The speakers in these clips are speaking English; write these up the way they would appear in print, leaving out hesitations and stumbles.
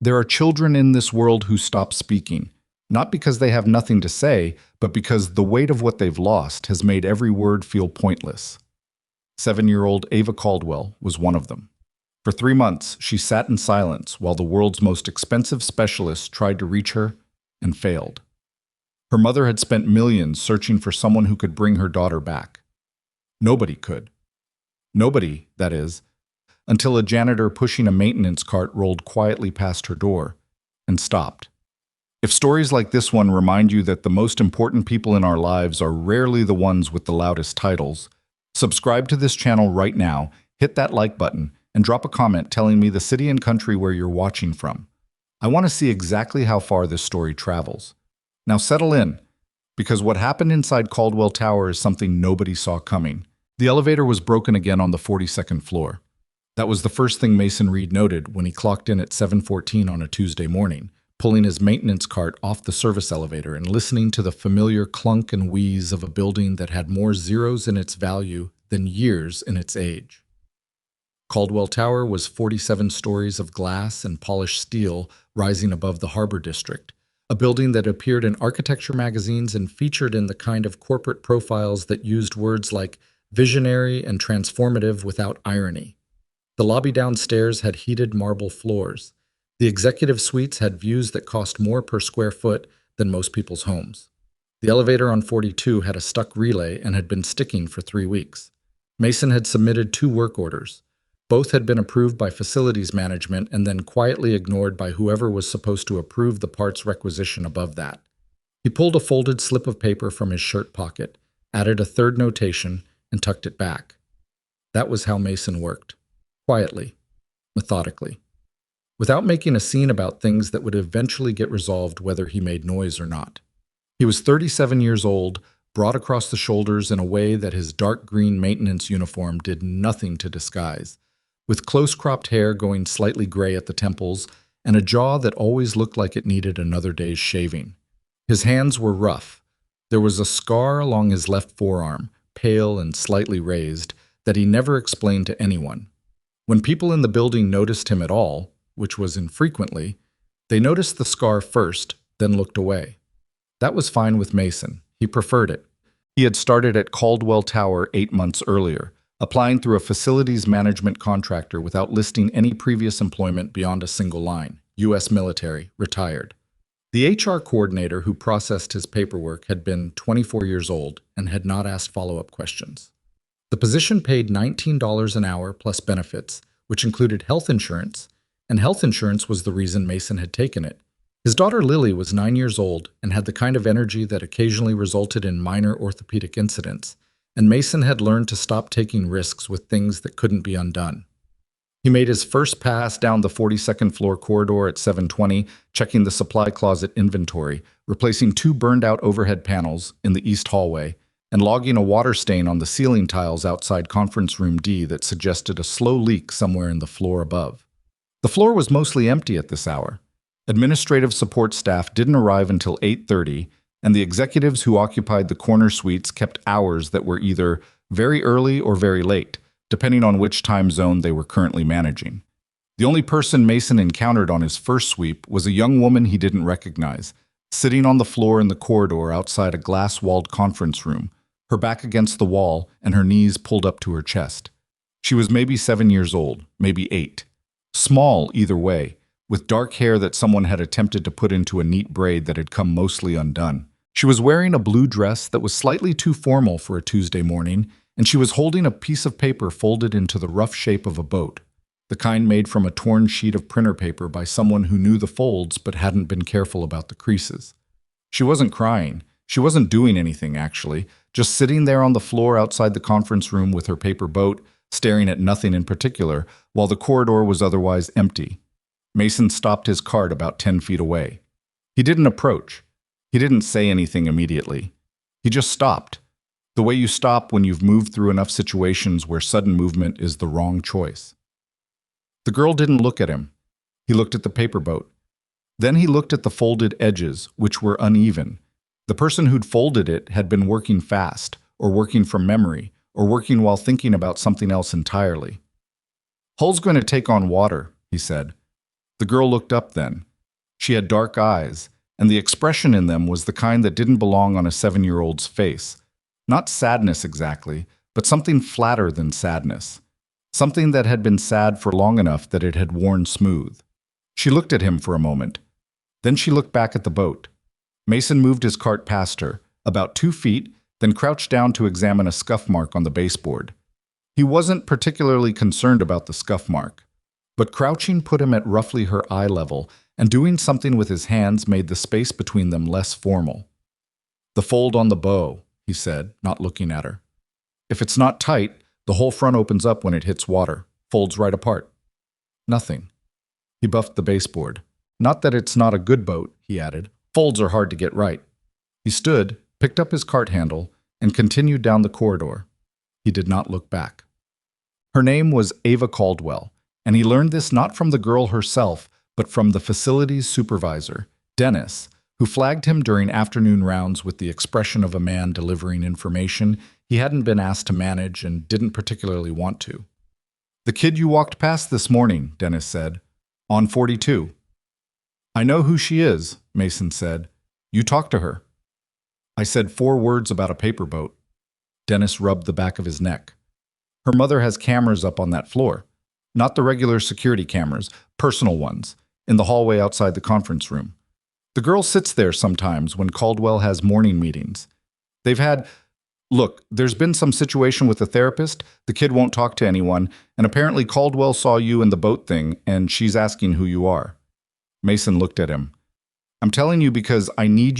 There are children in this world who stop speaking, not because they have nothing to say, but because the weight of what they've lost has made every word feel pointless. 7-year-old Ava Caldwell was one of them. For 3 months, she sat in silence while the world's most expensive specialists tried to reach her and failed. Her mother had spent millions searching for someone who could bring her daughter back. Nobody could. Nobody, that is, until a janitor pushing a maintenance cart rolled quietly past her door and stopped. If stories like this one remind you that the most important people in our lives are rarely the ones with the loudest titles, subscribe to this channel right now, hit that like button, and drop a comment telling me the city and country where you're watching from. I want to see exactly how far this story travels. Now settle in, because what happened inside Caldwell Tower is something nobody saw coming. The elevator was broken again on the 42nd floor. That was the first thing Mason Reed noted when he clocked in at 7:14 on a Tuesday morning, pulling his maintenance cart off the service elevator and listening to the familiar clunk and wheeze of a building that had more zeros in its value than years in its age. Caldwell Tower was 47 stories of glass and polished steel rising above the Harbor District, a building that appeared in architecture magazines and featured in the kind of corporate profiles that used words like visionary and transformative without irony. The lobby downstairs had heated marble floors. The executive suites had views that cost more per square foot than most people's homes. The elevator on 42 had a stuck relay and had been sticking for 3 weeks. Mason had submitted 2 work orders. Both had been approved by facilities management and then quietly ignored by whoever was supposed to approve the parts requisition above that. He pulled a folded slip of paper from his shirt pocket, added a third notation, and tucked it back. That was how Mason worked. Quietly, methodically, without making a scene about things that would eventually get resolved whether he made noise or not. He was 37 years old, broad across the shoulders in a way that his dark green maintenance uniform did nothing to disguise, with close-cropped hair going slightly gray at the temples and a jaw that always looked like it needed another day's shaving. His hands were rough. There was a scar along his left forearm, pale and slightly raised, that he never explained to anyone. When people in the building noticed him at all, which was infrequently, they noticed the scar first, then looked away. That was fine with Mason. He preferred it. He had started at Caldwell Tower 8 months earlier, applying through a facilities management contractor without listing any previous employment beyond a single line. U.S. military, retired. The HR coordinator who processed his paperwork had been 24 years old and had not asked follow-up questions. The position paid $19 an hour plus benefits, which included health insurance, and health insurance was the reason Mason had taken it. His daughter Lily was 9 years old and had the kind of energy that occasionally resulted in minor orthopedic incidents, and Mason had learned to stop taking risks with things that couldn't be undone. He made his first pass down the 42nd floor corridor at 7:20, checking the supply closet inventory, replacing 2 burned-out overhead panels in the east hallway, and logging a water stain on the ceiling tiles outside Conference Room D that suggested a slow leak somewhere in the floor above. The floor was mostly empty at this hour. Administrative support staff didn't arrive until 8:30, and the executives who occupied the corner suites kept hours that were either very early or very late, depending on which time zone they were currently managing. The only person Mason encountered on his first sweep was a young woman he didn't recognize, sitting on the floor in the corridor outside a glass-walled conference room, her back against the wall and her knees pulled up to her chest. She was maybe 7 years old, maybe 8. Small either way, with dark hair that someone had attempted to put into a neat braid that had come mostly undone. She was wearing a blue dress that was slightly too formal for a Tuesday morning, and she was holding a piece of paper folded into the rough shape of a boat, the kind made from a torn sheet of printer paper by someone who knew the folds but hadn't been careful about the creases. She wasn't crying. She wasn't doing anything, actually, just sitting there on the floor outside the conference room with her paper boat, staring at nothing in particular, while the corridor was otherwise empty. Mason stopped his cart about 10 feet away. He didn't approach. He didn't say anything immediately. He just stopped. The way you stop when you've moved through enough situations where sudden movement is the wrong choice. The girl didn't look at him. He looked at the paper boat. Then he looked at the folded edges, which were uneven. The person who'd folded it had been working fast, or working from memory, or working while thinking about something else entirely. "Hull's going to take on water," he said. The girl looked up then. She had dark eyes, and the expression in them was the kind that didn't belong on a 7-year-old's face. Not sadness exactly, but something flatter than sadness. Something that had been sad for long enough that it had worn smooth. She looked at him for a moment. Then she looked back at the boat. Mason moved his cart past her, about 2 feet, then crouched down to examine a scuff mark on the baseboard. He wasn't particularly concerned about the scuff mark, but crouching put him at roughly her eye level, and doing something with his hands made the space between them less formal. "The fold on the bow," he said, not looking at her. "If it's not tight, the whole front opens up when it hits water, folds right apart." "Nothing." He buffed the baseboard. "Not that it's not a good boat," he added. "Folds are hard to get right." He stood, picked up his cart handle, and continued down the corridor. He did not look back. Her name was Ava Caldwell, and he learned this not from the girl herself, but from the facility's supervisor, Dennis, who flagged him during afternoon rounds with the expression of a man delivering information he hadn't been asked to manage and didn't particularly want to. "The kid you walked past this morning," Dennis said. "On 42. "I know who she is," Mason said. "You talked to her." "I said 4 words about a paper boat." Dennis rubbed the back of his neck. "Her mother has cameras up on that floor. Not the regular security cameras, personal ones, in the hallway outside the conference room. The girl sits there sometimes when Caldwell has morning meetings. They've had... Look, there's been some situation with the therapist, the kid won't talk to anyone, and apparently Caldwell saw you in the boat thing, and she's asking who you are." Mason looked at him. "I'm telling you because I need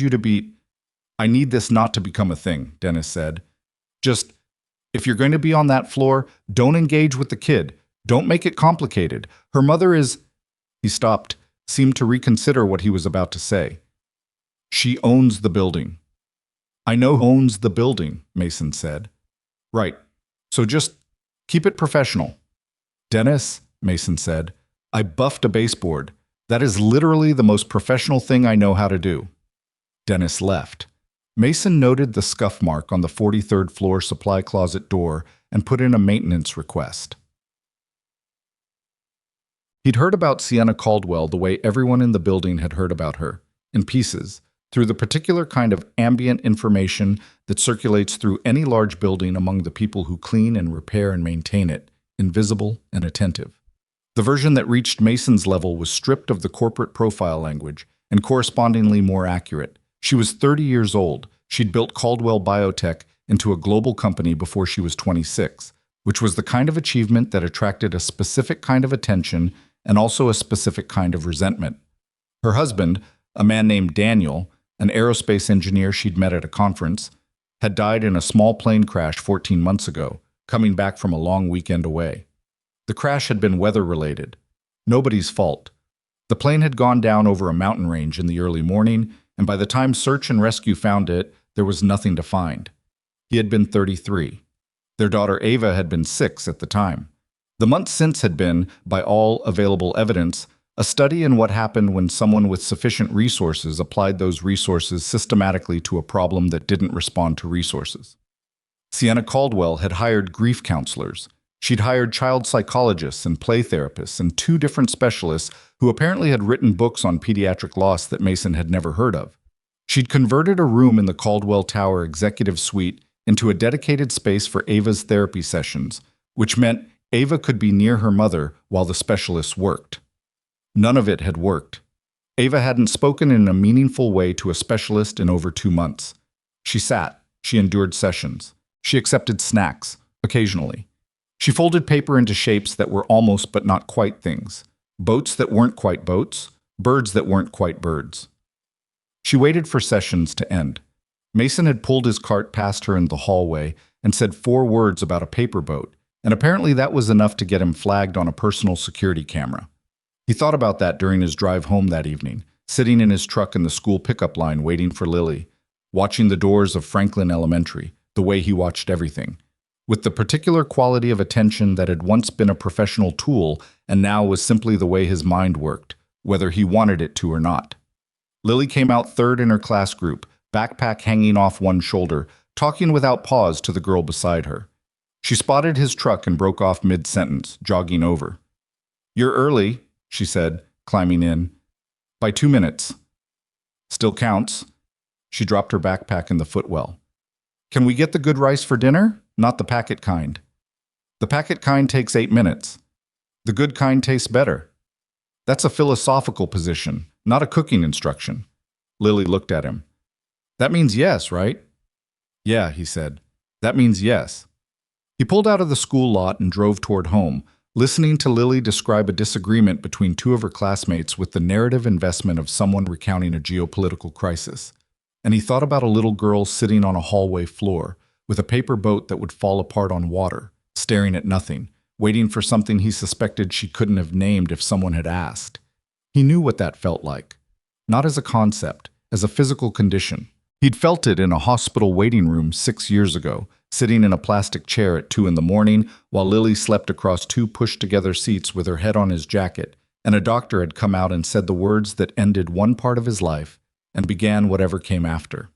this not to become a thing," Dennis said. "Just, if you're going to be on that floor, don't engage with the kid. Don't make it complicated. Her mother is..." He stopped, seemed to reconsider what he was about to say. "She owns the building." "I know who owns the building," Mason said. "Right. So just keep it professional." "Dennis," Mason said, "I buffed a baseboard. That is literally the most professional thing I know how to do." Dennis left. Mason noted the scuff mark on the 43rd floor supply closet door and put in a maintenance request. He'd heard about Sienna Caldwell the way everyone in the building had heard about her, in pieces, through the particular kind of ambient information that circulates through any large building among the people who clean and repair and maintain it, invisible and attentive. The version that reached Mason's level was stripped of the corporate profile language and correspondingly more accurate. She was 30 years old. She'd built Caldwell Biotech into a global company before she was 26, which was the kind of achievement that attracted a specific kind of attention and also a specific kind of resentment. Her husband, a man named Daniel, an aerospace engineer she'd met at a conference, had died in a small plane crash 14 months ago, coming back from a long weekend away. The crash had been weather-related. Nobody's fault. The plane had gone down over a mountain range in the early morning, and by the time search and rescue found it, there was nothing to find. He had been 33. Their daughter Ava had been 6 at the time. The months since had been, by all available evidence, a study in what happened when someone with sufficient resources applied those resources systematically to a problem that didn't respond to resources. Sienna Caldwell had hired grief counselors. She'd hired child psychologists and play therapists and 2 different specialists who apparently had written books on pediatric loss that Mason had never heard of. She'd converted a room in the Caldwell Tower executive suite into a dedicated space for Ava's therapy sessions, which meant Ava could be near her mother while the specialists worked. None of it had worked. Ava hadn't spoken in a meaningful way to a specialist in over 2 months. She sat. She endured sessions. She accepted snacks, occasionally. She folded paper into shapes that were almost but not quite things. Boats that weren't quite boats. Birds that weren't quite birds. She waited for sessions to end. Mason had pulled his cart past her in the hallway and said 4 words about a paper boat, and apparently that was enough to get him flagged on a personal security camera. He thought about that during his drive home that evening, sitting in his truck in the school pickup line waiting for Lily, watching the doors of Franklin Elementary, the way he watched everything, with the particular quality of attention that had once been a professional tool and now was simply the way his mind worked, whether he wanted it to or not. Lily came out 3rd in her class group, backpack hanging off one shoulder, talking without pause to the girl beside her. She spotted his truck and broke off mid-sentence, jogging over. "You're early," she said. climbing in. By 2 minutes. Still counts. She dropped her backpack in the footwell. Can we get the good rice for dinner? Not the packet kind. The packet kind takes 8 minutes. The good kind tastes better. That's a philosophical position, not a cooking instruction. Lily looked at him. That means yes, right? Yeah, he said. That means yes. He pulled out of the school lot and drove toward home, listening to Lily describe a disagreement between two of her classmates with the narrative investment of someone recounting a geopolitical crisis. And he thought about a little girl sitting on a hallway floor with a paper boat that would fall apart on water, staring at nothing, waiting for something he suspected she couldn't have named if someone had asked. He knew what that felt like. Not as a concept, as a physical condition. He'd felt it in a hospital waiting room 6 years ago, sitting in a plastic chair at 2 a.m. while Lily slept across 2 pushed-together seats with her head on his jacket, and a doctor had come out and said the words that ended one part of his life and began whatever came after.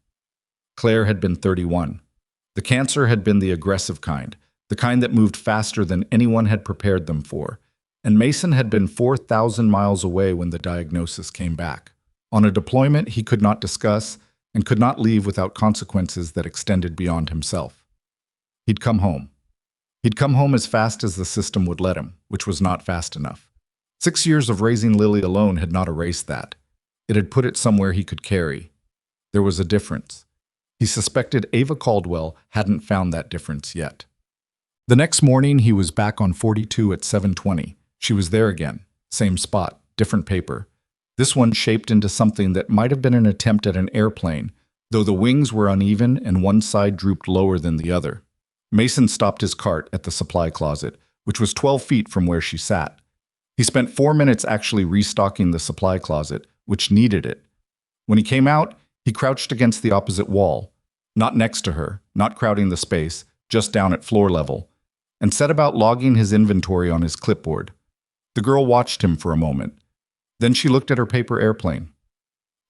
Claire had been 31. The cancer had been the aggressive kind, the kind that moved faster than anyone had prepared them for, and Mason had been 4,000 miles away when the diagnosis came back. On a deployment he could not discuss and could not leave without consequences that extended beyond himself. He'd come home. He'd come home as fast as the system would let him, which was not fast enough. 6 years of raising Lily alone had not erased that. It had put it somewhere he could carry. There was a difference. He suspected Ava Caldwell hadn't found that difference yet. The next morning he was back on 42 at 7:20. She was there again. Same spot, different paper. This one shaped into something that might have been an attempt at an airplane, though the wings were uneven and one side drooped lower than the other. Mason stopped his cart at the supply closet, which was 12 feet from where she sat. He spent 4 minutes actually restocking the supply closet, which needed it. When he came out, he crouched against the opposite wall, not next to her, not crowding the space, just down at floor level, and set about logging his inventory on his clipboard. The girl watched him for a moment. Then she looked at her paper airplane.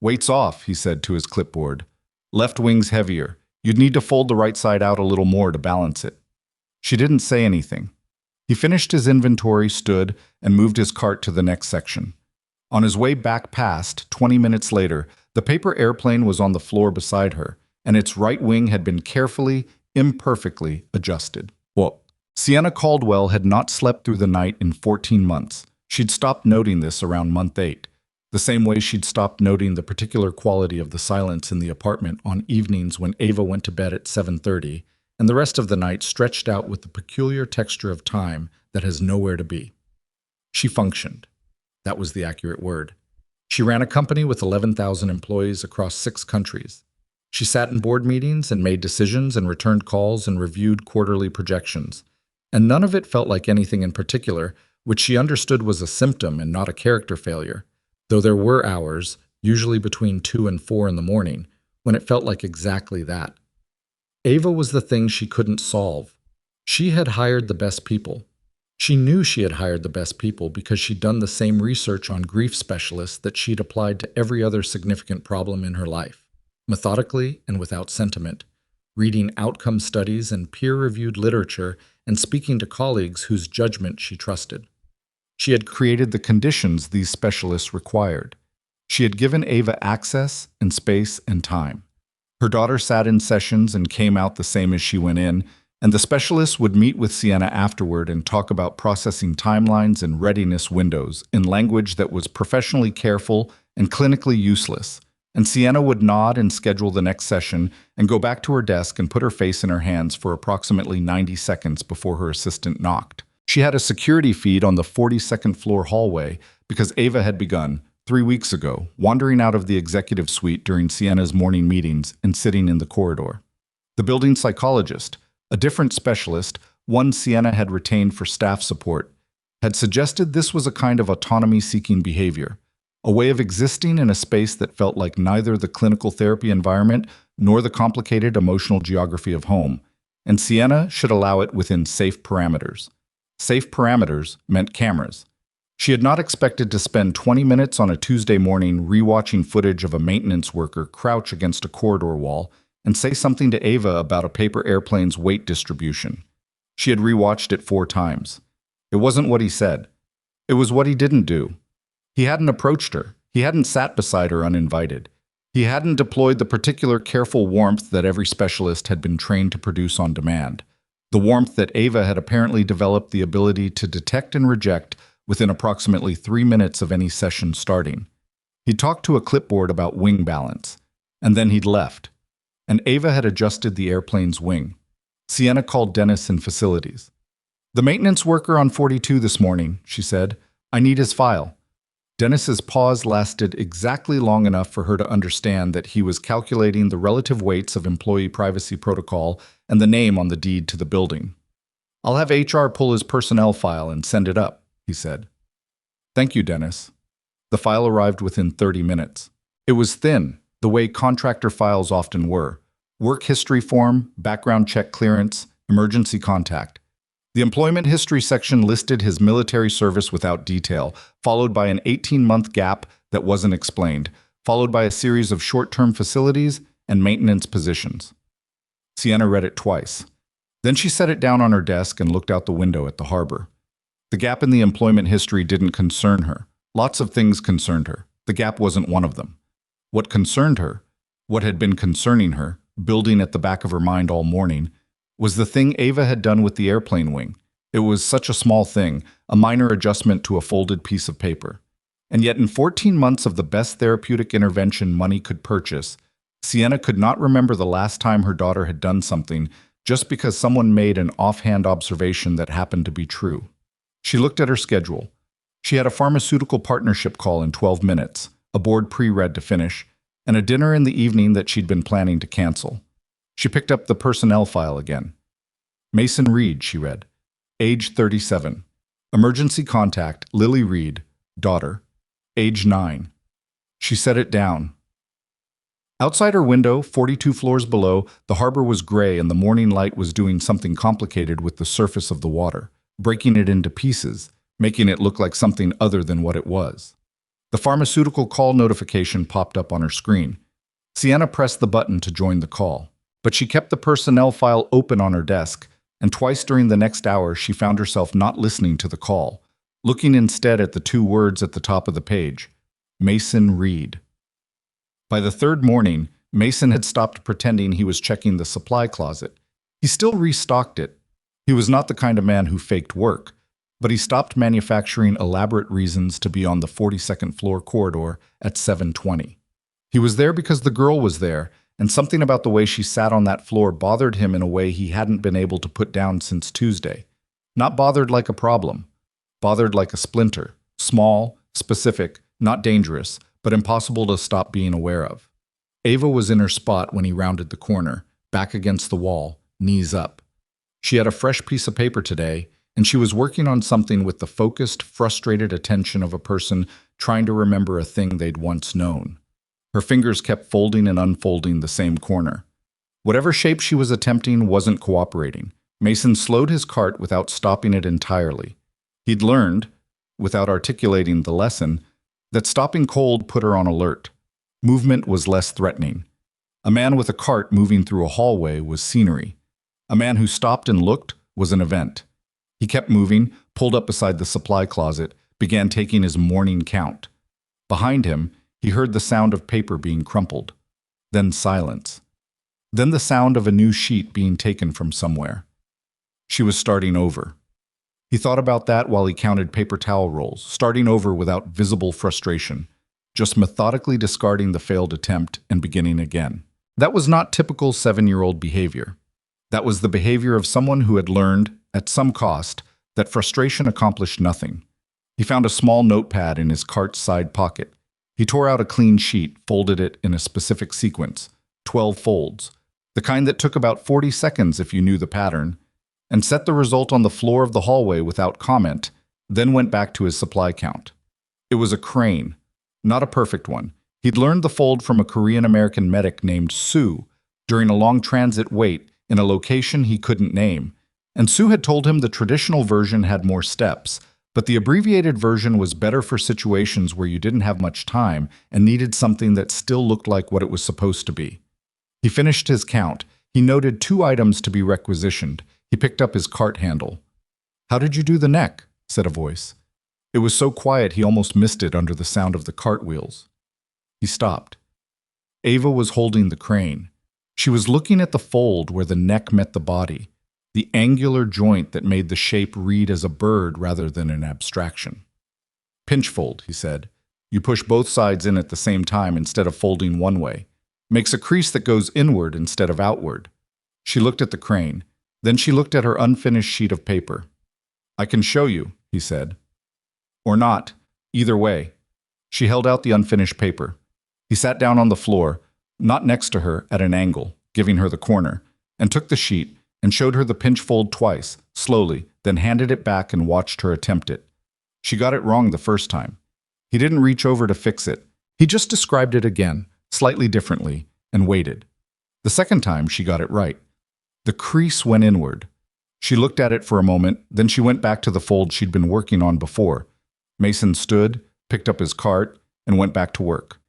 Weight's off, he said to his clipboard. Left wing's heavier. You'd need to fold the right side out a little more to balance it. She didn't say anything. He finished his inventory, stood, and moved his cart to the next section. On his way back past, 20 minutes later, the paper airplane was on the floor beside her, and its right wing had been carefully, imperfectly adjusted. Well, Sienna Caldwell had not slept through the night in 14 months. She'd stopped noting this around month 8, the same way she'd stopped noting the particular quality of the silence in the apartment on evenings when Ava went to bed at 7:30, and the rest of the night stretched out with the peculiar texture of time that has nowhere to be. She functioned. That was the accurate word. She ran a company with 11,000 employees across 6 countries. She sat in board meetings and made decisions and returned calls and reviewed quarterly projections. And none of it felt like anything in particular, which she understood was a symptom and not a character failure, though there were hours, usually between 2 and 4 in the morning, when it felt like exactly that. Ava was the thing she couldn't solve. She had hired the best people. She knew she had hired the best people because she'd done the same research on grief specialists that she'd applied to every other significant problem in her life, methodically and without sentiment, reading outcome studies and peer-reviewed literature and speaking to colleagues whose judgment she trusted. She had created the conditions these specialists required. She had given Ava access and space and time. Her daughter sat in sessions and came out the same as she went in, and the specialists would meet with Sienna afterward and talk about processing timelines and readiness windows in language that was professionally careful and clinically useless. And Sienna would nod and schedule the next session and go back to her desk and put her face in her hands for approximately 90 seconds before her assistant knocked. She had a security feed on the 42nd floor hallway because Ava had begun, 3 weeks ago, wandering out of the executive suite during Sienna's morning meetings and sitting in the corridor. The building psychologist, a different specialist, one Sienna had retained for staff support, had suggested this was a kind of autonomy-seeking behavior, a way of existing in a space that felt like neither the clinical therapy environment nor the complicated emotional geography of home, and Sienna should allow it within safe parameters. Safe parameters meant cameras. She had not expected to spend 20 minutes on a Tuesday morning rewatching footage of a maintenance worker crouch against a corridor wall and say something to Ava about a paper airplane's weight distribution. She had rewatched it 4 times. It wasn't what he said. It was what he didn't do. He hadn't approached her. He hadn't sat beside her uninvited. He hadn't deployed the particular careful warmth that every specialist had been trained to produce on demand. The warmth that Ava had apparently developed the ability to detect and reject within approximately 3 minutes of any session starting. He talked to a clipboard about wing balance, and then he'd left. And Ava had adjusted the airplane's wing. Sienna called Dennis in facilities. "The maintenance worker on 42 this morning," she said. "I need his file." Dennis's pause lasted exactly long enough for her to understand that he was calculating the relative weights of employee privacy protocol and the name on the deed to the building. "I'll have HR pull his personnel file and send it up," he said. "Thank you, Dennis." The file arrived within 30 minutes. It was thin, the way contractor files often were. Work history form, background check clearance, emergency contact. The employment history section listed his military service without detail, followed by an 18-month gap that wasn't explained, followed by a series of short-term facilities and maintenance positions. Sienna read it twice. Then she set it down on her desk and looked out the window at the harbor. The gap in the employment history didn't concern her. Lots of things concerned her. The gap wasn't one of them. What concerned her, what had been concerning her, building at the back of her mind all morning, was the thing Ava had done with the airplane wing. It was such a small thing, a minor adjustment to a folded piece of paper. And yet in 14 months of the best therapeutic intervention money could purchase, Sienna could not remember the last time her daughter had done something just because someone made an offhand observation that happened to be true. She looked at her schedule. She had a pharmaceutical partnership call in 12 minutes, a board pre-read to finish, and a dinner in the evening that she'd been planning to cancel. She picked up the personnel file again. "Mason Reed," she read. "Age 37. Emergency contact, Lily Reed, daughter. Age 9. She set it down. Outside her window, 42 floors below, the harbor was gray and the morning light was doing something complicated with the surface of the water, breaking it into pieces, making it look like something other than what it was. The pharmaceutical call notification popped up on her screen. Sienna pressed the button to join the call. But she kept the personnel file open on her desk, and twice during the next hour she found herself not listening to the call, looking instead at the 2 words at the top of the page, Mason Reed. By the 3rd morning, Mason had stopped pretending he was checking the supply closet. He still restocked it. He was not the kind of man who faked work, but he stopped manufacturing elaborate reasons to be on the 42nd floor corridor at 7:20. He was there because the girl was there, and something about the way she sat on that floor bothered him in a way he hadn't been able to put down since Tuesday. Not bothered like a problem, bothered like a splinter, small, specific, not dangerous, but impossible to stop being aware of. Ava was in her spot when he rounded the corner, back against the wall, knees up. She had a fresh piece of paper today, and she was working on something with the focused, frustrated attention of a person trying to remember a thing they'd once known. Her fingers kept folding and unfolding the same corner. Whatever shape she was attempting wasn't cooperating. Mason slowed his cart without stopping it entirely. He'd learned, without articulating the lesson, that stopping cold put her on alert. Movement was less threatening. A man with a cart moving through a hallway was scenery. A man who stopped and looked was an event. He kept moving, pulled up beside the supply closet, began taking his morning count. Behind him, he heard the sound of paper being crumpled. Then silence. Then the sound of a new sheet being taken from somewhere. She was starting over. He thought about that while he counted paper towel rolls, starting over without visible frustration, just methodically discarding the failed attempt and beginning again. That was not typical 7-year-old behavior. That was the behavior of someone who had learned, at some cost, that frustration accomplished nothing. He found a small notepad in his cart's side pocket. He tore out a clean sheet, folded it in a specific sequence, 12 folds, the kind that took about 40 seconds if you knew the pattern, and set the result on the floor of the hallway without comment, then went back to his supply count. It was a crane, not a perfect one. He'd learned the fold from a Korean-American medic named Sue during a long transit wait in a location he couldn't name, and Sue had told him the traditional version had more steps, but the abbreviated version was better for situations where you didn't have much time and needed something that still looked like what it was supposed to be. He finished his count. He noted 2 items to be requisitioned. He picked up his cart handle. "How did you do the neck?" said a voice. It was so quiet he almost missed it under the sound of the cartwheels. He stopped. Ava was holding the crane. She was looking at the fold where the neck met the body, the angular joint that made the shape read as a bird rather than an abstraction. Pinch fold, he said. You push both sides in at the same time instead of folding one way. Makes a crease that goes inward instead of outward. She looked at the crane. Then she looked at her unfinished sheet of paper. I can show you, he said. Or not. Either way. She held out the unfinished paper. He sat down on the floor, not next to her, at an angle, giving her the corner, and took the sheet and showed her the pinch fold twice, slowly, then handed it back and watched her attempt it. She got it wrong the first time. He didn't reach over to fix it. He just described it again, slightly differently, and waited. The second time, she got it right. The crease went inward. She looked at it for a moment, then she went back to the fold she'd been working on before. Mason stood, picked up his cart, and went back to work.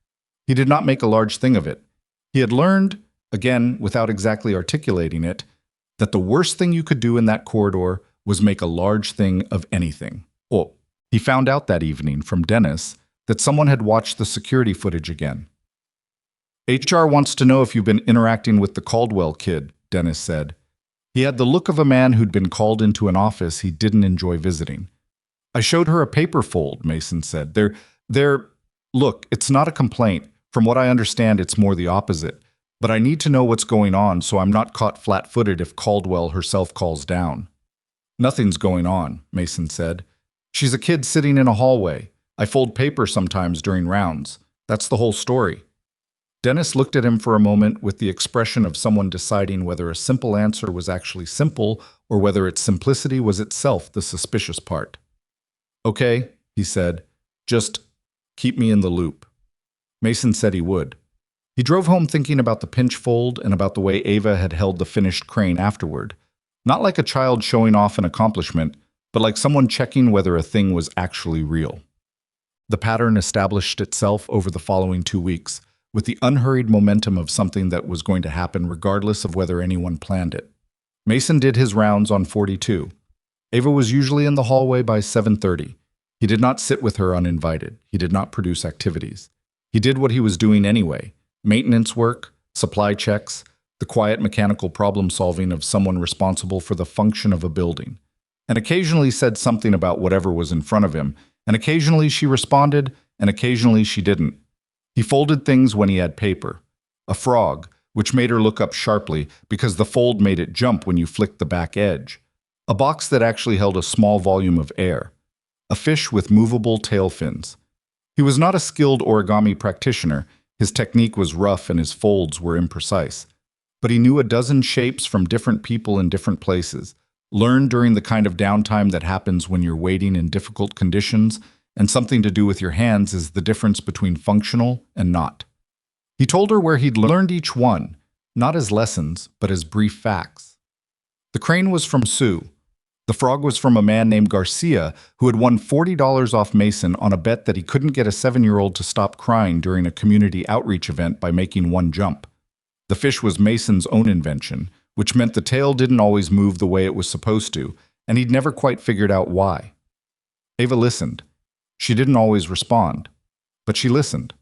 He did not make a large thing of it. He had learned, again without exactly articulating it, that the worst thing you could do in that corridor was make a large thing of anything. Oh, he found out that evening from Dennis that someone had watched the security footage again. HR wants to know if you've been interacting with the Caldwell kid, Dennis said. He had the look of a man who'd been called into an office he didn't enjoy visiting. I showed her a paper fold, Mason said. Look, it's not a complaint. From what I understand, it's more the opposite. But I need to know what's going on so I'm not caught flat-footed if Caldwell herself calls down. Nothing's going on, Mason said. She's a kid sitting in a hallway. I fold paper sometimes during rounds. That's the whole story. Dennis looked at him for a moment with the expression of someone deciding whether a simple answer was actually simple or whether its simplicity was itself the suspicious part. Okay, he said, just keep me in the loop. Mason said he would. He drove home thinking about the pinch fold and about the way Ava had held the finished crane afterward. Not like a child showing off an accomplishment, but like someone checking whether a thing was actually real. The pattern established itself over the following 2 weeks, with the unhurried momentum of something that was going to happen regardless of whether anyone planned it. Mason did his rounds on 42. Ava was usually in the hallway by 7:30. He did not sit with her uninvited. He did not produce activities. He did what he was doing anyway: maintenance work, supply checks, the quiet mechanical problem-solving of someone responsible for the function of a building. And occasionally said something about whatever was in front of him, and occasionally she responded, and occasionally she didn't. He folded things when he had paper. A frog, which made her look up sharply because the fold made it jump when you flicked the back edge. A box that actually held a small volume of air. A fish with movable tail fins. He was not a skilled origami practitioner. His technique was rough and his folds were imprecise. But he knew a dozen shapes from different people in different places, learned during the kind of downtime that happens when you're waiting in difficult conditions, and something to do with your hands is the difference between functional and not. He told her where he'd learned each one, not as lessons, but as brief facts. The crane was from Sue. The frog was from a man named Garcia who had won $40 off Mason on a bet that he couldn't get a 7-year-old to stop crying during a community outreach event by making one jump. The fish was Mason's own invention, which meant the tail didn't always move the way it was supposed to, and he'd never quite figured out why. Ava listened. She didn't always respond, but she listened.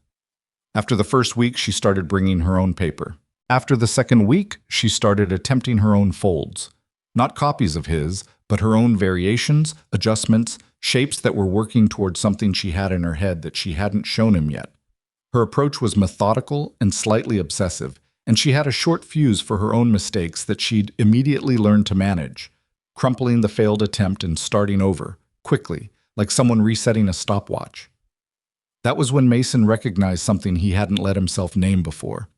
After the first week, she started bringing her own paper. After the second week, she started attempting her own folds. Not copies of his, but her own variations, adjustments, shapes that were working towards something she had in her head that she hadn't shown him yet. Her approach was methodical and slightly obsessive, and she had a short fuse for her own mistakes that she'd immediately learned to manage, crumpling the failed attempt and starting over, quickly, like someone resetting a stopwatch. That was when Mason recognized something he hadn't let himself name before.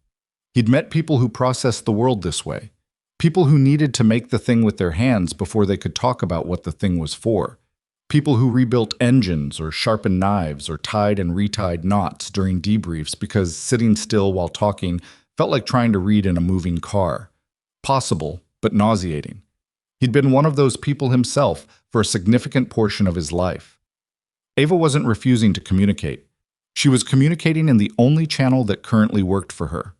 He'd met people who processed the world this way, people who needed to make the thing with their hands before they could talk about what the thing was for, people who rebuilt engines or sharpened knives or tied and retied knots during debriefs because sitting still while talking felt like trying to read in a moving car. Possible, but nauseating. He'd been one of those people himself for a significant portion of his life. Ava wasn't refusing to communicate. She was communicating in the only channel that currently worked for her.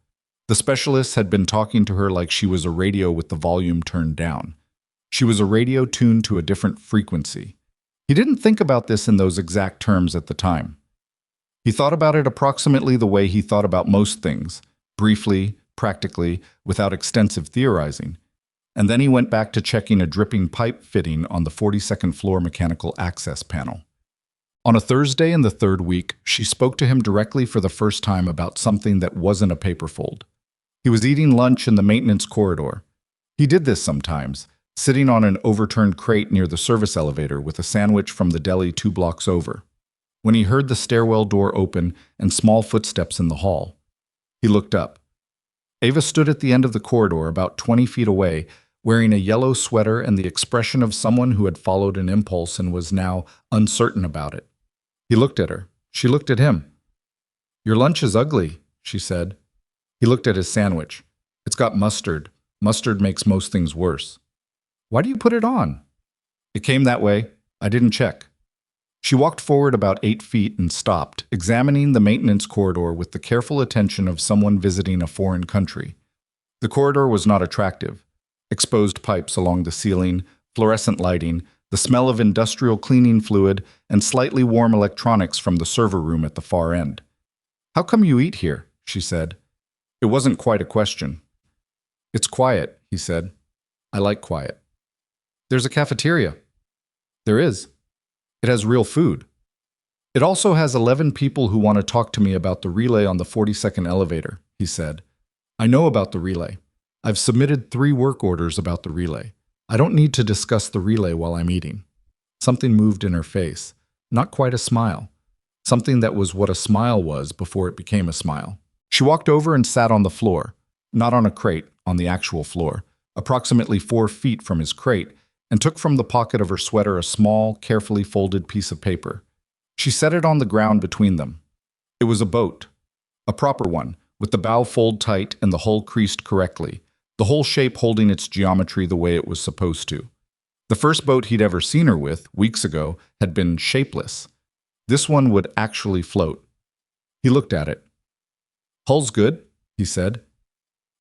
The specialists had been talking to her like she was a radio with the volume turned down. She was a radio tuned to a different frequency. He didn't think about this in those exact terms at the time. He thought about it approximately the way he thought about most things, briefly, practically, without extensive theorizing. And then he went back to checking a dripping pipe fitting on the 42nd floor mechanical access panel. On a Thursday in the third week, she spoke to him directly for the first time about something that wasn't a paper fold. He was eating lunch in the maintenance corridor. He did this sometimes, sitting on an overturned crate near the service elevator with a sandwich from the deli 2 blocks over. When he heard the stairwell door open and small footsteps in the hall, he looked up. Ava stood at the end of the corridor about 20 feet away, wearing a yellow sweater and the expression of someone who had followed an impulse and was now uncertain about it. He looked at her. She looked at him. "Your lunch is ugly," she said. He looked at his sandwich. "It's got mustard. Mustard makes most things worse." "Why do you put it on?" "It came that way. I didn't check." She walked forward about 8 feet and stopped, examining the maintenance corridor with the careful attention of someone visiting a foreign country. The corridor was not attractive. Exposed pipes along the ceiling, fluorescent lighting, the smell of industrial cleaning fluid, and slightly warm electronics from the server room at the far end. "How come you eat here?" she said. It wasn't quite a question. "It's quiet," he said. "I like quiet." "There's a cafeteria." "There is. It has real food. It also has 11 people who want to talk to me about the relay on the 42nd elevator," he said. "I know about the relay. I've submitted 3 work orders about the relay. I don't need to discuss the relay while I'm eating." Something moved in her face. Not quite a smile. Something that was what a smile was before it became a smile. She walked over and sat on the floor, not on a crate, on the actual floor, approximately 4 feet from his crate, and took from the pocket of her sweater a small, carefully folded piece of paper. She set it on the ground between them. It was a boat. A proper one, with the bow fold tight and the hull creased correctly, the whole shape holding its geometry the way it was supposed to. The first boat he'd ever seen her with, weeks ago, had been shapeless. This one would actually float. He looked at it. "Hull's good," he said.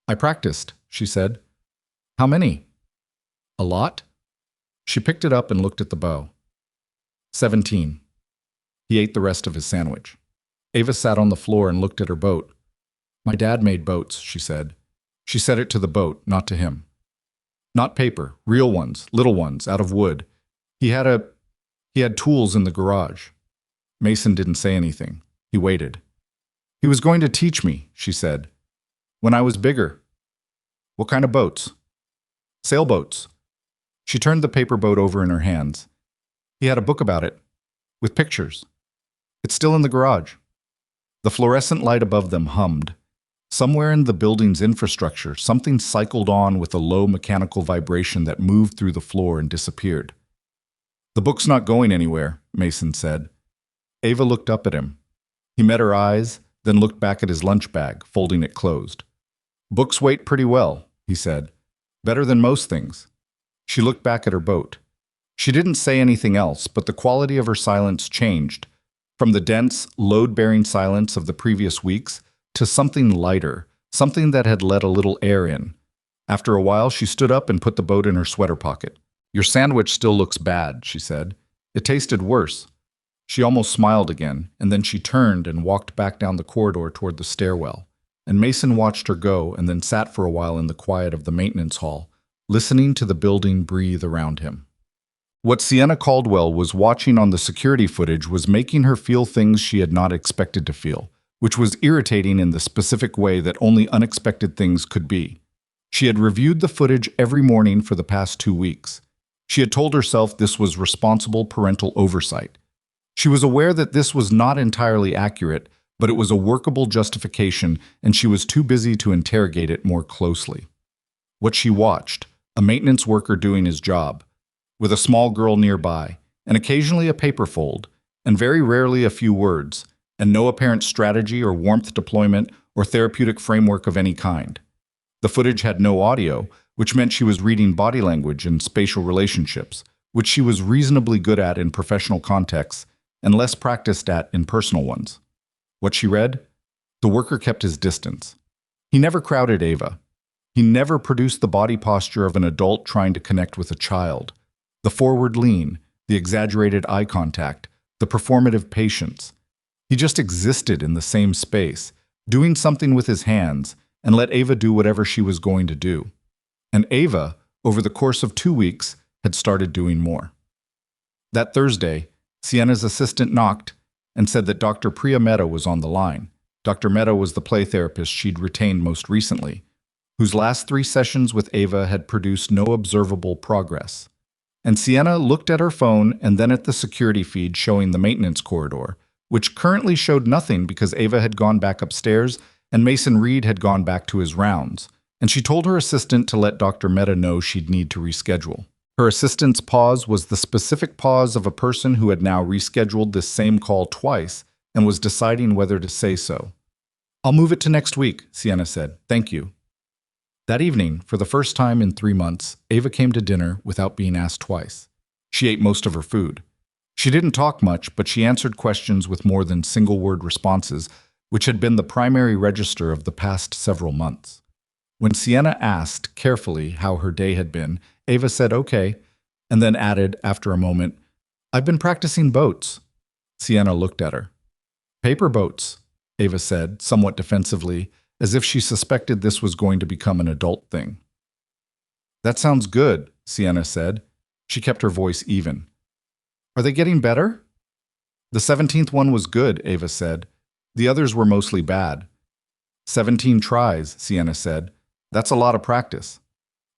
"I practiced," she said. "How many?" "A lot." She picked it up and looked at the bow. 17. He ate the rest of his sandwich. Ava sat on the floor and looked at her boat. "My dad made boats," she said. She said it to the boat, not to him. "Not paper, real ones, little ones, out of wood. He had tools in the garage." Mason didn't say anything. He waited. "He was going to teach me," she said. "When I was bigger." "What kind of boats?" "Sailboats." She turned the paper boat over in her hands. "He had a book about it, with pictures. It's still in the garage." The fluorescent light above them hummed. Somewhere in the building's infrastructure, something cycled on with a low mechanical vibration that moved through the floor and disappeared. "The book's not going anywhere," Mason said. Ava looked up at him. He met her eyes, then looked back at his lunch bag, folding it closed. "Books wait pretty well," he said. "Better than most things." She looked back at her boat. She didn't say anything else, but the quality of her silence changed, from the dense, load-bearing silence of the previous weeks to something lighter, something that had let a little air in. After a while, she stood up and put the boat in her sweater pocket. "Your sandwich still looks bad," she said. "It tasted worse." She almost smiled again, and then she turned and walked back down the corridor toward the stairwell. And Mason watched her go and then sat for a while in the quiet of the maintenance hall, listening to the building breathe around him. What Sienna Caldwell was watching on the security footage was making her feel things she had not expected to feel, which was irritating in the specific way that only unexpected things could be. She had reviewed the footage every morning for the past 2 weeks. She had told herself this was responsible parental oversight. She was aware that this was not entirely accurate, but it was a workable justification, and she was too busy to interrogate it more closely. What she watched, a maintenance worker doing his job, with a small girl nearby, and occasionally a paper fold, and very rarely a few words, and no apparent strategy or warmth deployment or therapeutic framework of any kind. The footage had no audio, which meant she was reading body language and spatial relationships, which she was reasonably good at in professional contexts and less practiced at in personal ones. What she read? The worker kept his distance. He never crowded Ava. He never produced the body posture of an adult trying to connect with a child. The forward lean, the exaggerated eye contact, the performative patience. He just existed in the same space, doing something with his hands, and let Ava do whatever she was going to do. And Ava, over the course of 2 weeks, had started doing more. That Thursday, Sienna's assistant knocked and said that Dr. Priya Mehta was on the line. Dr. Mehta was the play therapist she'd retained most recently, whose last 3 sessions with Ava had produced no observable progress. And Sienna looked at her phone and then at the security feed showing the maintenance corridor, which currently showed nothing because Ava had gone back upstairs and Mason Reed had gone back to his rounds, and she told her assistant to let Dr. Mehta know she'd need to reschedule. Her assistant's pause was the specific pause of a person who had now rescheduled this same call twice and was deciding whether to say so. "I'll move it to next week," Sienna said. "Thank you." That evening, for the first time in 3 months, Ava came to dinner without being asked twice. She ate most of her food. She didn't talk much, but she answered questions with more than single-word responses, which had been the primary register of the past several months. When Sienna asked carefully how her day had been, Ava said okay, and then added after a moment, "I've been practicing boats." Sienna looked at her. "Paper boats," Ava said, somewhat defensively, as if she suspected this was going to become an adult thing. "That sounds good," Sienna said. She kept her voice even. "Are they getting better?" "The 17th one was good," Ava said. "The others were mostly bad." 17 tries, Sienna said. "That's a lot of practice."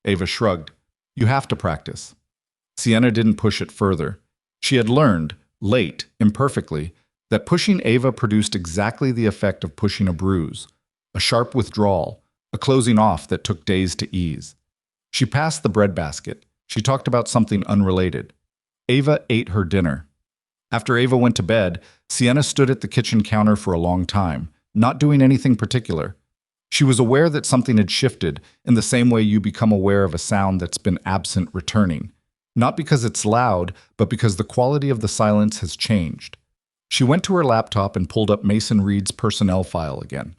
Ava shrugged. "You have to practice." Sienna didn't push it further. She had learned, late, imperfectly, that pushing Ava produced exactly the effect of pushing a bruise, a sharp withdrawal, a closing off that took days to ease. She passed the breadbasket. She talked about something unrelated. Ava ate her dinner. After Ava went to bed, Sienna stood at the kitchen counter for a long time, not doing anything particular. She was aware that something had shifted, in the same way you become aware of a sound that's been absent returning. Not because it's loud, but because the quality of the silence has changed. She went to her laptop and pulled up Mason Reed's personnel file again.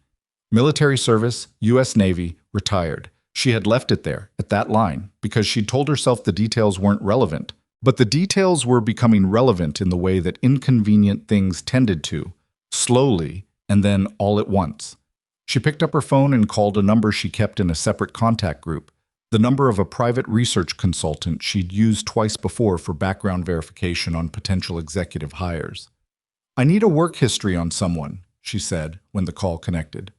Military service, U.S. Navy, retired. She had left it there, at that line, because she'd told herself the details weren't relevant. But the details were becoming relevant in the way that inconvenient things tended to, slowly, and then all at once. She picked up her phone and called a number she kept in a separate contact group, the number of a private research consultant she'd used twice before for background verification on potential executive hires. "I need a work history on someone," she said when the call connected.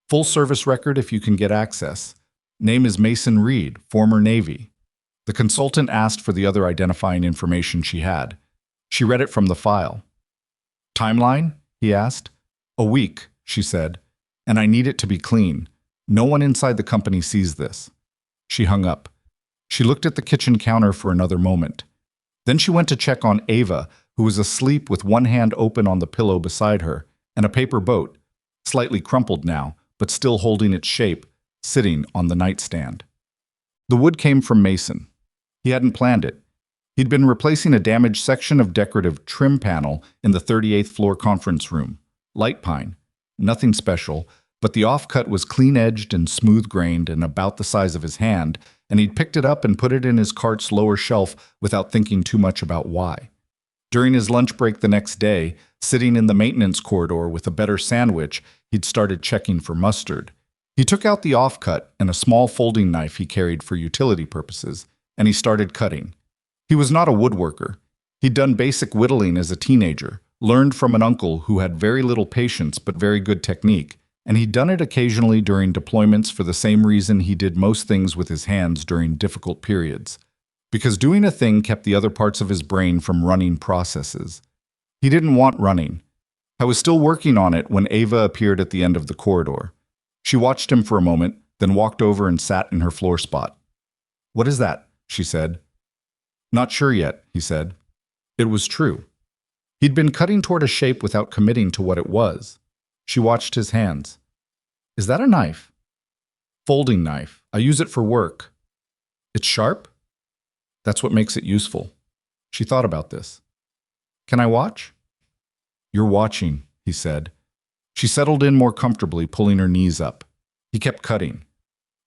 "Full service record if you can get access. Name is Mason Reed, former Navy." The consultant asked for the other identifying information she had. She read it from the file. "Timeline?" he asked. "A week," she said. "And I need it to be clean. No one inside the company sees this." She hung up. She looked at the kitchen counter for another moment. Then she went to check on Ava, who was asleep with one hand open on the pillow beside her, and a paper boat, slightly crumpled now, but still holding its shape, sitting on the nightstand. The wood came from Mason. He hadn't planned it. He'd been replacing a damaged section of decorative trim panel in the 38th floor conference room. Light pine. Nothing special, but the offcut was clean-edged and smooth-grained and about the size of his hand, and he'd picked it up and put it in his cart's lower shelf without thinking too much about why. During his lunch break the next day, sitting in the maintenance corridor with a better sandwich, he'd started checking for mustard. He took out the offcut and a small folding knife he carried for utility purposes, and he started cutting. He was not a woodworker. He'd done basic whittling as a teenager, learned from an uncle who had very little patience but very good technique, and he'd done it occasionally during deployments for the same reason he did most things with his hands during difficult periods. Because doing a thing kept the other parts of his brain from running processes. He didn't want running. I was still working on it when Ava appeared at the end of the corridor. She watched him for a moment, then walked over and sat in her floor spot. "What is that?" she said. "Not sure yet," he said. It was true. He'd been cutting toward a shape without committing to what it was. She watched his hands. "Is that a knife?" "Folding knife. I use it for work." "It's sharp?" "That's what makes it useful." She thought about this. "Can I watch?" "You're watching," he said. She settled in more comfortably, pulling her knees up. He kept cutting.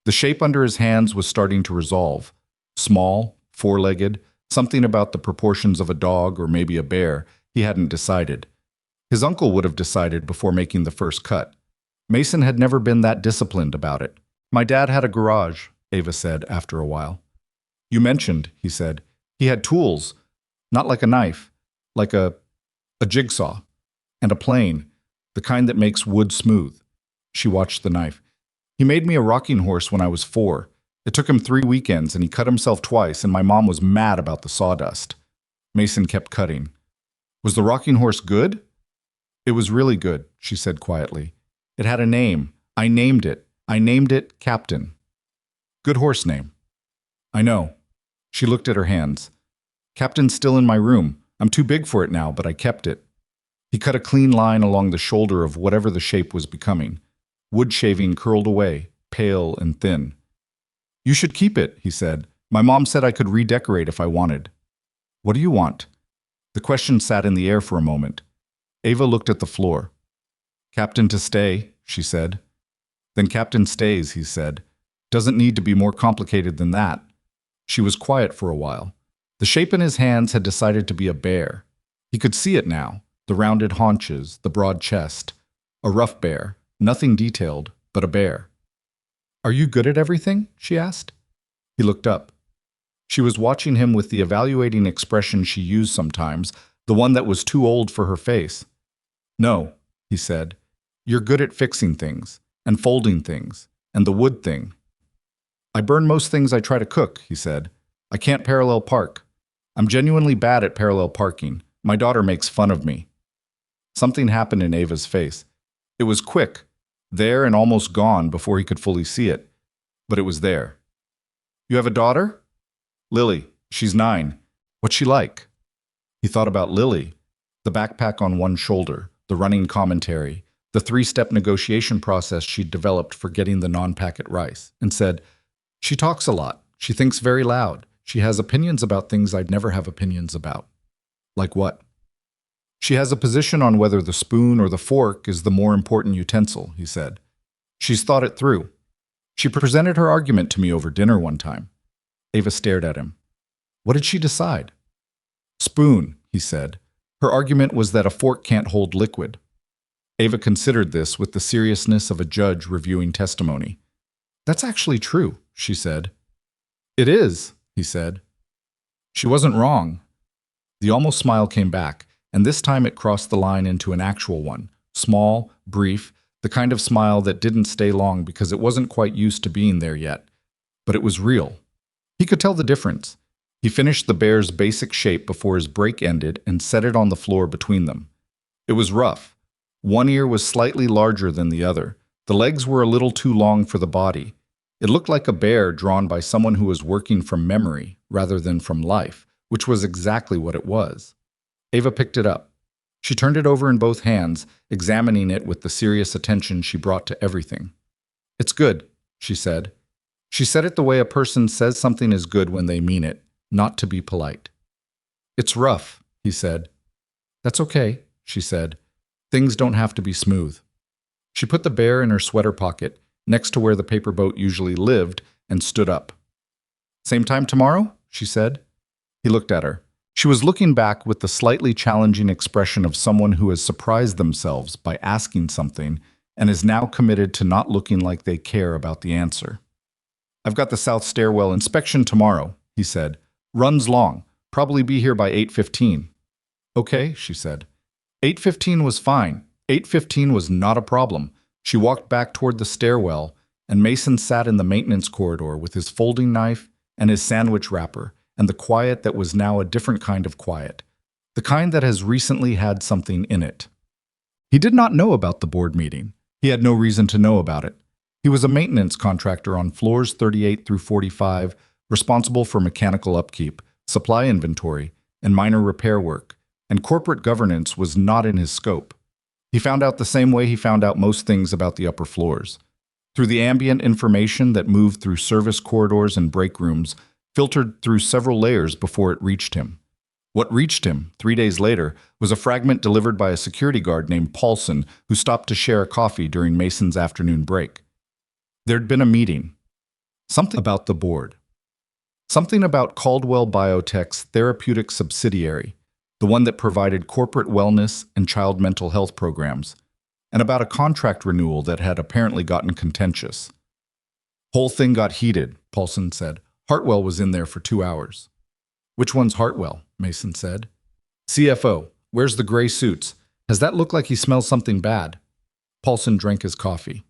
The shape under his hands was starting to resolve. Small, four-legged, Something about the proportions of a dog or maybe a bear, he hadn't decided. His uncle would have decided before making the first cut. Mason had never been that disciplined about it. My dad had a garage, Ava said after a while. You mentioned, he said, he had tools, not like a knife, like a jigsaw, and a plane, the kind that makes wood smooth. She watched the knife. He made me a rocking horse when I was 4. It took him 3 weekends and he cut himself twice and my mom was mad about the sawdust. Mason kept cutting. Was the rocking horse good? It was really good, she said quietly. It had a name. I named it. I named it Captain. Good horse name. I know. She looked at her hands. Captain's still in my room. I'm too big for it now, but I kept it. He cut a clean line along the shoulder of whatever the shape was becoming. Wood shaving curled away, pale and thin. You should keep it, he said. My mom said I could redecorate if I wanted. What do you want? The question sat in the air for a moment. Ava looked at the floor. Captain to stay, she said. Then Captain stays, he said. Doesn't need to be more complicated than that. She was quiet for a while. The shape in his hands had decided to be a bear. He could see it now, the rounded haunches, the broad chest. A rough bear, nothing detailed, but a bear. Are you good at everything? She asked. He looked up. She was watching him with the evaluating expression she used sometimes, the one that was too old for her face. No, he said. You're good at fixing things, and folding things, and the wood thing. I burn most things I try to cook, he said. I can't parallel park. I'm genuinely bad at parallel parking. My daughter makes fun of me. Something happened in Ava's face. It was quick, there and almost gone before he could fully see it. But it was there. You have a daughter? Lily. She's 9. What's she like? He thought about Lily, the backpack on one shoulder, the running commentary, the 3-step negotiation process she'd developed for getting the non-packet rice, and said, She talks a lot. She thinks very loud. She has opinions about things I'd never have opinions about. Like what? She has a position on whether the spoon or the fork is the more important utensil, he said. She's thought it through. She presented her argument to me over dinner one time. Ava stared at him. What did she decide? Spoon, he said. Her argument was that a fork can't hold liquid. Ava considered this with the seriousness of a judge reviewing testimony. That's actually true, she said. It is, he said. She wasn't wrong. The almost smile came back, and this time it crossed the line into an actual one, small, brief, the kind of smile that didn't stay long because it wasn't quite used to being there yet. But it was real. He could tell the difference. He finished the bear's basic shape before his break ended and set it on the floor between them. It was rough. One ear was slightly larger than the other. The legs were a little too long for the body. It looked like a bear drawn by someone who was working from memory rather than from life, which was exactly what it was. Ava picked it up. She turned it over in both hands, examining it with the serious attention she brought to everything. It's good, she said. She said it the way a person says something is good when they mean it, not to be polite. It's rough, he said. That's okay, she said. Things don't have to be smooth. She put the bear in her sweater pocket, next to where the paper boat usually lived, and stood up. Same time tomorrow? She said. He looked at her. She was looking back with the slightly challenging expression of someone who has surprised themselves by asking something and is now committed to not looking like they care about the answer. I've got the south stairwell inspection tomorrow, he said. Runs long. Probably be here by 8:15. Okay, she said. 8:15 was fine. 8:15 was not a problem. She walked back toward the stairwell, and Mason sat in the maintenance corridor with his folding knife and his sandwich wrapper, and the quiet that was now a different kind of quiet, the kind that has recently had something in it. He did not know about the board meeting. He had no reason to know about it. He was a maintenance contractor on floors 38 through 45, responsible for mechanical upkeep, supply inventory, and minor repair work, and corporate governance was not in his scope. He found out the same way he found out most things about the upper floors, through the ambient information that moved through service corridors and break rooms, filtered through several layers before it reached him. What reached him, 3 days later, was a fragment delivered by a security guard named Paulson who stopped to share a coffee during Mason's afternoon break. There'd been a meeting. Something about the board. Something about Caldwell Biotech's therapeutic subsidiary, the one that provided corporate wellness and child mental health programs, and about a contract renewal that had apparently gotten contentious. Whole thing got heated, Paulson said. Hartwell was in there for 2 hours. Which one's Hartwell? Mason said. CFO. Where's the gray suits? Has that looked like he smells something bad? Paulson drank his coffee.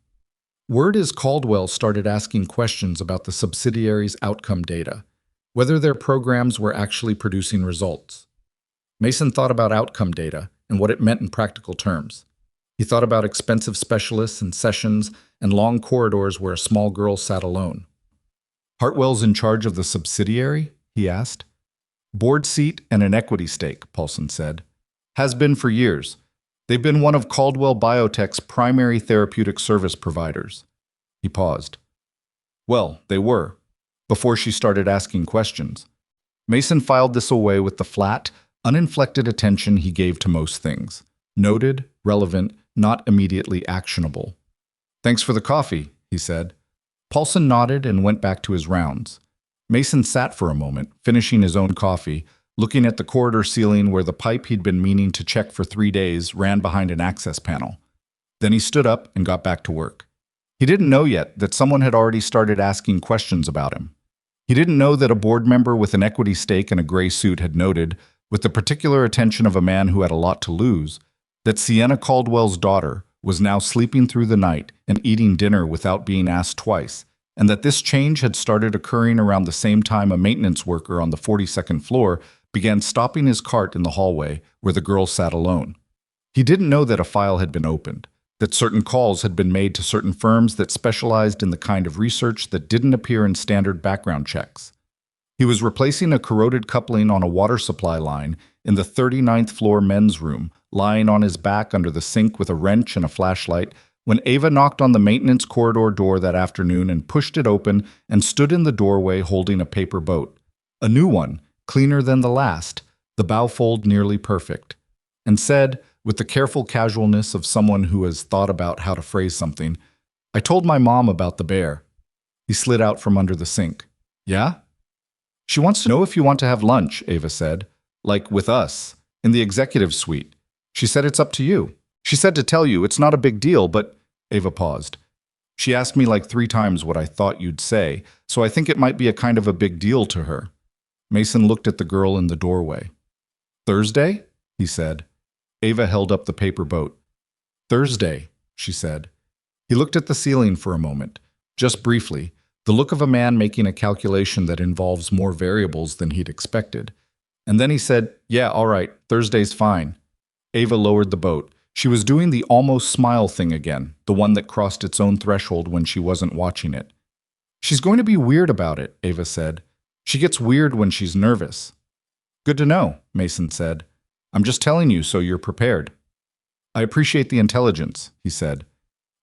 Word is Caldwell started asking questions about the subsidiary's outcome data, whether their programs were actually producing results. Mason thought about outcome data and what it meant in practical terms. He thought about expensive specialists and sessions and long corridors where a small girl sat alone. Hartwell's in charge of the subsidiary? He asked. Board seat and an equity stake, Paulson said. Has been for years. They've been one of Caldwell Biotech's primary therapeutic service providers. He paused. Well, they were, before she started asking questions. Mason filed this away with the flat, uninflected attention he gave to most things. Noted, relevant, not immediately actionable. Thanks for the coffee, he said. Paulson nodded and went back to his rounds. Mason sat for a moment, finishing his own coffee, looking at the corridor ceiling where the pipe he'd been meaning to check for 3 days ran behind an access panel. Then he stood up and got back to work. He didn't know yet that someone had already started asking questions about him. He didn't know that a board member with an equity stake and a gray suit had noted, with the particular attention of a man who had a lot to lose, that Sienna Caldwell's daughter was now sleeping through the night and eating dinner without being asked twice, and that this change had started occurring around the same time a maintenance worker on the 42nd floor began stopping his cart in the hallway where the girl sat alone. He didn't know that a file had been opened, that certain calls had been made to certain firms that specialized in the kind of research that didn't appear in standard background checks. He was replacing a corroded coupling on a water supply line in the 39th floor men's room, lying on his back under the sink with a wrench and a flashlight, when Ava knocked on the maintenance corridor door that afternoon and pushed it open and stood in the doorway holding a paper boat. A new one, cleaner than the last, the bow fold nearly perfect, and said, with the careful casualness of someone who has thought about how to phrase something, I told my mom about the bear. He slid out from under the sink. Yeah? She wants to know if you want to have lunch, Ava said. Like with us, in the executive suite. She said it's up to you. She said to tell you it's not a big deal, but… Ava paused. She asked me like 3 times what I thought you'd say, so I think it might be a kind of a big deal to her. Mason looked at the girl in the doorway. Thursday? He said. Ava held up the paper boat. Thursday, she said. He looked at the ceiling for a moment, just briefly, the look of a man making a calculation that involves more variables than he'd expected. And then he said, yeah, all right, Thursday's fine. Ava lowered the boat. She was doing the almost smile thing again, the one that crossed its own threshold when she wasn't watching it. She's going to be weird about it, Ava said. She gets weird when she's nervous. Good to know, Mason said. I'm just telling you so you're prepared. I appreciate the intelligence, he said.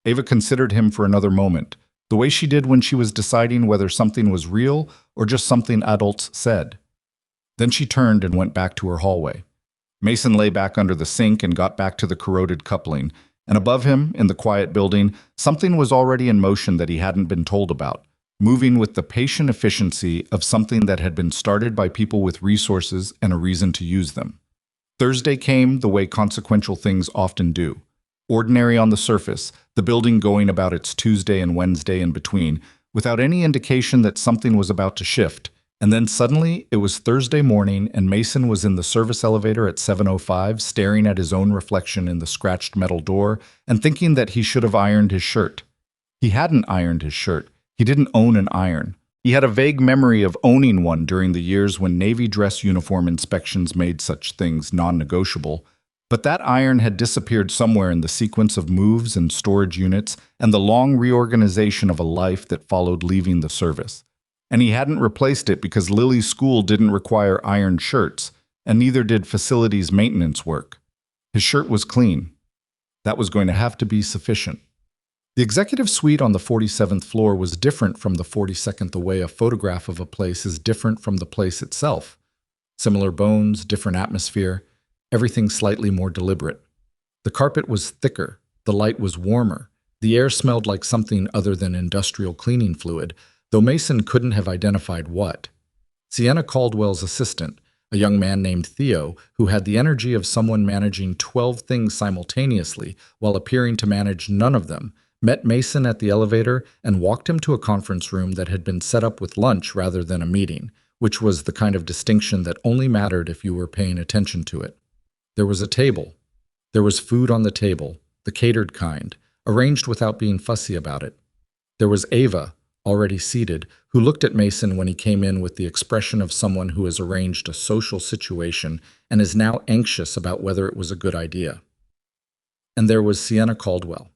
Ava considered him for another moment, the way she did when she was deciding whether something was real or just something adults said. Then she turned and went back to her hallway. Mason lay back under the sink and got back to the corroded coupling, and above him, in the quiet building, something was already in motion that he hadn't been told about, moving with the patient efficiency of something that had been started by people with resources and a reason to use them. Thursday came the way consequential things often do. Ordinary on the surface, the building going about its Tuesday and Wednesday in between, without any indication that something was about to shift. And then suddenly, it was Thursday morning and Mason was in the service elevator at 7:05, staring at his own reflection in the scratched metal door and thinking that he should have ironed his shirt. He hadn't ironed his shirt. He didn't own an iron. He had a vague memory of owning one during the years when Navy dress uniform inspections made such things non-negotiable, but that iron had disappeared somewhere in the sequence of moves and storage units and the long reorganization of a life that followed leaving the service. And he hadn't replaced it because Lily's school didn't require ironed shirts, and neither did facilities maintenance work. His shirt was clean. That was going to have to be sufficient. The executive suite on the 47th floor was different from the 42nd the way a photograph of a place is different from the place itself. Similar bones, different atmosphere, everything slightly more deliberate. The carpet was thicker, the light was warmer, the air smelled like something other than industrial cleaning fluid, though Mason couldn't have identified what. Sienna Caldwell's assistant, a young man named Theo, who had the energy of someone managing 12 things simultaneously while appearing to manage none of them, met Mason at the elevator and walked him to a conference room that had been set up with lunch rather than a meeting, which was the kind of distinction that only mattered if you were paying attention to it. There was a table. There was food on the table, the catered kind, arranged without being fussy about it. There was Ava, already seated, who looked at Mason when he came in with the expression of someone who has arranged a social situation and is now anxious about whether it was a good idea. And there was Sienna Caldwell.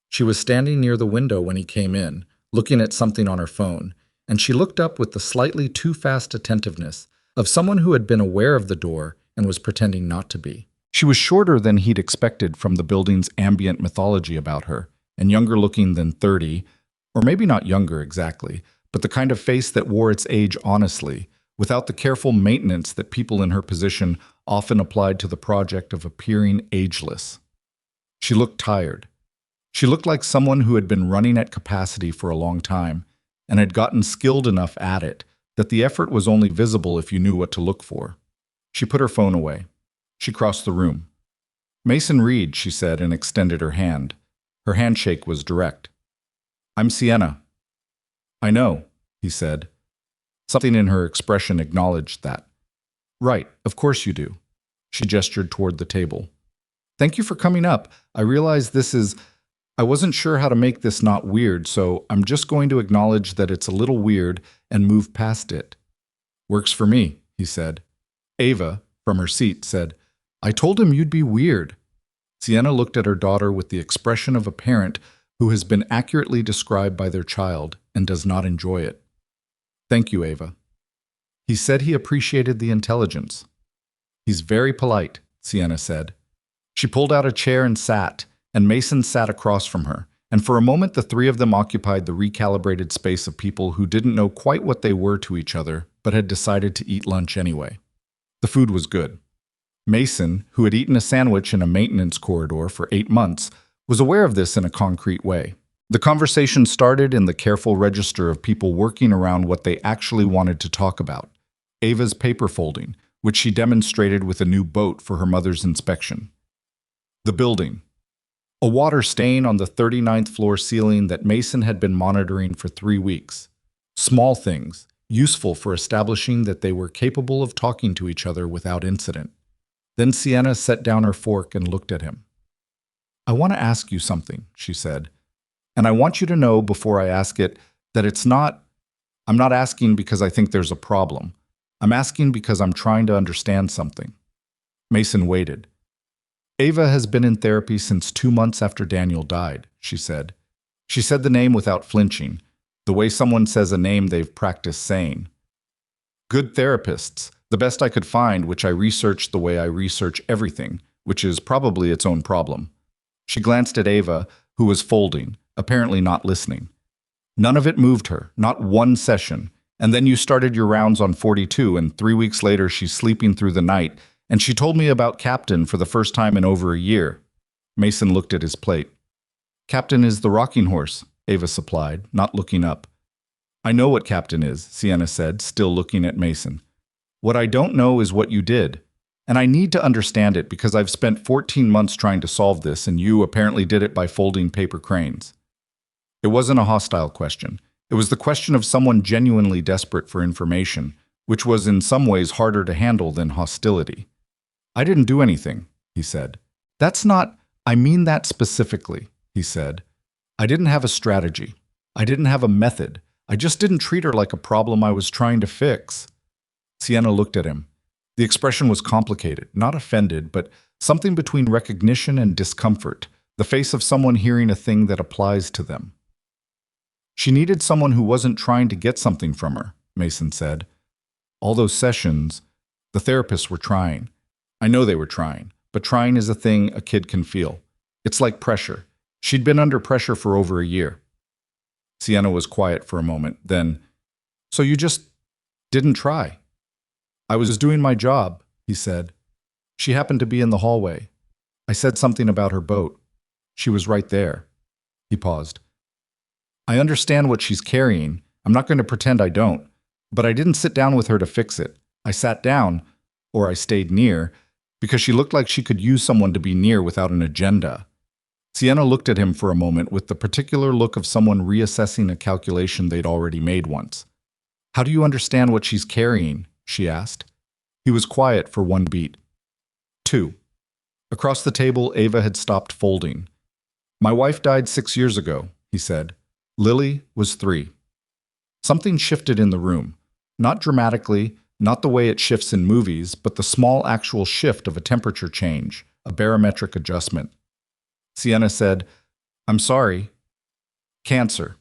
She was standing near the window when he came in, looking at something on her phone, and she looked up with the slightly too fast attentiveness of someone who had been aware of the door and was pretending not to be. She was shorter than he'd expected from the building's ambient mythology about her, and younger looking than 30, or maybe not younger exactly, but the kind of face that wore its age honestly, without the careful maintenance that people in her position often applied to the project of appearing ageless. She looked tired. She looked like someone who had been running at capacity for a long time and had gotten skilled enough at it that the effort was only visible if you knew what to look for. She put her phone away. She crossed the room. "Mason Reed," she said, and extended her hand. Her handshake was direct. "I'm Sienna." "I know," he said. Something in her expression acknowledged that. "Right, of course you do." She gestured toward the table. "Thank you for coming up. I realize I wasn't sure how to make this not weird, so I'm just going to acknowledge that it's a little weird and move past it." "Works for me," he said. Ava, from her seat, said, "I told him you'd be weird." Sienna looked at her daughter with the expression of a parent who has been accurately described by their child and does not enjoy it. "Thank you, Ava." He said he appreciated the intelligence. "He's very polite," Sienna said. She pulled out a chair and sat, and Mason sat across from her, and for a moment the three of them occupied the recalibrated space of people who didn't know quite what they were to each other, but had decided to eat lunch anyway. The food was good. Mason, who had eaten a sandwich in a maintenance corridor for 8 months, was aware of this in a concrete way. The conversation started in the careful register of people working around what they actually wanted to talk about: Ava's paper folding, which she demonstrated with a new boat for her mother's inspection. The building. A water stain on the 39th floor ceiling that Mason had been monitoring for 3 weeks. Small things, useful for establishing that they were capable of talking to each other without incident. Then Sienna set down her fork and looked at him. "I want to ask you something," she said. "And I want you to know before I ask it that I'm not asking because I think there's a problem. I'm asking because I'm trying to understand something." Mason waited. "Ava has been in therapy since 2 months after Daniel died," she said. She said the name without flinching, the way someone says a name they've practiced saying. "Good therapists, the best I could find, which I researched the way I research everything, which is probably its own problem." She glanced at Ava, who was folding, apparently not listening. "None of it moved her, not one session. And then you started your rounds on 42, and 3 weeks later she's sleeping through the night, and she told me about Captain for the first time in over a year." Mason looked at his plate. "Captain is the rocking horse," Ava supplied, not looking up. "I know what Captain is," Sienna said, still looking at Mason. "What I don't know is what you did. And I need to understand it because I've spent 14 months trying to solve this, and you apparently did it by folding paper cranes." It wasn't a hostile question. It was the question of someone genuinely desperate for information, which was in some ways harder to handle than hostility. "I didn't do anything," he said. I mean that specifically," he said. "I didn't have a strategy. I didn't have a method. I just didn't treat her like a problem I was trying to fix." Sienna looked at him. The expression was complicated, not offended, but something between recognition and discomfort, the face of someone hearing a thing that applies to them. "She needed someone who wasn't trying to get something from her," Mason said. "All those sessions, the therapists were trying. I know they were trying, but trying is a thing a kid can feel. It's like pressure. She'd been under pressure for over a year." Sienna was quiet for a moment, then, "So you just didn't try?" "I was doing my job," he said. "She happened to be in the hallway. I said something about her boat. She was right there." He paused. "I understand what she's carrying. I'm not going to pretend I don't. But I didn't sit down with her to fix it. I sat down, or I stayed near, because she looked like she could use someone to be near without an agenda. Sienna looked at him for a moment with the particular look of someone reassessing a calculation they'd already made once. "How do you understand what she's carrying?" she asked. He was quiet for one beat. 2. Across the table, Ava had stopped folding. "My wife died 6 years ago," he said. "Lily was 3. Something shifted in the room. Not dramatically, not the way it shifts in movies, but the small actual shift of a temperature change, a barometric adjustment. Sienna said, "I'm sorry. Cancer.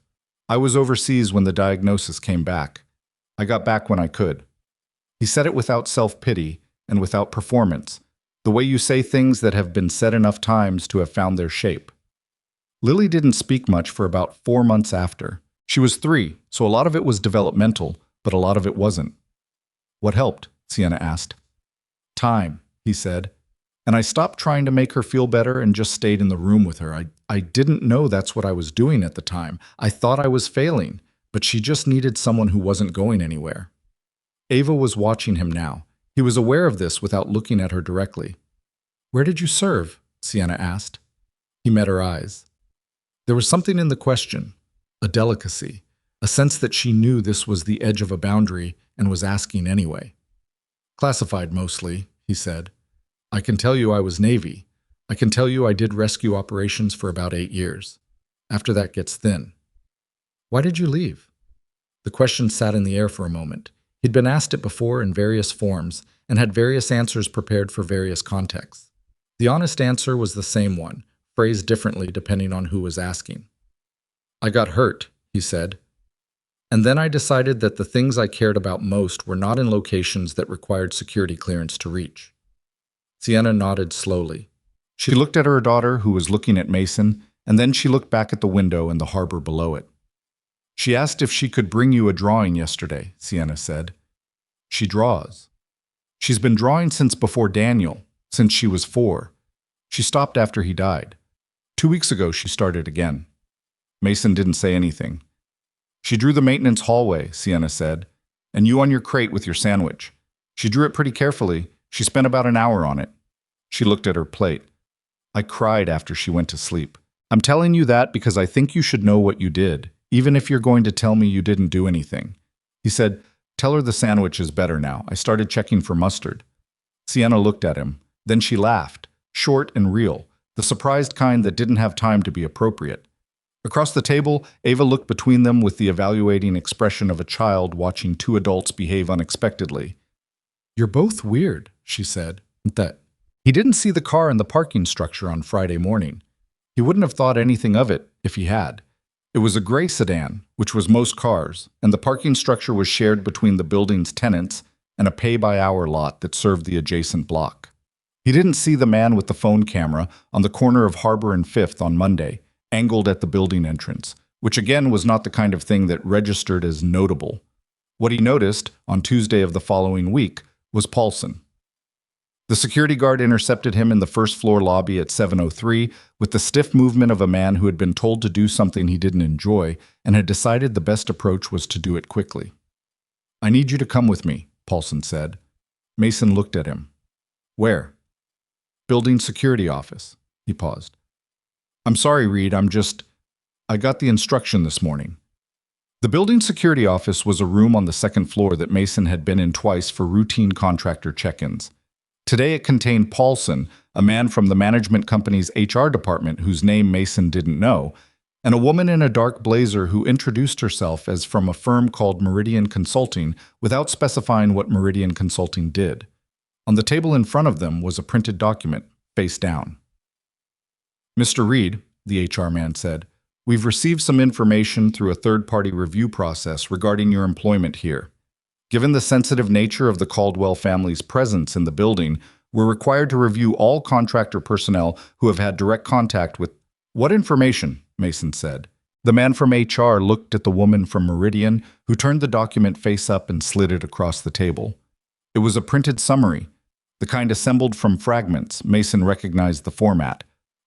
I was overseas when the diagnosis came back. I got back when I could." He said it without self-pity and without performance, the way you say things that have been said enough times to have found their shape. Lily didn't speak much for about 4 months after. She was 3, so a lot of it was developmental, but a lot of it wasn't. "What helped?" Sienna asked. "Time," he said. "And I stopped trying to make her feel better and just stayed in the room with her. I didn't know that's what I was doing at the time. I thought I was failing, but she just needed someone who wasn't going anywhere." Ava was watching him now. He was aware of this without looking at her directly. "Where did you serve?" Sienna asked. He met her eyes. There was something in the question, a delicacy, a sense that she knew this was the edge of a boundary and was asking anyway. "Classified mostly," he said. "I can tell you I was Navy. I can tell you I did rescue operations for about 8 years. After that gets thin." "Why did you leave?" The question sat in the air for a moment. He'd been asked it before in various forms and had various answers prepared for various contexts. The honest answer was the same one, phrased differently depending on who was asking. "I got hurt," he said. "And then I decided that the things I cared about most were not in locations that required security clearance to reach." Sienna nodded slowly. She looked at her daughter, who was looking at Mason, and then she looked back at the window and the harbor below it. "She asked if she could bring you a drawing yesterday," Sienna said. "She draws. She's been drawing since before Daniel, since she was 4. She stopped after he died. 2 weeks ago she started again." Mason didn't say anything. "She drew the maintenance hallway," Sienna said, "and you on your crate with your sandwich. She drew it pretty carefully. She spent about an hour on it." She looked at her plate. "I cried after she went to sleep. I'm telling you that because I think you should know what you did, even if you're going to tell me you didn't do anything." He said, "Tell her the sandwich is better now. I started checking for mustard." Sienna looked at him. Then she laughed, short and real, the surprised kind that didn't have time to be appropriate. Across the table, Ava looked between them with the evaluating expression of a child watching 2 adults behave unexpectedly. "You're both weird," she said. "That he didn't see the car in the parking structure on Friday morning. He wouldn't have thought anything of it if he had. It was a gray sedan, which was most cars, and the parking structure was shared between the building's tenants and a pay-by-hour lot that served the adjacent block. He didn't see the man with the phone camera on the corner of Harbor and 5th on Monday, angled at the building entrance, which again was not the kind of thing that registered as notable. What he noticed, on Tuesday of the following week, was Paulson. The security guard intercepted him in the first-floor lobby at 7:03 with the stiff movement of a man who had been told to do something he didn't enjoy and had decided the best approach was to do it quickly. "I need you to come with me," Paulson said. Mason looked at him. "Where?" "Building security office." He paused. "I'm sorry, Reed, I got the instruction this morning." The building security office was a room on the second floor that Mason had been in twice for routine contractor check-ins. Today it contained Paulson, a man from the management company's HR department whose name Mason didn't know, and a woman in a dark blazer who introduced herself as from a firm called Meridian Consulting without specifying what Meridian Consulting did. On the table in front of them was a printed document, face down. "Mr. Reed," the HR man said, "we've received some information through a third-party review process regarding your employment here. Given the sensitive nature of the Caldwell family's presence in the building, we're required to review all contractor personnel who have had direct contact with—" "What information?" Mason said. The man from HR looked at the woman from Meridian, who turned the document face up and slid it across the table. It was a printed summary, the kind assembled from fragments. Mason recognized the format,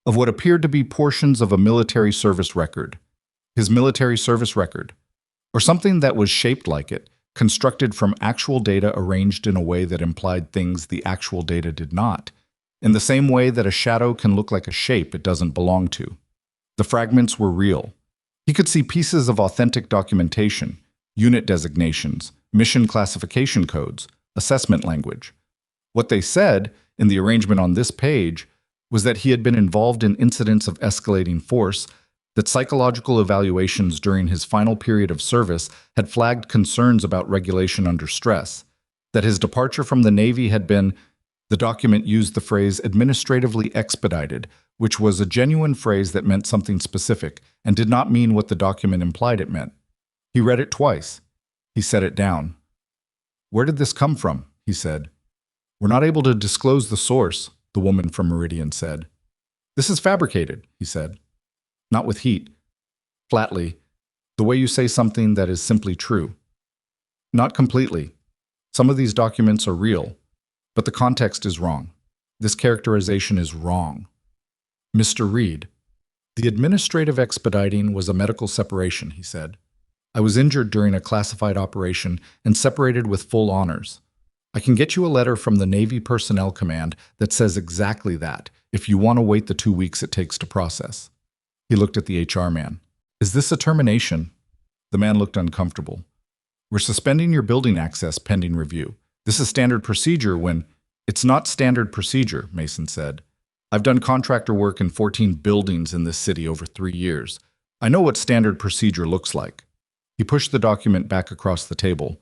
of what appeared to be portions of a military service record. His military service record, or something that was shaped like it, constructed from actual data arranged in a way that implied things the actual data did not, in the same way that a shadow can look like a shape it doesn't belong to. The fragments were real. He could see pieces of authentic documentation, unit designations, mission classification codes, assessment language. What they said, in the arrangement on this page, was that he had been involved in incidents of escalating force, that psychological evaluations during his final period of service had flagged concerns about regulation under stress, that his departure from the Navy had been, the document used the phrase administratively expedited, which was a genuine phrase that meant something specific and did not mean what the document implied it meant. He read it twice. He set it down. "Where did this come from?" he said. "We're not able to disclose the source," the woman from Meridian said. "This is fabricated," he said. "Not with heat." Flatly, "The way you say something that is simply true." "Not completely. Some of these documents are real, but the context is wrong. This characterization is wrong." "Mr. Reed, the administrative expediting was a medical separation," he said. "I was injured during a classified operation and separated with full honors. I can get you a letter from the Navy Personnel Command that says exactly that, if you want to wait the 2 weeks it takes to process." He looked at the HR man. "Is this a termination?" The man looked uncomfortable. "We're suspending your building access pending review. This is standard procedure when—" "It's not standard procedure," Mason said. "I've done contractor work in 14 buildings in this city over 3 years. I know what standard procedure looks like." He pushed the document back across the table.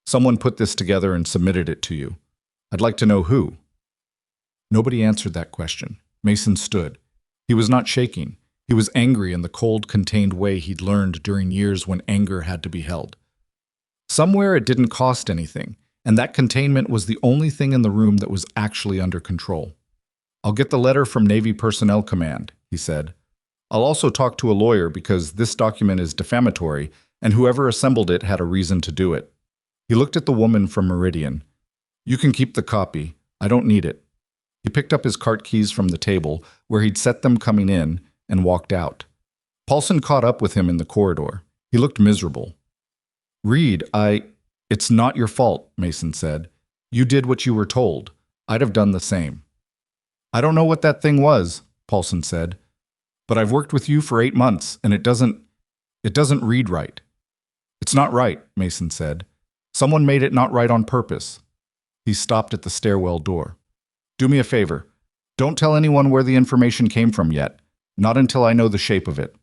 "Someone put this together and submitted it to you. I'd like to know who." Nobody answered that question. Mason stood. He was not shaking. He was angry in the cold, contained way he'd learned during years when anger had to be held. Somewhere it didn't cost anything, and that containment was the only thing in the room that was actually under control. "I'll get the letter from Navy Personnel Command," he said. "I'll also talk to a lawyer because this document is defamatory, and whoever assembled it had a reason to do it." He looked at the woman from Meridian. "You can keep the copy. I don't need it." He picked up his cart keys from the table, where he'd set them coming in, and walked out. Paulson caught up with him in the corridor. He looked miserable. "Reed, It's not your fault," Mason said. "You did what you were told. I'd have done the same." "I don't know what that thing was," Paulson said. "But I've worked with you for 8 months, and it doesn't read right." "It's not right," Mason said. "Someone made it not right on purpose." He stopped at the stairwell door. "Do me a favor. Don't tell anyone where the information came from yet. Not until I know the shape of it."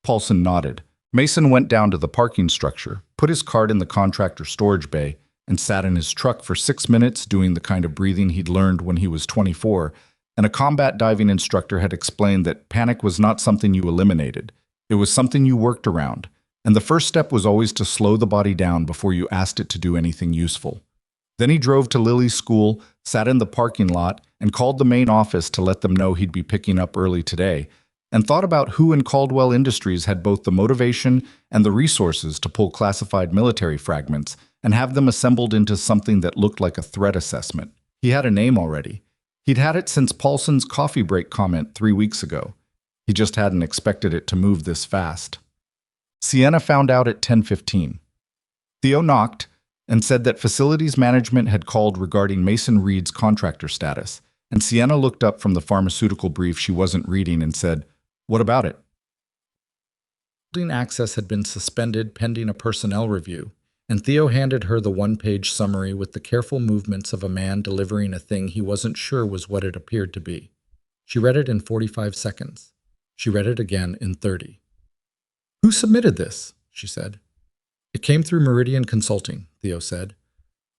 Paulson nodded. Mason went down to the parking structure, put his cart in the contractor storage bay, and sat in his truck for 6 minutes doing the kind of breathing he'd learned when he was 24, and a combat diving instructor had explained that panic was not something you eliminated. It was something you worked around, and the first step was always to slow the body down before you asked it to do anything useful. Then he drove to Lily's school, sat in the parking lot, and called the main office to let them know he'd be picking up early today, and thought about who in Caldwell Industries had both the motivation and the resources to pull classified military fragments and have them assembled into something that looked like a threat assessment. He had a name already. He'd had it since Paulson's coffee break comment 3 weeks ago. He just hadn't expected it to move this fast. Sienna found out at 10:15. Theo knocked and said that facilities management had called regarding Mason Reed's contractor status, and Sienna looked up from the pharmaceutical brief she wasn't reading and said, "What about it?" Building access had been suspended pending a personnel review, and Theo handed her the one-page summary with the careful movements of a man delivering a thing he wasn't sure was what it appeared to be. She read it in 45 seconds. She read it again in 30. "Who submitted this?" she said. "It came through Meridian Consulting," Theo said.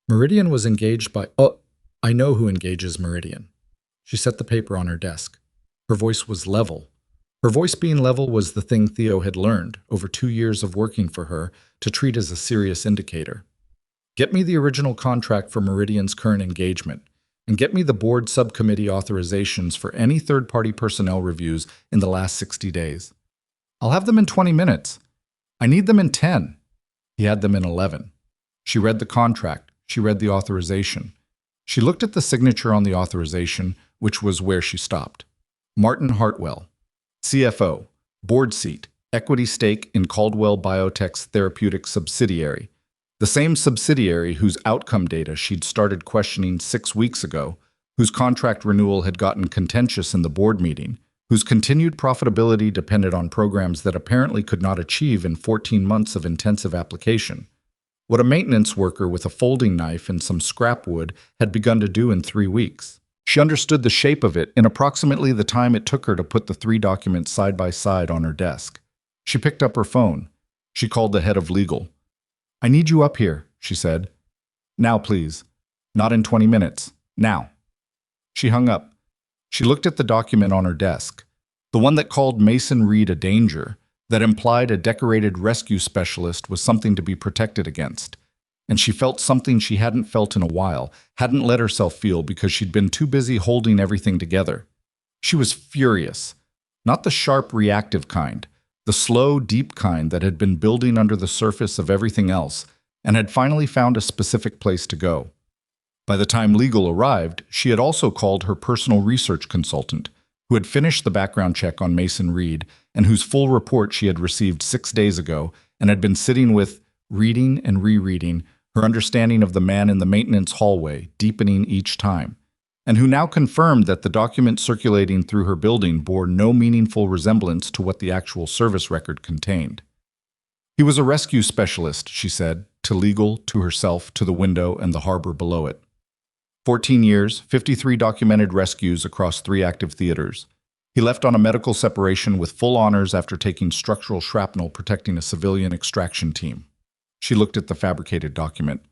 "Meridian was engaged by—" "Oh, I know who engages Meridian." She set the paper on her desk. Her voice was level. Her voice being level was the thing Theo had learned, over 2 years of working for her, to treat as a serious indicator. "Get me the original contract for Meridian's current engagement, and get me the board subcommittee authorizations for any third-party personnel reviews in the last 60 days. I'll have them in 20 minutes. I need them in 10. He had them in 11. She read the contract. She read the authorization. She looked at the signature on the authorization, which was where she stopped. Martin Hartwell, CFO, board seat, equity stake in Caldwell Biotech's therapeutic subsidiary. The same subsidiary whose outcome data she'd started questioning 6 weeks ago, whose contract renewal had gotten contentious in the board meeting, whose continued profitability depended on programs that apparently could not achieve in 14 months of intensive application. What a maintenance worker with a folding knife and some scrap wood had begun to do in 3 weeks. She understood the shape of it in approximately the time it took her to put the 3 documents side by side on her desk. She picked up her phone. She called the head of legal. "I need you up here," she said. "Now, please. Not in 20 minutes. Now." She hung up. She looked at the document on her desk, the one that called Mason Reed a danger, that implied a decorated rescue specialist was something to be protected against. And she felt something she hadn't felt in a while, hadn't let herself feel because she'd been too busy holding everything together. She was furious. Not the sharp, reactive kind, the slow, deep kind that had been building under the surface of everything else and had finally found a specific place to go. By the time legal arrived, she had also called her personal research consultant, who had finished the background check on Mason Reed and whose full report she had received 6 days ago and had been sitting with, reading and rereading, her understanding of the man in the maintenance hallway deepening each time, and who now confirmed that the document circulating through her building bore no meaningful resemblance to what the actual service record contained. He was a rescue specialist, she said, to legal, to herself, to the window and the harbor below it. 14 years, 53 documented rescues across 3 active theaters. He left on a medical separation with full honors after taking structural shrapnel protecting a civilian extraction team. She looked at the fabricated document.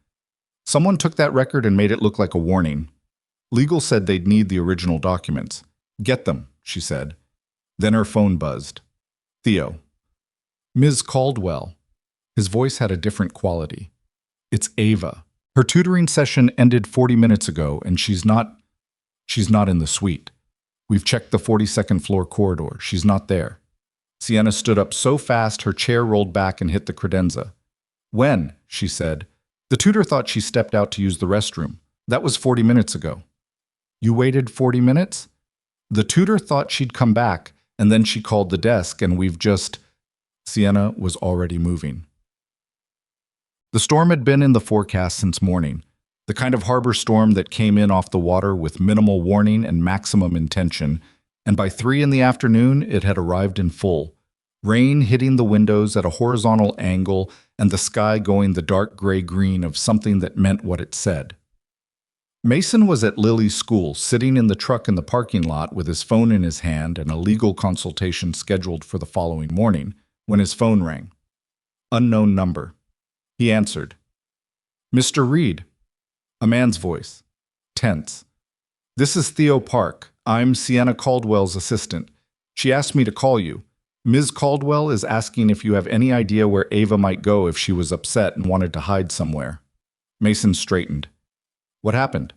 Someone took that record and made it look like a warning. Legal said they'd need the original documents. "Get them," she said. Then her phone buzzed. Theo. "Ms. Caldwell." His voice had a different quality. "It's Ava. Her tutoring session ended 40 minutes ago, and she's not in the suite. We've checked the 42nd floor corridor. She's not there." Sienna stood up so fast her chair rolled back and hit the credenza. "When?" she said. "The tutor thought she stepped out to use the restroom. That was 40 minutes ago." "You waited 40 minutes?" "The tutor thought she'd come back, and then she called the desk, and we've just—" Sienna was already moving. The storm had been in the forecast since morning, the kind of harbor storm that came in off the water with minimal warning and maximum intention, and by 3 in the afternoon it had arrived in full, rain hitting the windows at a horizontal angle and the sky going the dark gray-green of something that meant what it said. Mason was at Lily's school, sitting in the truck in the parking lot with his phone in his hand and a legal consultation scheduled for the following morning, when his phone rang. Unknown number. He answered. "Mr. Reed." A man's voice. Tense. "This is Theo Park. I'm Sienna Caldwell's assistant. She asked me to call you. Ms. Caldwell is asking if you have any idea where Ava might go if she was upset and wanted to hide somewhere." Mason straightened. "What happened?"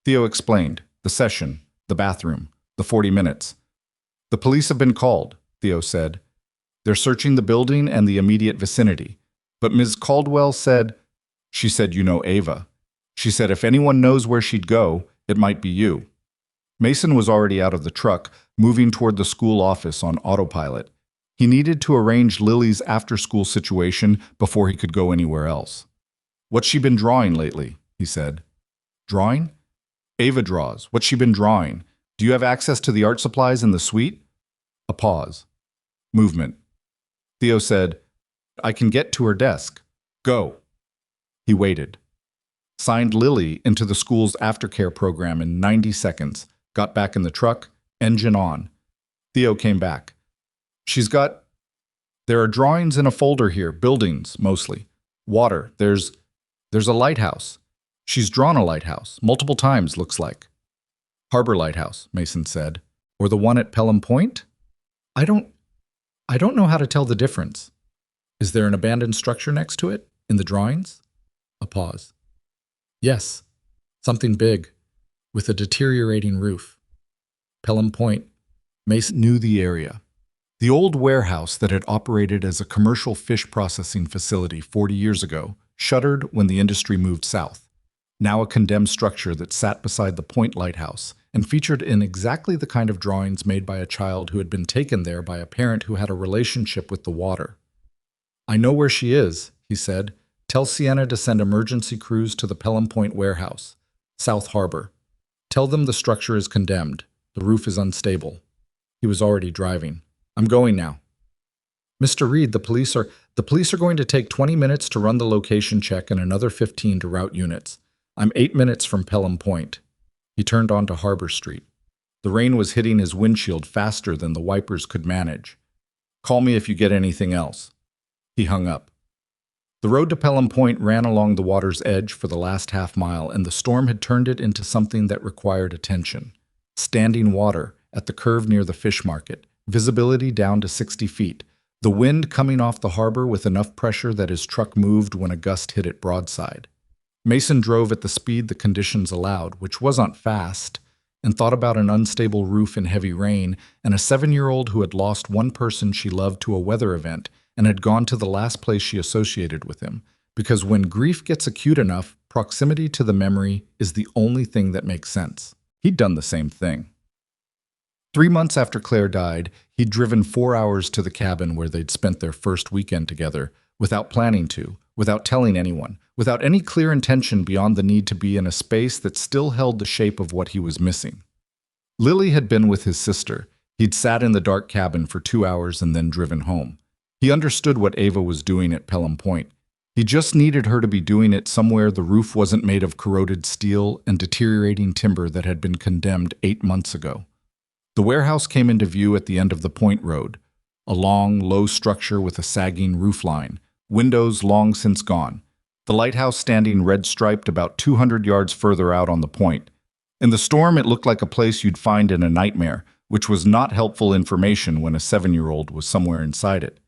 Theo explained. The session, the bathroom, the 40 minutes. "The police have been called," Theo said. "They're searching the building and the immediate vicinity. But Ms. Caldwell said," she said, "You know Ava. She said if anyone knows where she'd go, it might be you." Mason was already out of the truck, moving toward the school office on autopilot. He needed to arrange Lily's after-school situation before he could go anywhere else. "What's she been drawing lately?" he said. "Drawing?" "Ava draws. What's she been drawing? Do you have access to the art supplies in the suite?" A pause. Movement. Theo said, "I can get to her desk. Go." He waited. Signed Lily into the school's aftercare program in 90 seconds, got back in the truck, engine on. Theo came back. There are drawings in a folder here, buildings, mostly. Water, there's a lighthouse. She's drawn a lighthouse, multiple times, looks like." "Harbor Lighthouse," Mason said. "Or the one at Pelham Point?" I don't know how to tell the difference." "Is there an abandoned structure next to it, in the drawings?" A pause. "Yes, something big, with a deteriorating roof." Pelham Point. Mason knew the area. The old warehouse that had operated as a commercial fish processing facility 40 years ago shuttered when the industry moved south. Now a condemned structure that sat beside the Point Lighthouse and featured in exactly the kind of drawings made by a child who had been taken there by a parent who had a relationship with the water. "I know where she is," he said. Tell Sienna to send emergency crews to the Pelham Point warehouse, South Harbor. Tell them the structure is condemned. The roof is unstable. He was already driving. I'm going now. Mr. Reed, the police are going to take 20 minutes to run the location check and another 15 to route units. I'm 8 minutes from Pelham Point. He turned onto Harbor Street. The rain was hitting his windshield faster than the wipers could manage. Call me if you get anything else. He hung up. The road to Pelham Point ran along the water's edge for the last half mile, and the storm had turned it into something that required attention. Standing water at the curve near the fish market, visibility down to 60 feet, the wind coming off the harbor with enough pressure that his truck moved when a gust hit it broadside. Mason drove at the speed the conditions allowed, which wasn't fast, and thought about an unstable roof in heavy rain and a 7-year-old who had lost one person she loved to a weather event and had gone to the last place she associated with him, because when grief gets acute enough, proximity to the memory is the only thing that makes sense. He'd done the same thing. 3 months after Claire died, he'd driven 4 hours to the cabin where they'd spent their first weekend together, without planning to, without telling anyone, without any clear intention beyond the need to be in a space that still held the shape of what he was missing. Lily had been with his sister. He'd sat in the dark cabin for 2 hours and then driven home. He understood what Ava was doing at Pelham Point. He just needed her to be doing it somewhere the roof wasn't made of corroded steel and deteriorating timber that had been condemned 8 months ago. The warehouse came into view at the end of the Point Road, a long, low structure with a sagging roofline, windows long since gone, the lighthouse standing red-striped about 200 yards further out on the point. In the storm, it looked like a place you'd find in a nightmare, which was not helpful information when a 7-year-old was somewhere inside it.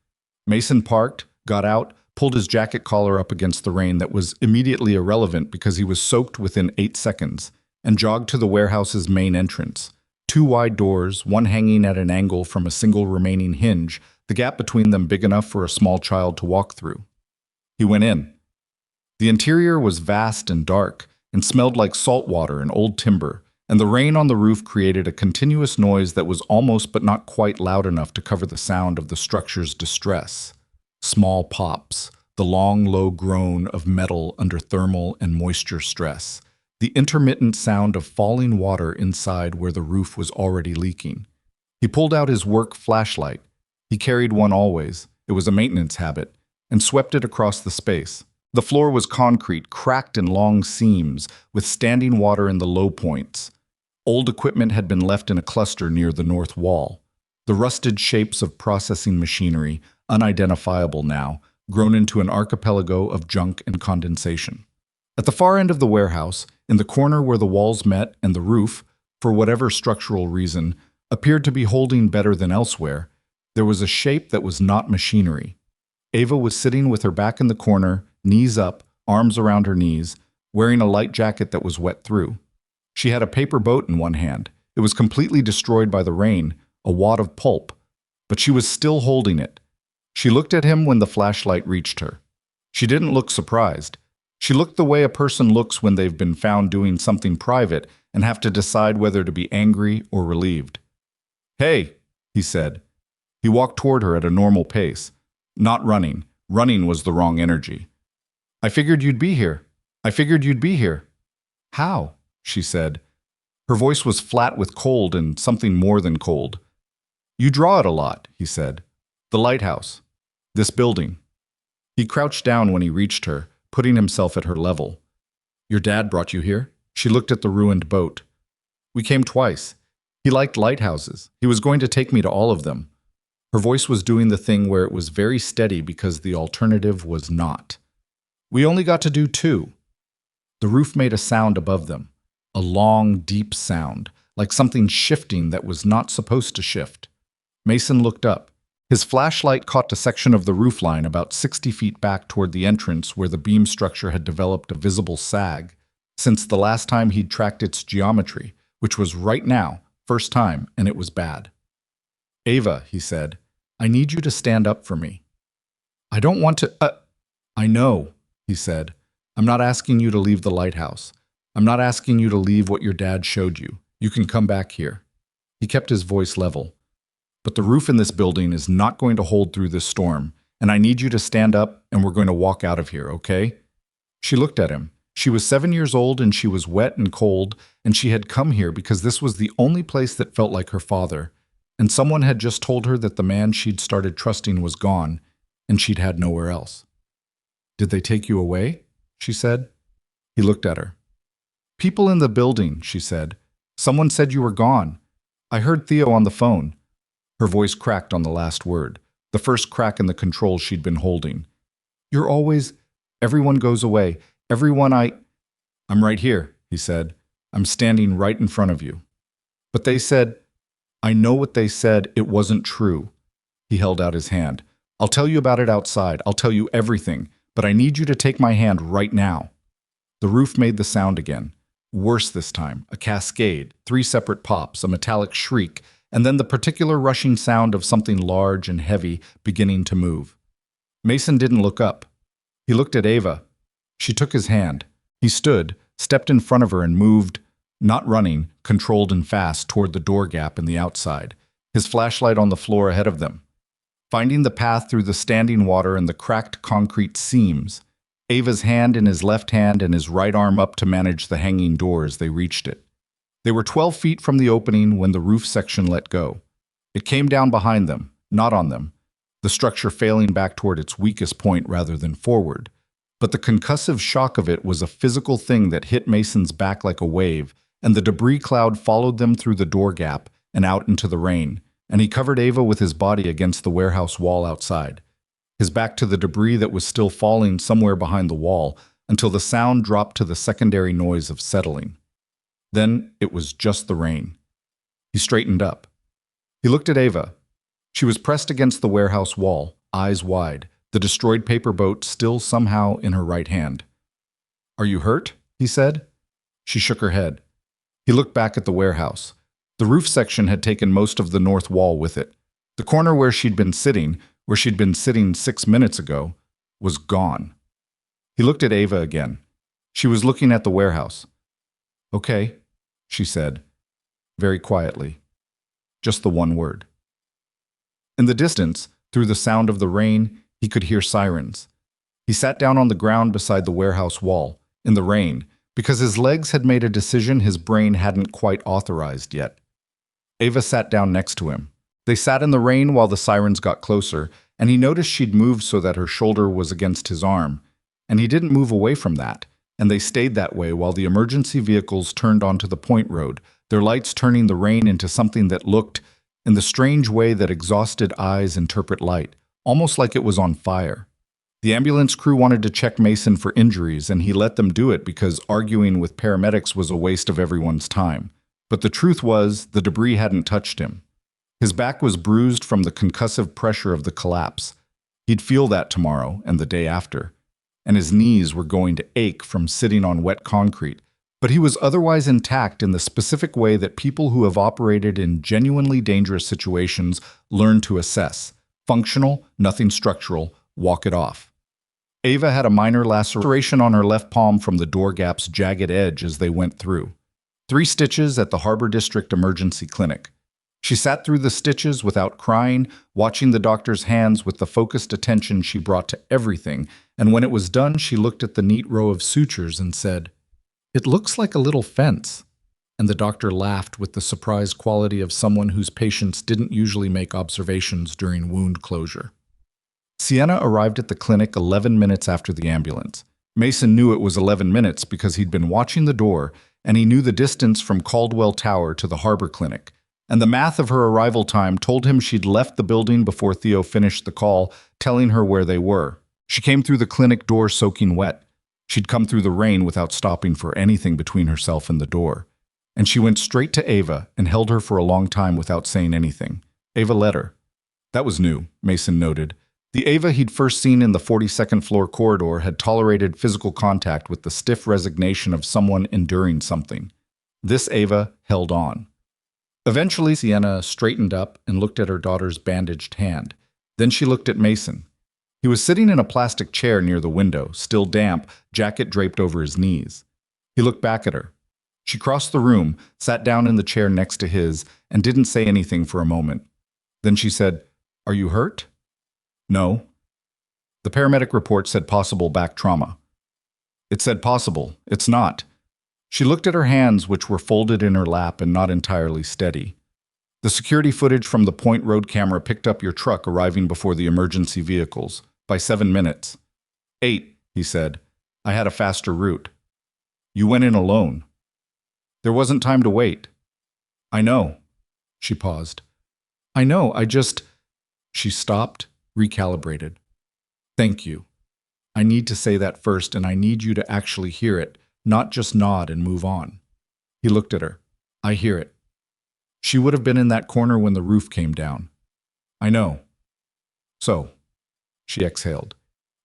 Mason parked, got out, pulled his jacket collar up against the rain that was immediately irrelevant because he was soaked within 8 seconds, and jogged to the warehouse's main entrance. 2 wide doors, one hanging at an angle from a single remaining hinge, the gap between them big enough for a small child to walk through. He went in. The interior was vast and dark, and smelled like salt water and old timber, and the rain on the roof created a continuous noise that was almost but not quite loud enough to cover the sound of the structure's distress. Small pops, the long, low groan of metal under thermal and moisture stress, the intermittent sound of falling water inside where the roof was already leaking. He pulled out his work flashlight. He carried one always. It was a maintenance habit, and swept it across the space. The floor was concrete, cracked in long seams, with standing water in the low points. Old equipment had been left in a cluster near the north wall. The rusted shapes of processing machinery, unidentifiable now, grown into an archipelago of junk and condensation. At the far end of the warehouse, in the corner where the walls met and the roof, for whatever structural reason, appeared to be holding better than elsewhere, there was a shape that was not machinery. Ava was sitting with her back in the corner, knees up, arms around her knees, wearing a light jacket that was wet through. She had a paper boat in one hand. It was completely destroyed by the rain, a wad of pulp, but she was still holding it. She looked at him when the flashlight reached her. She didn't look surprised. She looked the way a person looks when they've been found doing something private and have to decide whether to be angry or relieved. "Hey," he said. He walked toward her at a normal pace. Not running. Running was the wrong energy. "I figured you'd be here. I figured you'd be here." "How?" she said. Her voice was flat with cold and something more than cold. "You draw it a lot," he said. "The lighthouse. This building." He crouched down when he reached her, putting himself at her level. "Your dad brought you here?" She looked at the ruined boat. "We came twice. He liked lighthouses. He was going to take me to all of them." Her voice was doing the thing where it was very steady because the alternative was not. "We only got to do 2. The roof made a sound above them. A long, deep sound, like something shifting that was not supposed to shift. Mason looked up. His flashlight caught a section of the roofline about 60 feet back toward the entrance where the beam structure had developed a visible sag, since the last time he'd tracked its geometry, which was right now, first time, and it was bad. "Ava," he said, "I need you to stand up for me." "I don't want to, I know," he said. "I'm not asking you to leave the lighthouse. I'm not asking you to leave what your dad showed you. You can come back here." He kept his voice level. "But the roof in this building is not going to hold through this storm, and I need you to stand up and we're going to walk out of here, okay? She looked at him. She was 7 years old and she was wet and cold, and she had come here because this was the only place that felt like her father. And someone had just told her that the man she'd started trusting was gone, and she'd had nowhere else. "Did they take you away?" she said. He looked at her. "People in the building," she said. "Someone said you were gone. I heard Theo on the phone." Her voice cracked on the last word, the first crack in the control she'd been holding. "You're always... Everyone goes away. I'm right here," he said. "I'm standing right in front of you." "But they said..." "I know what they said. It wasn't true." He held out his hand. "I'll tell you about it outside. I'll tell you everything. But I need you to take my hand right now." The roof made the sound again. Worse this time. A cascade, 3 separate pops, a metallic shriek, and then the particular rushing sound of something large and heavy beginning to move. Mason didn't look up. He looked at Ava. She took his hand. He stood, stepped in front of her and moved, not running, controlled and fast toward the door gap in the outside, his flashlight on the floor ahead of them. Finding the path through the standing water and the cracked concrete seams, Ava's hand in his left hand and his right arm up to manage the hanging door as they reached it. They were 12 feet from the opening when the roof section let go. It came down behind them, not on them, the structure failing back toward its weakest point rather than forward. But the concussive shock of it was a physical thing that hit Mason's back like a wave, and the debris cloud followed them through the door gap and out into the rain, and he covered Ava with his body against the warehouse wall outside, his back to the debris that was still falling somewhere behind the wall until the sound dropped to the secondary noise of settling. Then it was just the rain. He straightened up. He looked at Ava. She was pressed against the warehouse wall, eyes wide, the destroyed paper boat still somehow in her right hand. "Are you hurt?" he said. She shook her head. He looked back at the warehouse. The roof section had taken most of the north wall with it. The corner where she'd been sitting 6 minutes ago, was gone. He looked at Ava again. She was looking at the warehouse. "Okay," she said, very quietly. Just the one word. In the distance, through the sound of the rain, he could hear sirens. He sat down on the ground beside the warehouse wall, in the rain, because his legs had made a decision his brain hadn't quite authorized yet. Ava sat down next to him. They sat in the rain while the sirens got closer, and he noticed she'd moved so that her shoulder was against his arm, and he didn't move away from that, and they stayed that way while the emergency vehicles turned onto the point road, their lights turning the rain into something that looked, in the strange way that exhausted eyes interpret light, almost like it was on fire. The ambulance crew wanted to check Mason for injuries, and he let them do it because arguing with paramedics was a waste of everyone's time. But the truth was, the debris hadn't touched him. His back was bruised from the concussive pressure of the collapse. He'd feel that tomorrow and the day after. And his knees were going to ache from sitting on wet concrete. But he was otherwise intact in the specific way that people who have operated in genuinely dangerous situations learn to assess. Functional, nothing structural, walk it off. Ava had a minor laceration on her left palm from the door gap's jagged edge as they went through. 3 stitches at the Harbor District Emergency Clinic. She sat through the stitches without crying, watching the doctor's hands with the focused attention she brought to everything, and when it was done, she looked at the neat row of sutures and said, "It looks like a little fence." And the doctor laughed with the surprised quality of someone whose patients didn't usually make observations during wound closure. Sienna arrived at the clinic 11 minutes after the ambulance. Mason knew it was 11 minutes because he'd been watching the door, and he knew the distance from Caldwell Tower to the Harbor Clinic. And the math of her arrival time told him she'd left the building before Theo finished the call, telling her where they were. She came through the clinic door soaking wet. She'd come through the rain without stopping for anything between herself and the door. And she went straight to Ava and held her for a long time without saying anything. Ava let her. That was new, Mason noted. The Ava he'd first seen in the 42nd floor corridor had tolerated physical contact with the stiff resignation of someone enduring something. This Ava held on. Eventually, Sienna straightened up and looked at her daughter's bandaged hand. Then she looked at Mason. He was sitting in a plastic chair near the window, still damp, jacket draped over his knees. He looked back at her. She crossed the room, sat down in the chair next to his, and didn't say anything for a moment. Then she said, "Are you hurt?" "No." The paramedic report said possible back trauma. It said possible. It's not. She looked at her hands, which were folded in her lap and not entirely steady. The security footage from the Point Road camera picked up your truck arriving before the emergency vehicles by 7 minutes. 8, he said. I had a faster route. You went in alone. There wasn't time to wait. I know. She paused. I know, She stopped, recalibrated. Thank you. I need to say that first, and I need you to actually hear it, not just nod and move on. He looked at her. I hear it. She would have been in that corner when the roof came down. I know. So, she exhaled.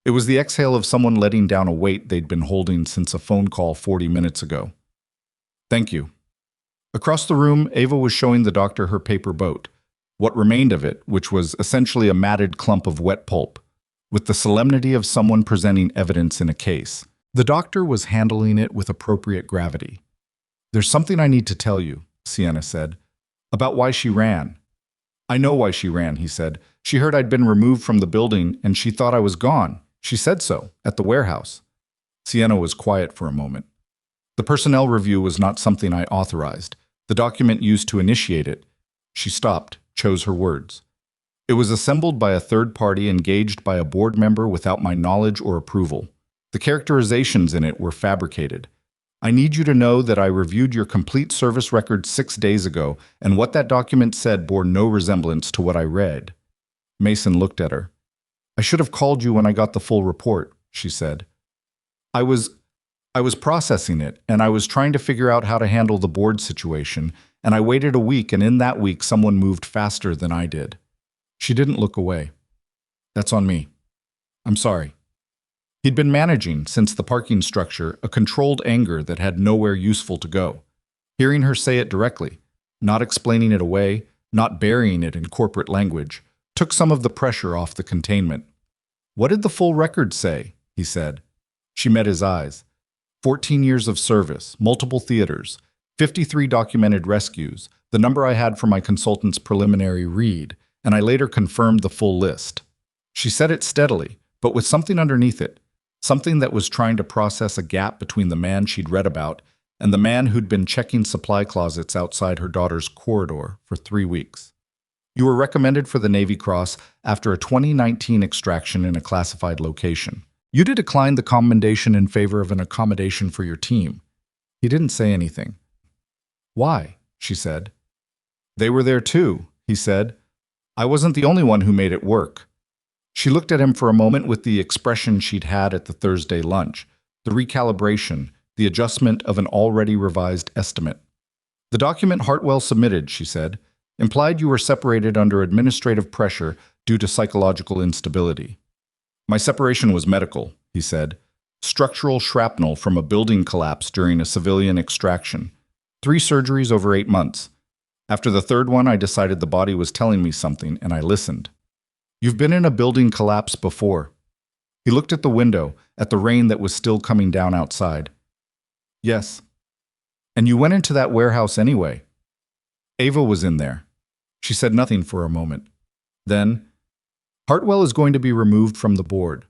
It was the exhale of someone letting down a weight they'd been holding since a phone call 40 minutes ago. Thank you. Across the room, Ava was showing the doctor her paper boat, what remained of it, which was essentially a matted clump of wet pulp, with the solemnity of someone presenting evidence in a case. The doctor was handling it with appropriate gravity. There's something I need to tell you, Sienna said, about why she ran. I know why she ran, he said. She heard I'd been removed from the building and she thought I was gone. She said so, at the warehouse. Sienna was quiet for a moment. The personnel review was not something I authorized. The document used to initiate it. She stopped, chose her words. It was assembled by a third party engaged by a board member without my knowledge or approval. The characterizations in it were fabricated. I need you to know that I reviewed your complete service record 6 days ago, and what that document said bore no resemblance to what I read. Mason looked at her. I should have called you when I got the full report, she said. I was processing it, and I was trying to figure out how to handle the board situation, and I waited a week, and in that week someone moved faster than I did. She didn't look away. That's on me. I'm sorry. He'd been managing, since the parking structure, a controlled anger that had nowhere useful to go. Hearing her say it directly, not explaining it away, not burying it in corporate language, took some of the pressure off the containment. What did the full record say? He said. She met his eyes. 14 years of service, multiple theaters, 53 documented rescues, the number I had from my consultant's preliminary read, and I later confirmed the full list. She said it steadily, but with something underneath it, something that was trying to process a gap between the man she'd read about and the man who'd been checking supply closets outside her daughter's corridor for 3 weeks. You were recommended for the Navy Cross after a 2019 extraction in a classified location. You did decline the commendation in favor of an accommodation for your team. He didn't say anything. Why? She said. They were there too, he said. I wasn't the only one who made it work. She looked at him for a moment with the expression she'd had at the Thursday lunch, the recalibration, the adjustment of an already revised estimate. The document Hartwell submitted, she said, implied you were separated under administrative pressure due to psychological instability. My separation was medical, he said. Structural shrapnel from a building collapse during a civilian extraction. 3 surgeries over 8 months. After the 3rd one, I decided the body was telling me something, and I listened. You've been in a building collapse before. He looked at the window, at the rain that was still coming down outside. Yes. And you went into that warehouse anyway. Ava was in there. She said nothing for a moment. Then, Hartwell is going to be removed from the board.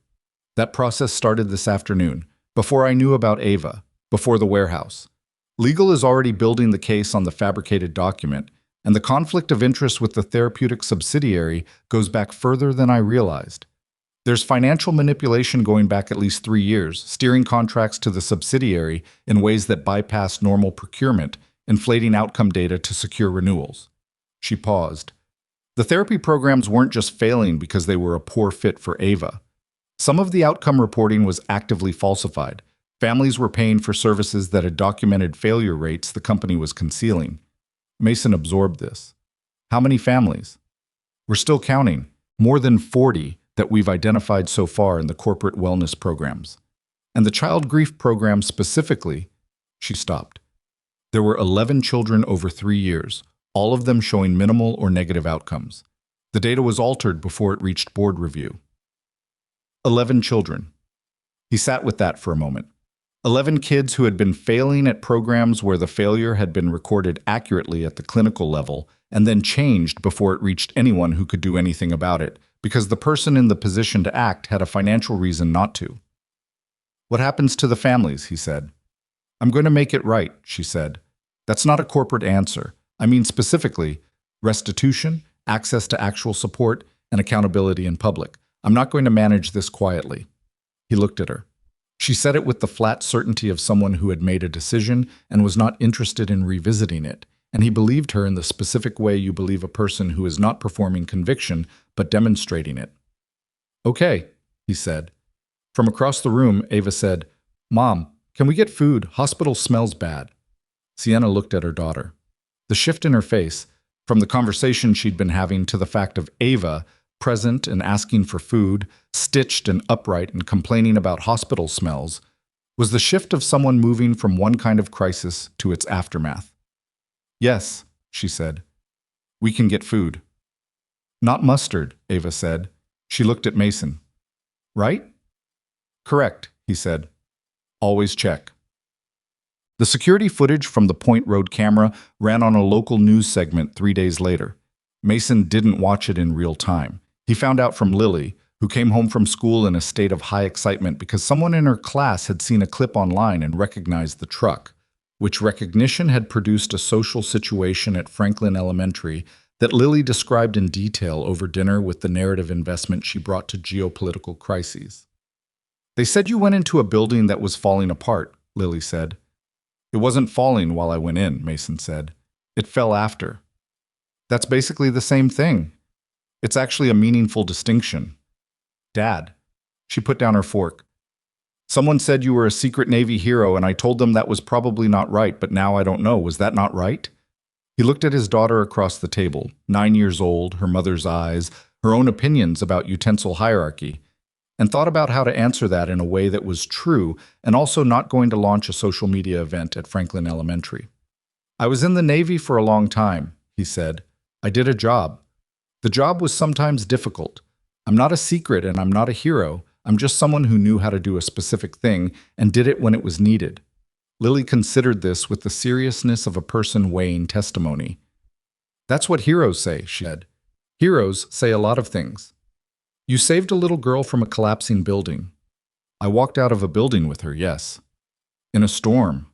That process started this afternoon, before I knew about Ava, before the warehouse. Legal is already building the case on the fabricated document, and the conflict of interest with the therapeutic subsidiary goes back further than I realized. There's financial manipulation going back at least 3 years, steering contracts to the subsidiary in ways that bypass normal procurement, inflating outcome data to secure renewals. She paused. The therapy programs weren't just failing because they were a poor fit for Ava. Some of the outcome reporting was actively falsified. Families were paying for services that had documented failure rates the company was concealing. Mason absorbed this. How many families? We're still counting. More than 40 that we've identified so far in the corporate wellness programs. And the child grief program specifically, she stopped. There were 11 children over 3 years, all of them showing minimal or negative outcomes. The data was altered before it reached board review. 11 children. He sat with that for a moment. 11 kids who had been failing at programs where the failure had been recorded accurately at the clinical level and then changed before it reached anyone who could do anything about it, because the person in the position to act had a financial reason not to. "What happens to the families?" he said. "I'm going to make it right," she said. "That's not a corporate answer. I mean specifically, restitution, access to actual support, and accountability in public. I'm not going to manage this quietly." He looked at her. She said it with the flat certainty of someone who had made a decision and was not interested in revisiting it, and he believed her in the specific way you believe a person who is not performing conviction but demonstrating it. "Okay," he said. From across the room, Ava said, "Mom, can we get food? Hospital smells bad." Sienna looked at her daughter. The shift in her face, from the conversation she'd been having to the fact of Ava present and asking for food, stitched and upright and complaining about hospital smells, was the shift of someone moving from one kind of crisis to its aftermath. "Yes," she said. "We can get food." "Not mustard," Ava said. She looked at Mason. "Right?" "Correct," he said. "Always check." The security footage from the Point Road camera ran on a local news segment 3 days later. Mason didn't watch it in real time. He found out from Lily, who came home from school in a state of high excitement because someone in her class had seen a clip online and recognized the truck, which recognition had produced a social situation at Franklin Elementary that Lily described in detail over dinner with the narrative investment she brought to geopolitical crises. "They said you went into a building that was falling apart," Lily said. "It wasn't falling while I went in," Mason said. "It fell after." "That's basically the same thing. It's actually a meaningful distinction." "Dad." She put down her fork. "Someone said you were a secret Navy hero, and I told them that was probably not right, but now I don't know. Was that not right?" He looked at his daughter across the table, 9 years old, her mother's eyes, her own opinions about utensil hierarchy, and thought about how to answer that in a way that was true and also not going to launch a social media event at Franklin Elementary. "I was in the Navy for a long time," he said. "I did a job. The job was sometimes difficult. I'm not a secret and I'm not a hero. I'm just someone who knew how to do a specific thing and did it when it was needed." Lily considered this with the seriousness of a person weighing testimony. "That's what heroes say," she said. "Heroes say a lot of things. You saved a little girl from a collapsing building." "I walked out of a building with her, yes." "In a storm."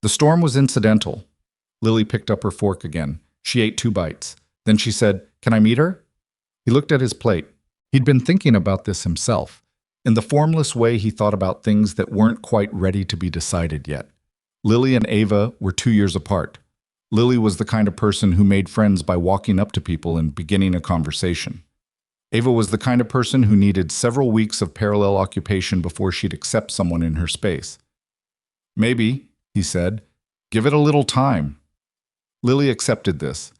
"The storm was incidental." Lily picked up her fork again. She ate 2 bites. Then she said, "Can I meet her?" He looked at his plate. He'd been thinking about this himself. In the formless way he thought about things that weren't quite ready to be decided yet. Lily and Ava were 2 years apart. Lily was the kind of person who made friends by walking up to people and beginning a conversation. Ava was the kind of person who needed several weeks of parallel occupation before she'd accept someone in her space. "Maybe," he said. "Give it a little time." Lily accepted this.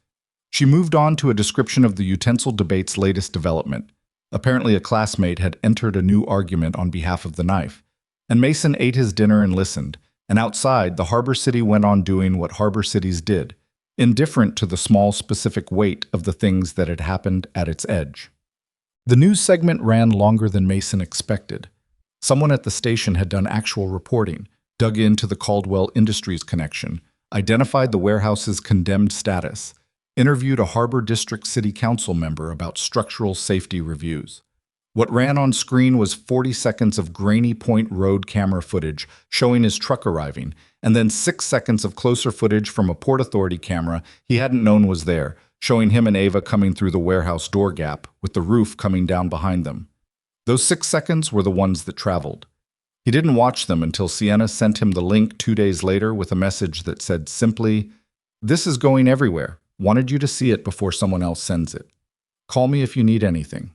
She moved on to a description of the utensil debate's latest development. Apparently a classmate had entered a new argument on behalf of the knife, and Mason ate his dinner and listened, and outside, the harbor city went on doing what harbor cities did, indifferent to the small specific weight of the things that had happened at its edge. The news segment ran longer than Mason expected. Someone at the station had done actual reporting, dug into the Caldwell Industries connection, identified the warehouse's condemned status, interviewed a Harbor District City Council member about structural safety reviews. What ran on screen was 40 seconds of grainy Point Road camera footage showing his truck arriving, and then 6 seconds of closer footage from a Port Authority camera he hadn't known was there, showing him and Ava coming through the warehouse door gap, with the roof coming down behind them. Those 6 seconds were the ones that traveled. He didn't watch them until Sienna sent him the link 2 days later with a message that said simply, "This is going everywhere. Wanted you to see it before someone else sends it. Call me if you need anything."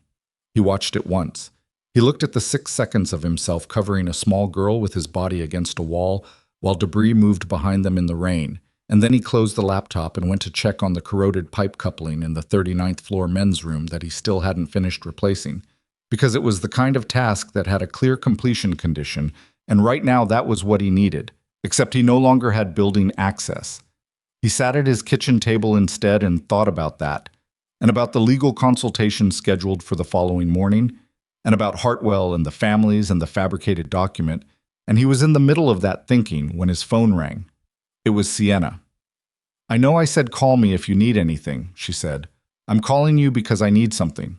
He watched it once. He looked at the 6 seconds of himself covering a small girl with his body against a wall while debris moved behind them in the rain, and then he closed the laptop and went to check on the corroded pipe coupling in the 39th floor men's room that he still hadn't finished replacing, because it was the kind of task that had a clear completion condition, and right now that was what he needed, except he no longer had building access. He sat at his kitchen table instead and thought about that, and about the legal consultation scheduled for the following morning, and about Hartwell and the families and the fabricated document, and he was in the middle of that thinking when his phone rang. It was Sienna. "I know I said call me if you need anything," she said. "I'm calling you because I need something."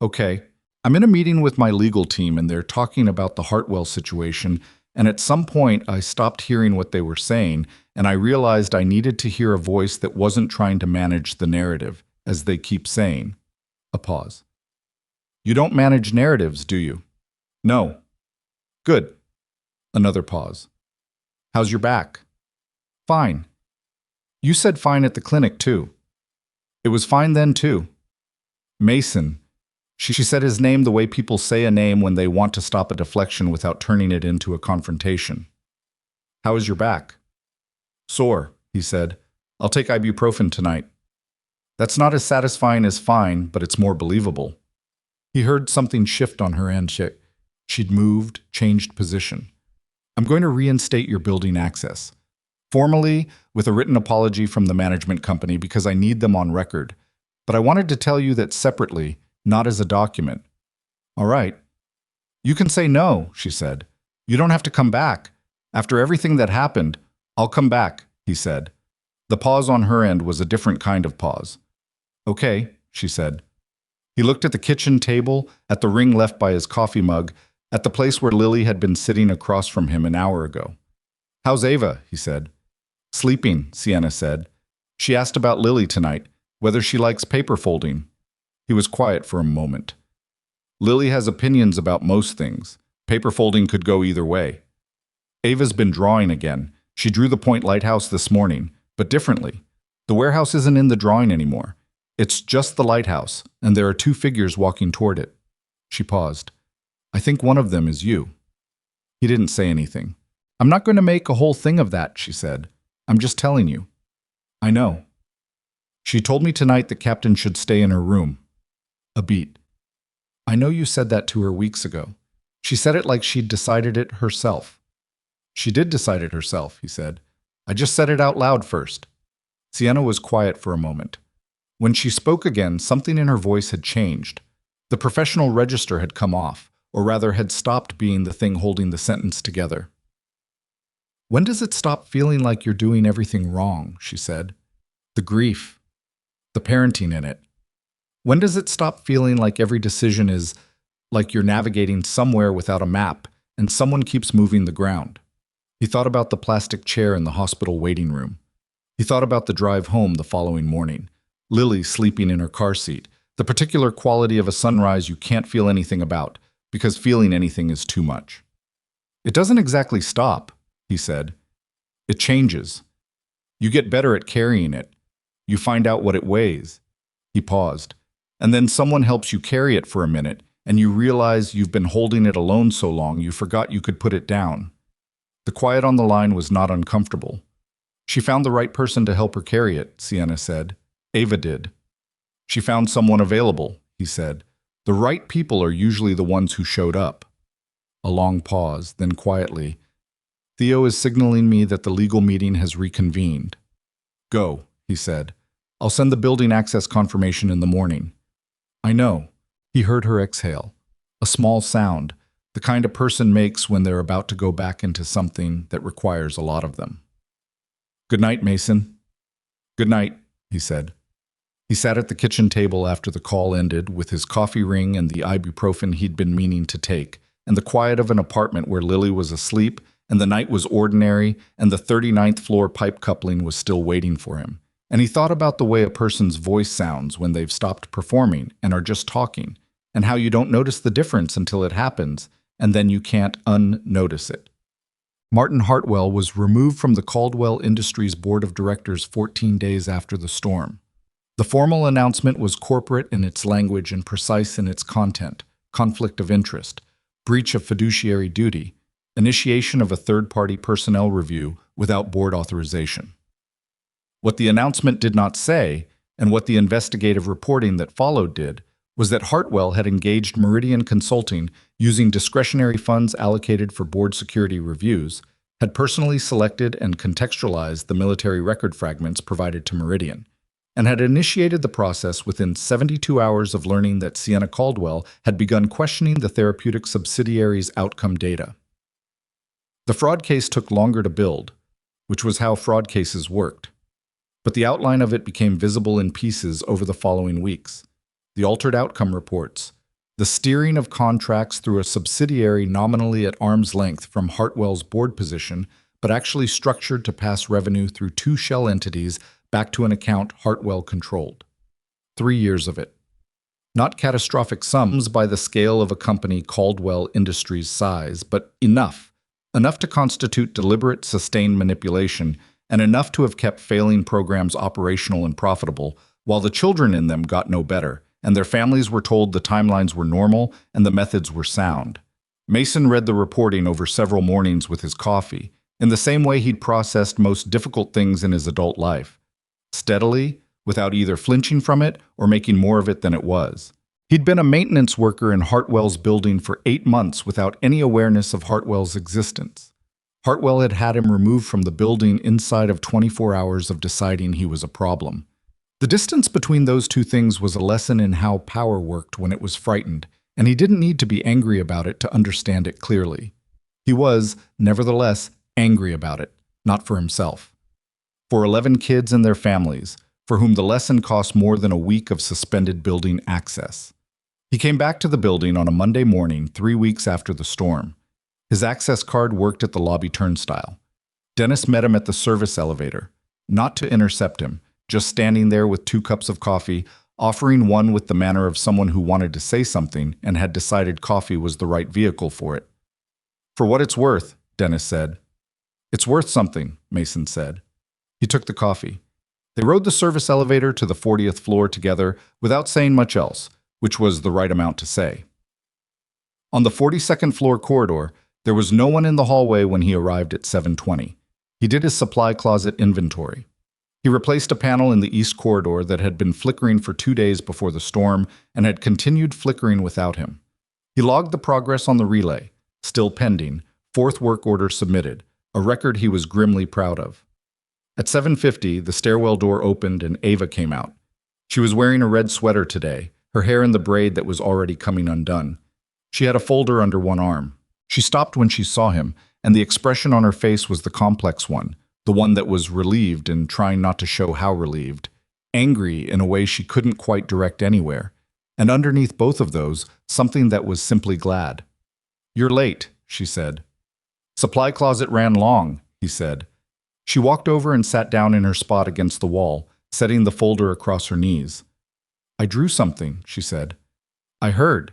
Okay. I'm in a meeting with my legal team and they're talking about the Hartwell situation, and at some point I stopped hearing what they were saying and I realized I needed to hear a voice that wasn't trying to manage the narrative, as they keep saying. A pause. You don't manage narratives, do you? No. Good. Another pause. How's your back? Fine. You said fine at the clinic, too. It was fine then, too. Mason. She said his name the way people say a name when they want to stop a deflection without turning it into a confrontation. How is your back? Sore, he said. I'll take ibuprofen tonight. That's not as satisfying as fine, but it's more believable. He heard something shift on her end. She'd moved, changed position. I'm going to reinstate your building access. Formally, with a written apology from the management company because I need them on record. But I wanted to tell you that separately, not as a document. All right. You can say no, she said. You don't have to come back. After everything that happened, I'll come back, he said. The pause on her end was a different kind of pause. Okay, she said. He looked at the kitchen table, at the ring left by his coffee mug, at the place where Lily had been sitting across from him an hour ago. How's Ava? He said. Sleeping, Sienna said. She asked about Lily tonight, whether she likes paper folding. He was quiet for a moment. Lily has opinions about most things. Paper folding could go either way. Ava's been drawing again. She drew the Point Lighthouse this morning, but differently. The warehouse isn't in the drawing anymore. It's just the lighthouse, and there are two figures walking toward it. She paused. I think one of them is you. He didn't say anything. I'm not going to make a whole thing of that, she said. I'm just telling you. I know. She told me tonight the captain should stay in her room. A beat. I know you said that to her weeks ago. She said it like she'd decided it herself. She did decide it herself, he said. I just said it out loud first. Sienna was quiet for a moment. When she spoke again, something in her voice had changed. The professional register had come off, or rather had stopped being the thing holding the sentence together. When does it stop feeling like you're doing everything wrong, she said. The grief, the parenting in it. When does it stop feeling like every decision is like you're navigating somewhere without a map and someone keeps moving the ground? He thought about the plastic chair in the hospital waiting room. He thought about the drive home the following morning, Lily sleeping in her car seat, the particular quality of a sunrise you can't feel anything about, because feeling anything is too much. It doesn't exactly stop, he said. It changes. You get better at carrying it. You find out what it weighs. He paused. And then someone helps you carry it for a minute, and you realize you've been holding it alone so long you forgot you could put it down. The quiet on the line was not uncomfortable. She found the right person to help her carry it, Sienna said. Ava did. She found someone available, he said. The right people are usually the ones who showed up. A long pause, then quietly. Theo is signaling me that the legal meeting has reconvened. Go, he said. I'll send the building access confirmation in the morning. I know. He heard her exhale. A small sound, the kind a person makes when they're about to go back into something that requires a lot of them. Good night, Mason. Good night, he said. He sat at the kitchen table after the call ended with his coffee ring and the ibuprofen he'd been meaning to take, and the quiet of an apartment where Lily was asleep and the night was ordinary and the 39th floor pipe coupling was still waiting for him. And he thought about the way a person's voice sounds when they've stopped performing and are just talking, and how you don't notice the difference until it happens, and then you can't unnotice it. Martin Hartwell was removed from the Caldwell Industries Board of Directors 14 days after the storm. The formal announcement was corporate in its language and precise in its content: conflict of interest, breach of fiduciary duty, initiation of a third-party personnel review without board authorization. What the announcement did not say, and what the investigative reporting that followed did, was that Hartwell had engaged Meridian Consulting using discretionary funds allocated for board security reviews, had personally selected and contextualized the military record fragments provided to Meridian, and had initiated the process within 72 hours of learning that Sienna Caldwell had begun questioning the therapeutic subsidiary's outcome data. The fraud case took longer to build, which was how fraud cases worked. But the outline of it became visible in pieces over the following weeks. The altered outcome reports, The steering of contracts through a subsidiary nominally at arm's length from Hartwell's board position, but actually structured to pass revenue through two shell entities back to an account Hartwell controlled. 3 years of it. Not catastrophic sums by the scale of a company Caldwell Industries' size, but enough. Enough to constitute deliberate, sustained manipulation, and enough to have kept failing programs operational and profitable, while the children in them got no better, and their families were told the timelines were normal and the methods were sound. Mason read the reporting over several mornings with his coffee, in the same way he'd processed most difficult things in his adult life. Steadily, without either flinching from it or making more of it than it was. He'd been a maintenance worker in Hartwell's building for 8 months without any awareness of Hartwell's existence. Hartwell had had him removed from the building inside of 24 hours of deciding he was a problem. The distance between those two things was a lesson in how power worked when it was frightened, and he didn't need to be angry about it to understand it clearly. He was, nevertheless, angry about it, not for himself. For 11 kids and their families, for whom the lesson cost more than a week of suspended building access. He came back to the building on a Monday morning 3 weeks after the storm. His access card worked at the lobby turnstile. Dennis met him at the service elevator, not to intercept him, just standing there with 2 cups of coffee, offering one with the manner of someone who wanted to say something and had decided coffee was the right vehicle for it. "For what it's worth," Dennis said. "It's worth something," Mason said. He took the coffee. They rode the service elevator to the 40th floor together without saying much else, which was the right amount to say. On the 42nd floor corridor, there was no one in the hallway when he arrived at 7:20. He did his supply closet inventory. He replaced a panel in the east corridor that had been flickering for 2 days before the storm and had continued flickering without him. He logged the progress on the relay, still pending, 4th work order submitted, a record he was grimly proud of. At 7:50, the stairwell door opened and Ava came out. She was wearing a red sweater today, her hair in the braid that was already coming undone. She had a folder under one arm. She stopped when she saw him, and the expression on her face was the complex one, the one that was relieved and trying not to show how relieved, angry in a way she couldn't quite direct anywhere, and underneath both of those, something that was simply glad. "You're late," she said. "Supply closet ran long," he said. She walked over and sat down in her spot against the wall, setting the folder across her knees. "I drew something," she said. "I heard."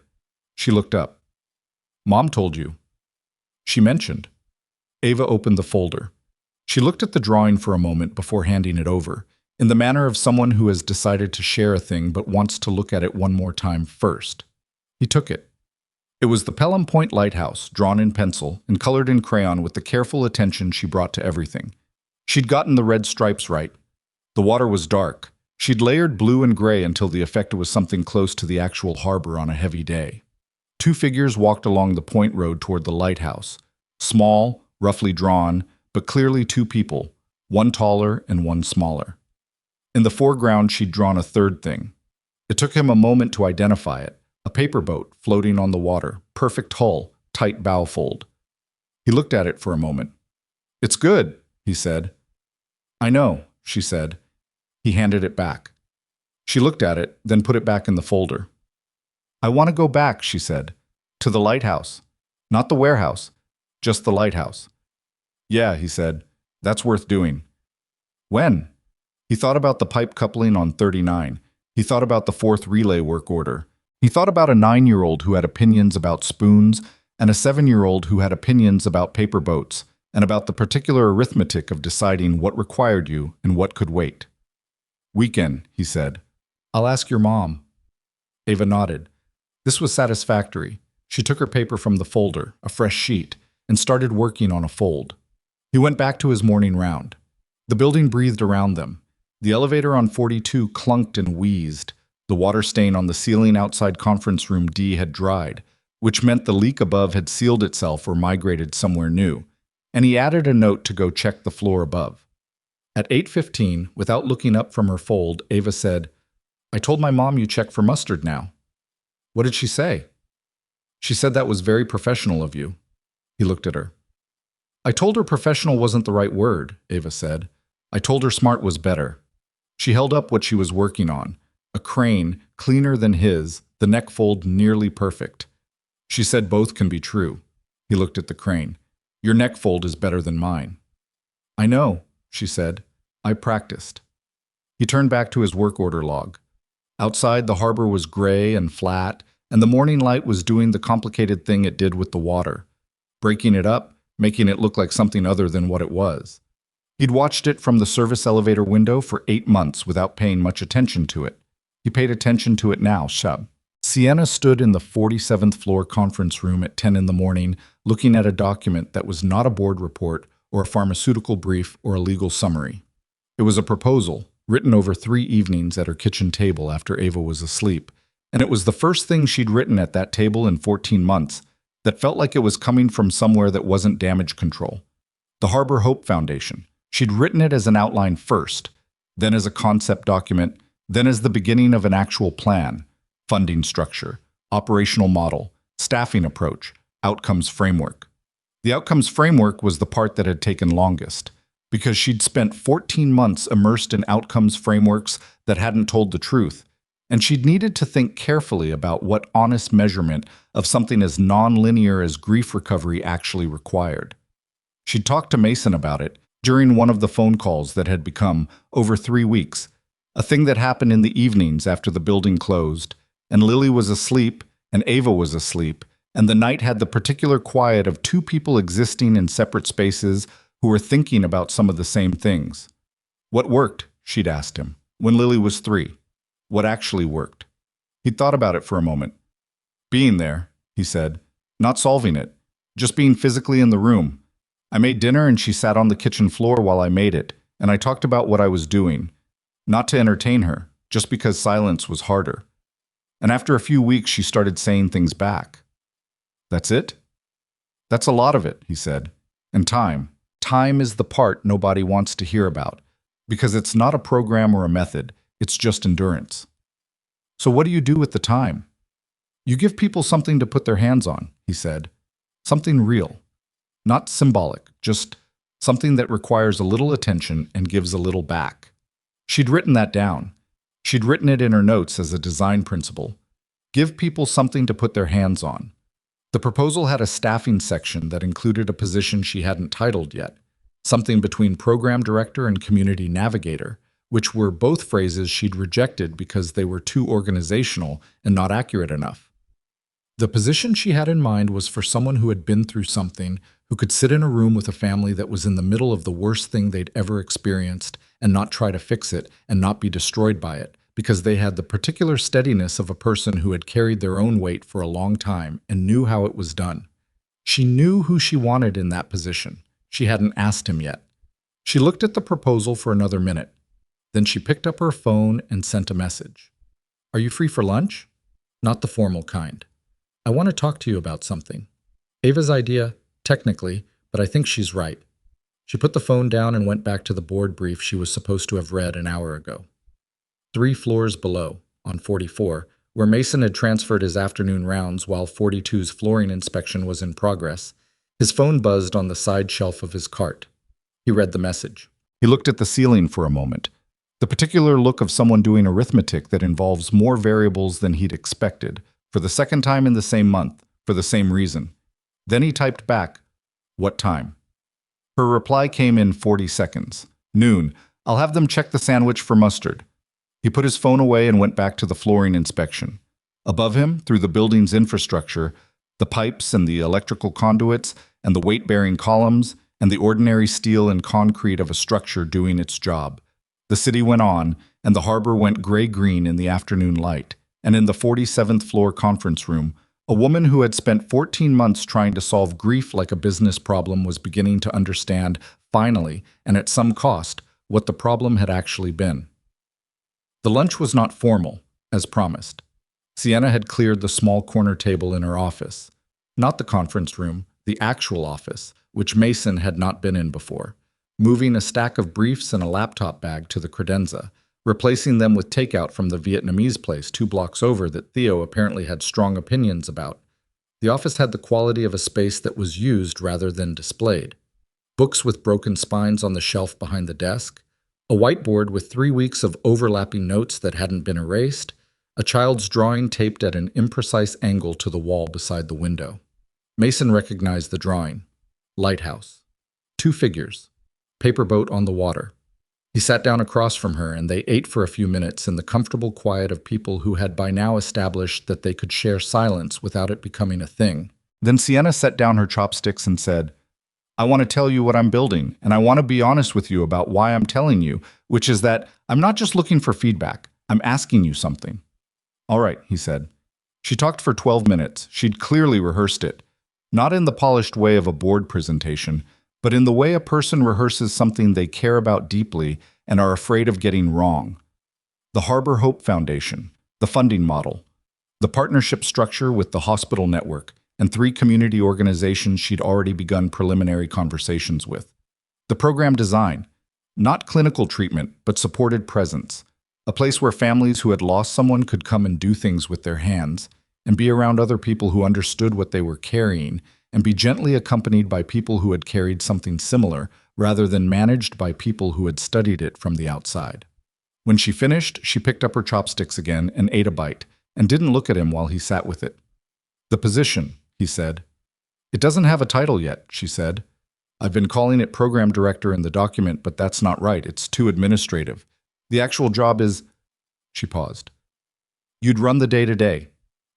She looked up. "Mom told you." She mentioned. Ava opened the folder. She looked at the drawing for a moment before handing it over, in the manner of someone who has decided to share a thing but wants to look at it one more time first. He took it. It was the Pelham Point Lighthouse, drawn in pencil and colored in crayon with the careful attention she brought to everything. She'd gotten the red stripes right. The water was dark. She'd layered blue and gray until the effect was something close to the actual harbor on a heavy day. 2 figures walked along the point road toward the lighthouse. Small, roughly drawn, but clearly 2 people, one taller and one smaller. In the foreground, she'd drawn a 3rd thing. It took him a moment to identify it, a paper boat floating on the water, perfect hull, tight bow fold. He looked at it for a moment. "It's good," he said. "I know," she said. He handed it back. She looked at it, then put it back in the folder. "I want to go back," she said, "to the lighthouse. Not the warehouse, just the lighthouse." "Yeah," he said, "that's worth doing." "When?" He thought about the pipe coupling on 39. He thought about the 4th relay work order. He thought about a 9-year-old who had opinions about spoons and a 7-year-old who had opinions about paper boats and about the particular arithmetic of deciding what required you and what could wait. "Weekend," he said. "I'll ask your mom." Ava nodded. This was satisfactory. She took her paper from the folder, a fresh sheet, and started working on a fold. He went back to his morning round. The building breathed around them. The elevator on 42 clunked and wheezed. The water stain on the ceiling outside conference room D had dried, which meant the leak above had sealed itself or migrated somewhere new, and he added a note to go check the floor above. At 8:15, without looking up from her fold, Ava said, "I told my mom you check for mustard now." "What did she say?" "She said that was very professional of you." He looked at her. "I told her professional wasn't the right word," Ava said. "I told her smart was better." She held up what she was working on, a crane cleaner than his, the neck fold nearly perfect. She said both can be true. He looked at the crane. Your neck fold is better than mine. I know, she said. I practiced. He turned back to his work order log. Outside, the harbor was gray and flat, and the morning light was doing the complicated thing it did with the water, breaking it up, making it look like something other than what it was. He'd watched it from the service elevator window for 8 months without paying much attention to it. He paid attention to it now, Shub. Sienna stood in the 47th floor conference room at 10 in the morning, looking at a document that was not a board report or a pharmaceutical brief or a legal summary. It was a proposal, written over 3 evenings at her kitchen table after Ava was asleep, and it was the first thing she'd written at that table in 14 months that felt like it was coming from somewhere that wasn't damage control. The Harbor Hope Foundation. She'd written it as an outline first, then as a concept document, then as the beginning of an actual plan, funding structure, operational model, staffing approach, outcomes framework. The outcomes framework was the part that had taken longest, because she'd spent 14 months immersed in outcomes frameworks that hadn't told the truth, and she'd needed to think carefully about what honest measurement of something as non-linear as grief recovery actually required. She'd talked to Mason about it during one of the phone calls that had become, over 3 weeks, a thing that happened in the evenings after the building closed, and Lily was asleep, and Ava was asleep, and the night had the particular quiet of 2 people existing in separate spaces who were thinking about some of the same things. What worked, she'd asked him, when Lily was 3? What actually worked? He'd thought about it for a moment. Being there, he said, not solving it, just being physically in the room. I made dinner and she sat on the kitchen floor while I made it, and I talked about what I was doing. Not to entertain her, just because silence was harder. And after a few weeks, she started saying things back. That's it? That's a lot of it, he said. And time. Time is the part nobody wants to hear about, because it's not a program or a method, it's just endurance. So what do you do with the time? You give people something to put their hands on, he said. Something real. Not symbolic, just something that requires a little attention and gives a little back. She'd written that down. She'd written it in her notes as a design principle. Give people something to put their hands on. The proposal had a staffing section that included a position she hadn't titled yet, something between program director and community navigator, which were both phrases she'd rejected because they were too organizational and not accurate enough. The position she had in mind was for someone who had been through something, who could sit in a room with a family that was in the middle of the worst thing they'd ever experienced and not try to fix it and not be destroyed by it, because they had the particular steadiness of a person who had carried their own weight for a long time and knew how it was done. She knew who she wanted in that position. She hadn't asked him yet. She looked at the proposal for another minute. Then she picked up her phone and sent a message. Are you free for lunch? Not the formal kind. I want to talk to you about something. Ava's idea, technically, but I think she's right. She put the phone down and went back to the board brief she was supposed to have read an hour ago. 3 floors below, on 44, where Mason had transferred his afternoon rounds while 42's flooring inspection was in progress, his phone buzzed on the side shelf of his cart. He read the message. He looked at the ceiling for a moment, the particular look of someone doing arithmetic that involves more variables than he'd expected, for the second time in the same month, for the same reason. Then he typed back, "What time?" Her reply came in 40 seconds. "Noon. I'll have them check the sandwich for mustard." He put his phone away and went back to the flooring inspection. Above him, through the building's infrastructure, the pipes and the electrical conduits and the weight-bearing columns and the ordinary steel and concrete of a structure doing its job. The city went on, and the harbor went gray-green in the afternoon light. And in the 47th floor conference room, a woman who had spent 14 months trying to solve grief like a business problem was beginning to understand, finally, and at some cost, what the problem had actually been. The lunch was not formal, as promised. Sienna had cleared the small corner table in her office. Not the conference room, the actual office, which Mason had not been in before, moving a stack of briefs and a laptop bag to the credenza, replacing them with takeout from the Vietnamese place 2 blocks over that Theo apparently had strong opinions about. The office had the quality of a space that was used rather than displayed. Books with broken spines on the shelf behind the desk, a whiteboard with 3 weeks of overlapping notes that hadn't been erased, A child's drawing taped at an imprecise angle to the wall beside the window. Mason recognized the drawing. Lighthouse. Two figures. Paper boat on the water. He sat down across from her, and they ate for a few minutes in the comfortable quiet of people who had by now established that they could share silence without it becoming a thing. Then Sienna set down her chopsticks and said, "I want to tell you what I'm building, and I want to be honest with you about why I'm telling you, which is that I'm not just looking for feedback. I'm asking you something." "All right," he said. She talked for 12 minutes. She'd clearly rehearsed it. Not in the polished way of a board presentation, but in the way a person rehearses something they care about deeply and are afraid of getting wrong. The Harbor Hope Foundation, the funding model, the partnership structure with the hospital network, and 3 community organizations she'd already begun preliminary conversations with. The program design, not clinical treatment, but supported presence, a place where families who had lost someone could come and do things with their hands, and be around other people who understood what they were carrying, and be gently accompanied by people who had carried something similar, rather than managed by people who had studied it from the outside. When she finished, she picked up her chopsticks again and ate a bite, and didn't look at him while he sat with it. "The position," he said. "It doesn't have a title yet," she said. "I've been calling it program director in the document, but that's not right. It's too administrative. The actual job is—" She paused. "You'd run the day-to-day.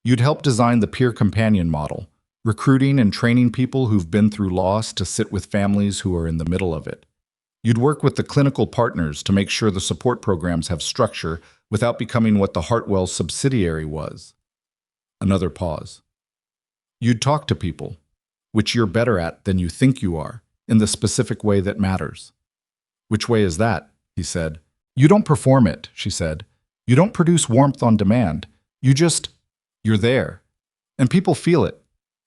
You'd help design the peer companion model, recruiting and training people who've been through loss to sit with families who are in the middle of it. You'd work with the clinical partners to make sure the support programs have structure without becoming what the Hartwell subsidiary was." Another pause. "You'd talk to people, which you're better at than you think you are, in the specific way that matters." "Which way is that?" he said. "You don't perform it," she said. "You don't produce warmth on demand. You're there. And people feel it."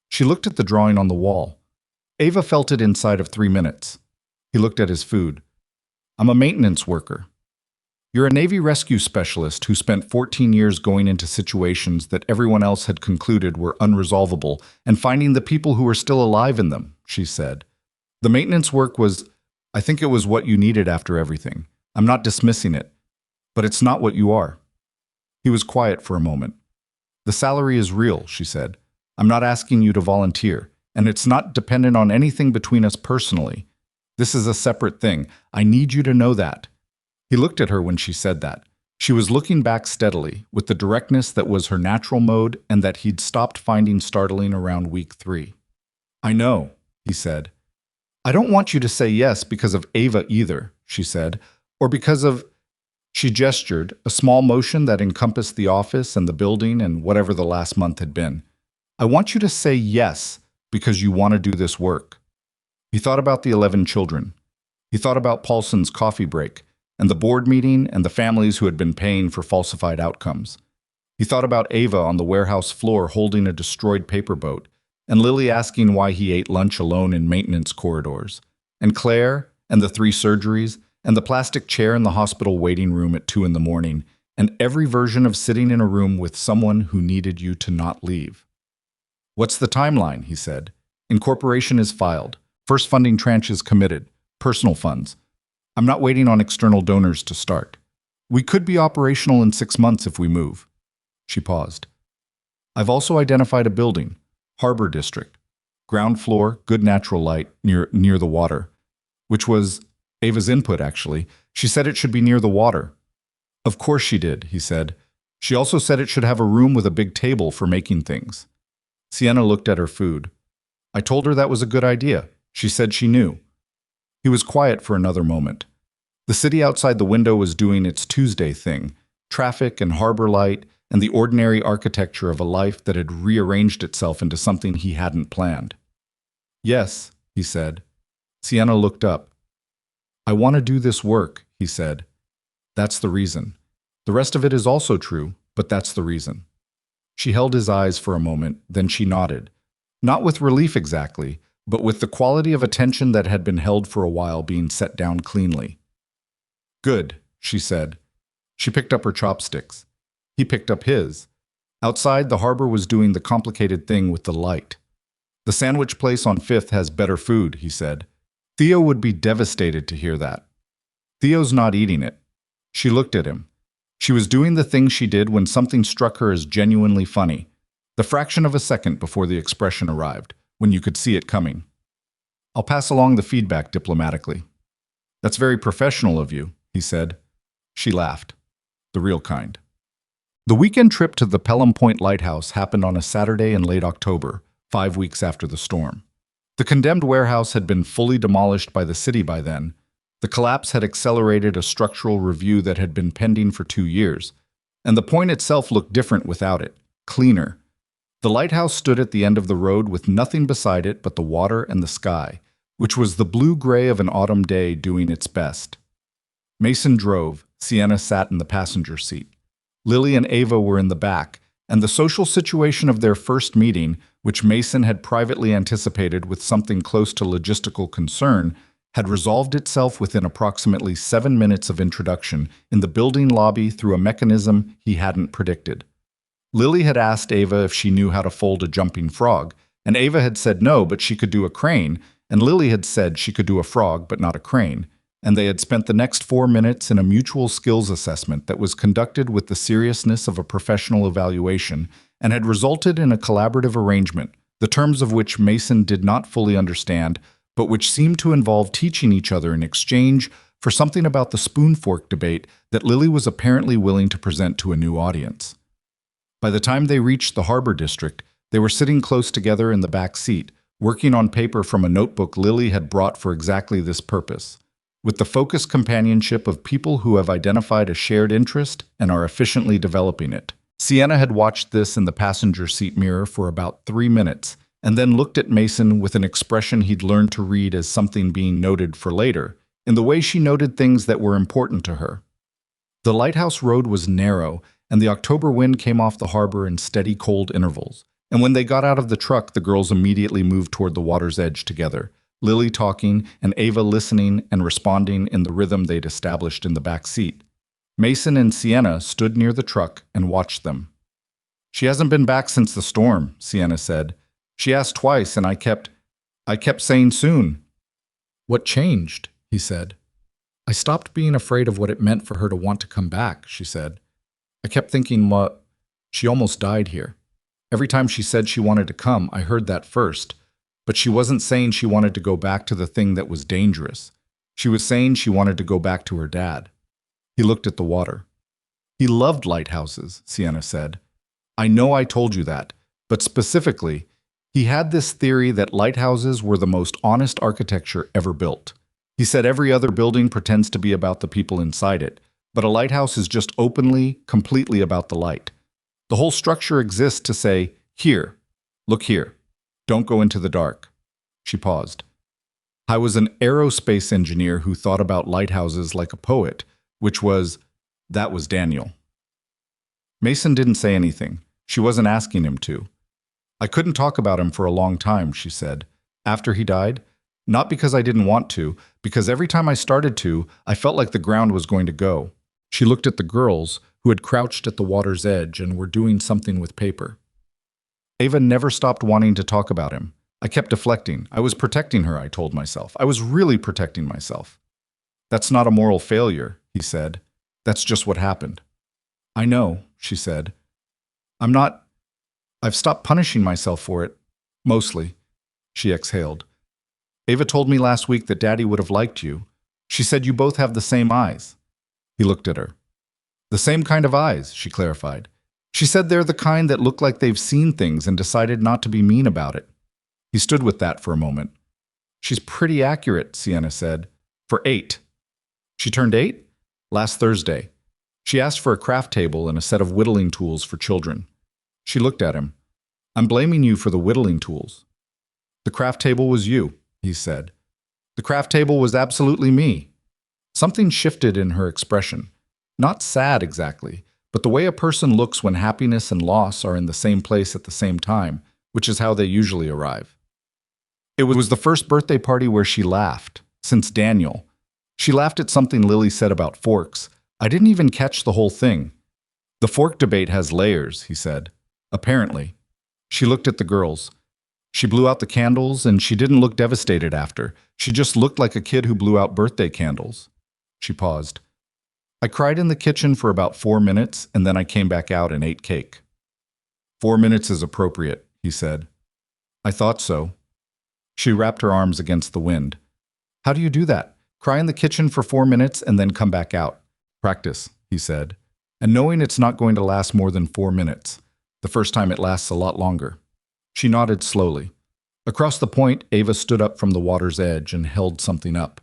She looked at the drawing on the wall. Ava felt it inside of 3 minutes. He looked at his food. "I'm a maintenance worker." "You're a Navy rescue specialist who spent 14 years going into situations that everyone else had concluded were unresolvable and finding the people who were still alive in them," she said. "The maintenance work I think it was what you needed after everything. I'm not dismissing it. But it's not what you are." He was quiet for a moment. "The salary is real," she said. "I'm not asking you to volunteer, and it's not dependent on anything between us personally. This is a separate thing. I need you to know that." He looked at her when she said that. She was looking back steadily, with the directness that was her natural mode and that he'd stopped finding startling around week 3. "I know," he said. "I don't want you to say yes because of Ava either," she said, "or because of—" She gestured, a small motion that encompassed the office and the building and whatever the last month had been. "I want you to say yes because you want to do this work." He thought about the 11 children. He thought about Paulson's coffee break, and the board meeting and the families who had been paying for falsified outcomes. He thought about Ava on the warehouse floor holding a destroyed paper boat, and Lily asking why he ate lunch alone in maintenance corridors, and Claire, and the 3 surgeries, and the plastic chair in the hospital waiting room at 2 in the morning, and every version of sitting in a room with someone who needed you to not leave. "What's the timeline?" he said. "Incorporation is filed. First funding tranche is committed. Personal funds. I'm not waiting on external donors to start. We could be operational in 6 months if we move." She paused. "I've also identified a building, Harbor District. Ground floor, good natural light, near the water." Which was Ava's input, actually. She said it should be near the water. "Of course she did," he said. "She also said it should have a room with a big table for making things." Sienna looked at her food. "I told her that was a good idea. She said she knew." He was quiet for another moment. The city outside the window was doing its Tuesday thing, traffic and harbor light and the ordinary architecture of a life that had rearranged itself into something he hadn't planned. "Yes," he said. Sienna looked up. "I want to do this work," he said. "That's the reason. The rest of it is also true, but that's the reason." She held his eyes for a moment, then she nodded. Not with relief exactly, but with the quality of attention that had been held for a while being set down cleanly. "Good," she said. She picked up her chopsticks. He picked up his. Outside, the harbor was doing the complicated thing with the light. "The sandwich place on 5th has better food," he said. "Theo would be devastated to hear that." "Theo's not eating it." She looked at him. She was doing the thing she did when something struck her as genuinely funny, the fraction of a second before the expression arrived, when you could see it coming. I'll pass along the feedback diplomatically. That's very professional of you, he said. She laughed. The real kind. The weekend trip to the Pelham Point Lighthouse happened on a Saturday in late October, 5 weeks after the storm. The condemned warehouse had been fully demolished by the city by then. The collapse had accelerated a structural review that had been pending for 2 years, and the point itself looked different without it, cleaner. The lighthouse stood at the end of the road with nothing beside it but the water and the sky, which was the blue-gray of an autumn day doing its best. Mason drove, Sienna sat in the passenger seat. Lily and Ava were in the back, and the social situation of their first meeting, which Mason had privately anticipated with something close to logistical concern, had resolved itself within approximately 7 minutes of introduction in the building lobby through a mechanism he hadn't predicted. Lily had asked Ava if she knew how to fold a jumping frog, and Ava had said no, but she could do a crane, and Lily had said she could do a frog but not a crane, and they had spent the next 4 minutes in a mutual skills assessment that was conducted with the seriousness of a professional evaluation and had resulted in a collaborative arrangement, the terms of which Mason did not fully understand, but which seemed to involve teaching each other in exchange for something about the spoon-fork debate that Lily was apparently willing to present to a new audience. By the time they reached the harbor district, they were sitting close together in the back seat, working on paper from a notebook Lily had brought for exactly this purpose, with the focused companionship of people who have identified a shared interest and are efficiently developing it. Sienna had watched this in the passenger seat mirror for about 3 minutes, and then looked at Mason with an expression he'd learned to read as something being noted for later, in the way she noted things that were important to her. The lighthouse road was narrow, and the October wind came off the harbor in steady cold intervals, and when they got out of the truck, the girls immediately moved toward the water's edge together, Lily talking and Ava listening and responding in the rhythm they'd established in the back seat. Mason and Sienna stood near the truck and watched them. "She hasn't been back since the storm," Sienna said. "She asked twice, and I kept saying soon." "What changed?" he said. "I stopped being afraid of what it meant for her to want to come back," she said. "I kept thinking, she almost died here. Every time she said she wanted to come, I heard that first. But she wasn't saying she wanted to go back to the thing that was dangerous. She was saying she wanted to go back to her dad." He looked at the water. "He loved lighthouses," Sienna said. "I know I told you that, but specifically, he had this theory that lighthouses were the most honest architecture ever built. He said every other building pretends to be about the people inside it, but a lighthouse is just openly, completely about the light. The whole structure exists to say, here, look here, don't go into the dark." She paused. "I was an aerospace engineer who thought about lighthouses like a poet, that was Daniel." Mason didn't say anything. She wasn't asking him to. "I couldn't talk about him for a long time," she said. "After he died, not because I didn't want to, because every time I started to, I felt like the ground was going to go." She looked at the girls, who had crouched at the water's edge and were doing something with paper. Ava never stopped wanting to talk about him. I kept deflecting. I was protecting her, I told myself. I was really protecting myself. "That's not a moral failure," he said. "That's just what happened." "I know," she said. I've stopped punishing myself for it. Mostly." She exhaled. "Ava told me last week that Daddy would have liked you. She said you both have the same eyes." He looked at her. "The same kind of eyes," she clarified. "She said they're the kind that look like they've seen things and decided not to be mean about it." He stood with that for a moment. "She's pretty accurate," Sienna said. "For 8. She turned 8? Last Thursday. She asked for a craft table and a set of whittling tools for children." She looked at him. "I'm blaming you for the whittling tools." "The craft table was you," he said. "The craft table was absolutely me." Something shifted in her expression. Not sad exactly, but the way a person looks when happiness and loss are in the same place at the same time, which is how they usually arrive. It was the first birthday party where she laughed, since Daniel. She laughed at something Lily said about forks. I didn't even catch the whole thing. "The fork debate has layers," he said. "Apparently." She looked at the girls. She blew out the candles, and she didn't look devastated after. She just looked like a kid who blew out birthday candles. She paused. I cried in the kitchen for about 4 minutes, and then I came back out and ate cake. 4 minutes is appropriate, he said. I thought so. She wrapped her arms against the wind. How do you do that? Cry in the kitchen for 4 minutes and then come back out. Practice, he said. And knowing it's not going to last more than 4 minutes. The first time it lasts a lot longer. She nodded slowly. Across the point, Ava stood up from the water's edge and held something up.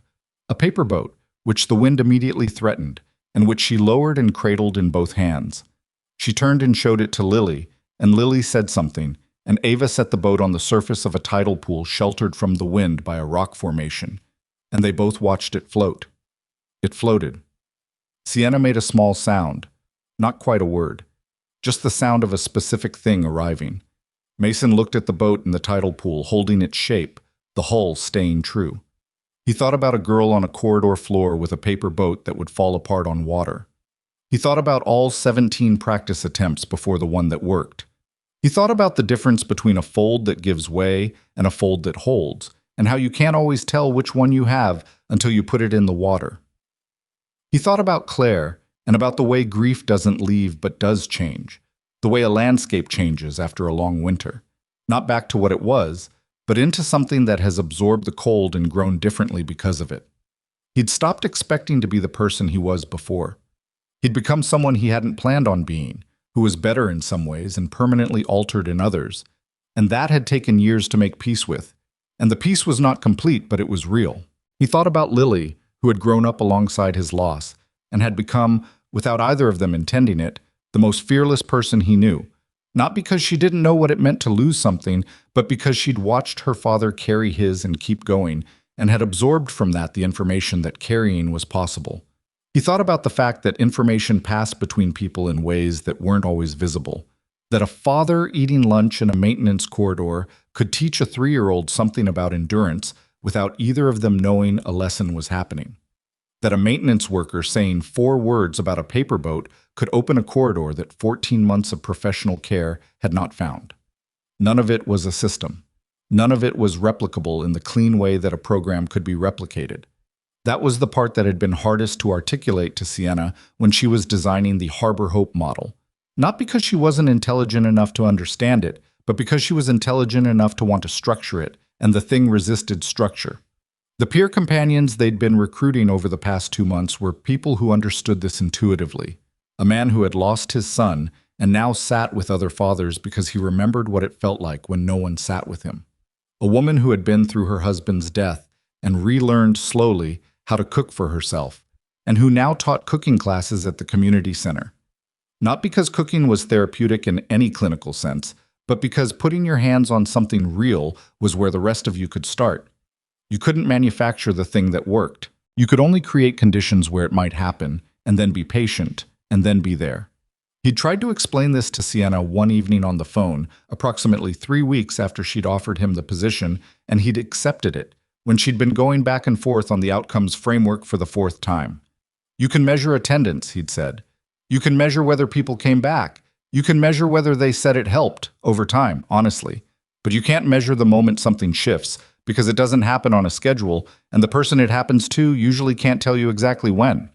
A paper boat, which the wind immediately threatened, and which she lowered and cradled in both hands. She turned and showed it to Lily, and Lily said something, and Ava set the boat on the surface of a tidal pool sheltered from the wind by a rock formation, and they both watched it float. It floated. Sienna made a small sound, not quite a word, just the sound of a specific thing arriving. Mason looked at the boat in the tidal pool, holding its shape, the hull staying true. He thought about a girl on a corridor floor with a paper boat that would fall apart on water. He thought about all 17 practice attempts before the one that worked. He thought about the difference between a fold that gives way and a fold that holds, and how you can't always tell which one you have until you put it in the water. He thought about Claire and about the way grief doesn't leave but does change, the way a landscape changes after a long winter, not back to what it was, but into something that has absorbed the cold and grown differently because of it. He'd stopped expecting to be the person he was before. He'd become someone he hadn't planned on being, who was better in some ways and permanently altered in others, and that had taken years to make peace with. And the peace was not complete, but it was real. He thought about Lily, who had grown up alongside his loss, and had become, without either of them intending it, the most fearless person he knew. Not because she didn't know what it meant to lose something, but because she'd watched her father carry his and keep going, and had absorbed from that the information that carrying was possible. He thought about the fact that information passed between people in ways that weren't always visible. That a father eating lunch in a maintenance corridor could teach a 3-year-old something about endurance without either of them knowing a lesson was happening. That a maintenance worker saying 4 words about a paper boat could open a corridor that 14 months of professional care had not found. None of it was a system. None of it was replicable in the clean way that a program could be replicated. That was the part that had been hardest to articulate to Sienna when she was designing the Harbor Hope model. Not because she wasn't intelligent enough to understand it, but because she was intelligent enough to want to structure it, and the thing resisted structure. The peer companions they'd been recruiting over the past 2 months were people who understood this intuitively. A man who had lost his son and now sat with other fathers because he remembered what it felt like when no one sat with him. A woman who had been through her husband's death and relearned slowly how to cook for herself, and who now taught cooking classes at the community center. Not because cooking was therapeutic in any clinical sense, but because putting your hands on something real was where the rest of you could start. You couldn't manufacture the thing that worked. You could only create conditions where it might happen, and then be patient, and then be there. He'd tried to explain this to Sienna one evening on the phone, approximately 3 weeks after she'd offered him the position, and he'd accepted it, when she'd been going back and forth on the outcomes framework for the 4th time. You can measure attendance, he'd said. You can measure whether people came back. You can measure whether they said it helped over time, honestly. But you can't measure the moment something shifts, because it doesn't happen on a schedule, and the person it happens to usually can't tell you exactly when.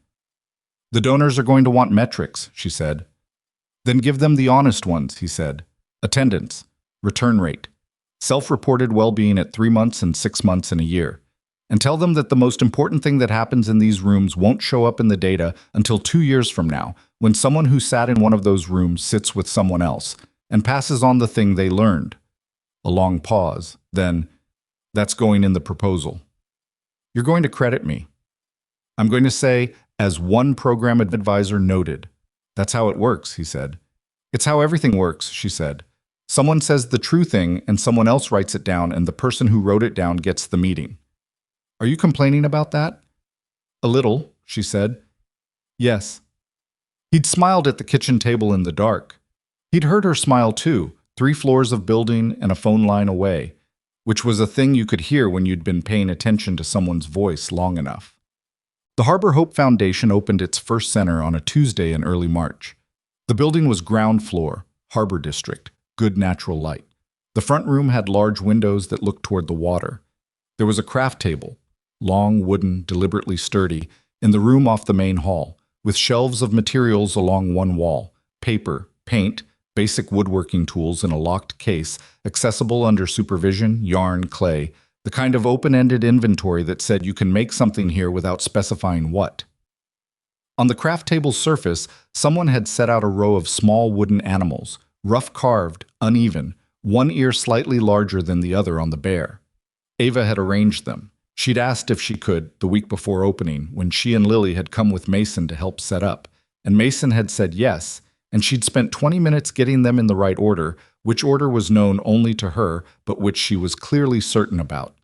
The donors are going to want metrics, she said. Then give them the honest ones, he said. Attendance, return rate, self-reported well-being at 3 months and 6 months and a year. And tell them that the most important thing that happens in these rooms won't show up in the data until 2 years from now, when someone who sat in one of those rooms sits with someone else and passes on the thing they learned. A long pause, then, that's going in the proposal. You're going to credit me. I'm going to say, as one program advisor noted. That's how it works, he said. It's how everything works, she said. Someone says the true thing and someone else writes it down, and the person who wrote it down gets the meeting. Are you complaining about that? A little, she said. Yes. He'd smiled at the kitchen table in the dark. He'd heard her smile too, 3 floors of building and a phone line away, which was a thing you could hear when you'd been paying attention to someone's voice long enough. The Harbor Hope Foundation opened its first center on a Tuesday in early March. The building was ground floor, Harbor District, good natural light. The front room had large windows that looked toward the water. There was a craft table, long, wooden, deliberately sturdy, in the room off the main hall, with shelves of materials along one wall: paper, paint, basic woodworking tools in a locked case, accessible under supervision, yarn, clay, the kind of open-ended inventory that said you can make something here without specifying what. On the craft table's surface, someone had set out a row of small wooden animals, rough carved, uneven, one ear slightly larger than the other on the bear. Ava had arranged them. She'd asked if she could the week before opening, when she and Lily had come with Mason to help set up, and Mason had said yes, and she'd spent 20 minutes getting them in the right order, which order was known only to her, but which she was clearly certain about.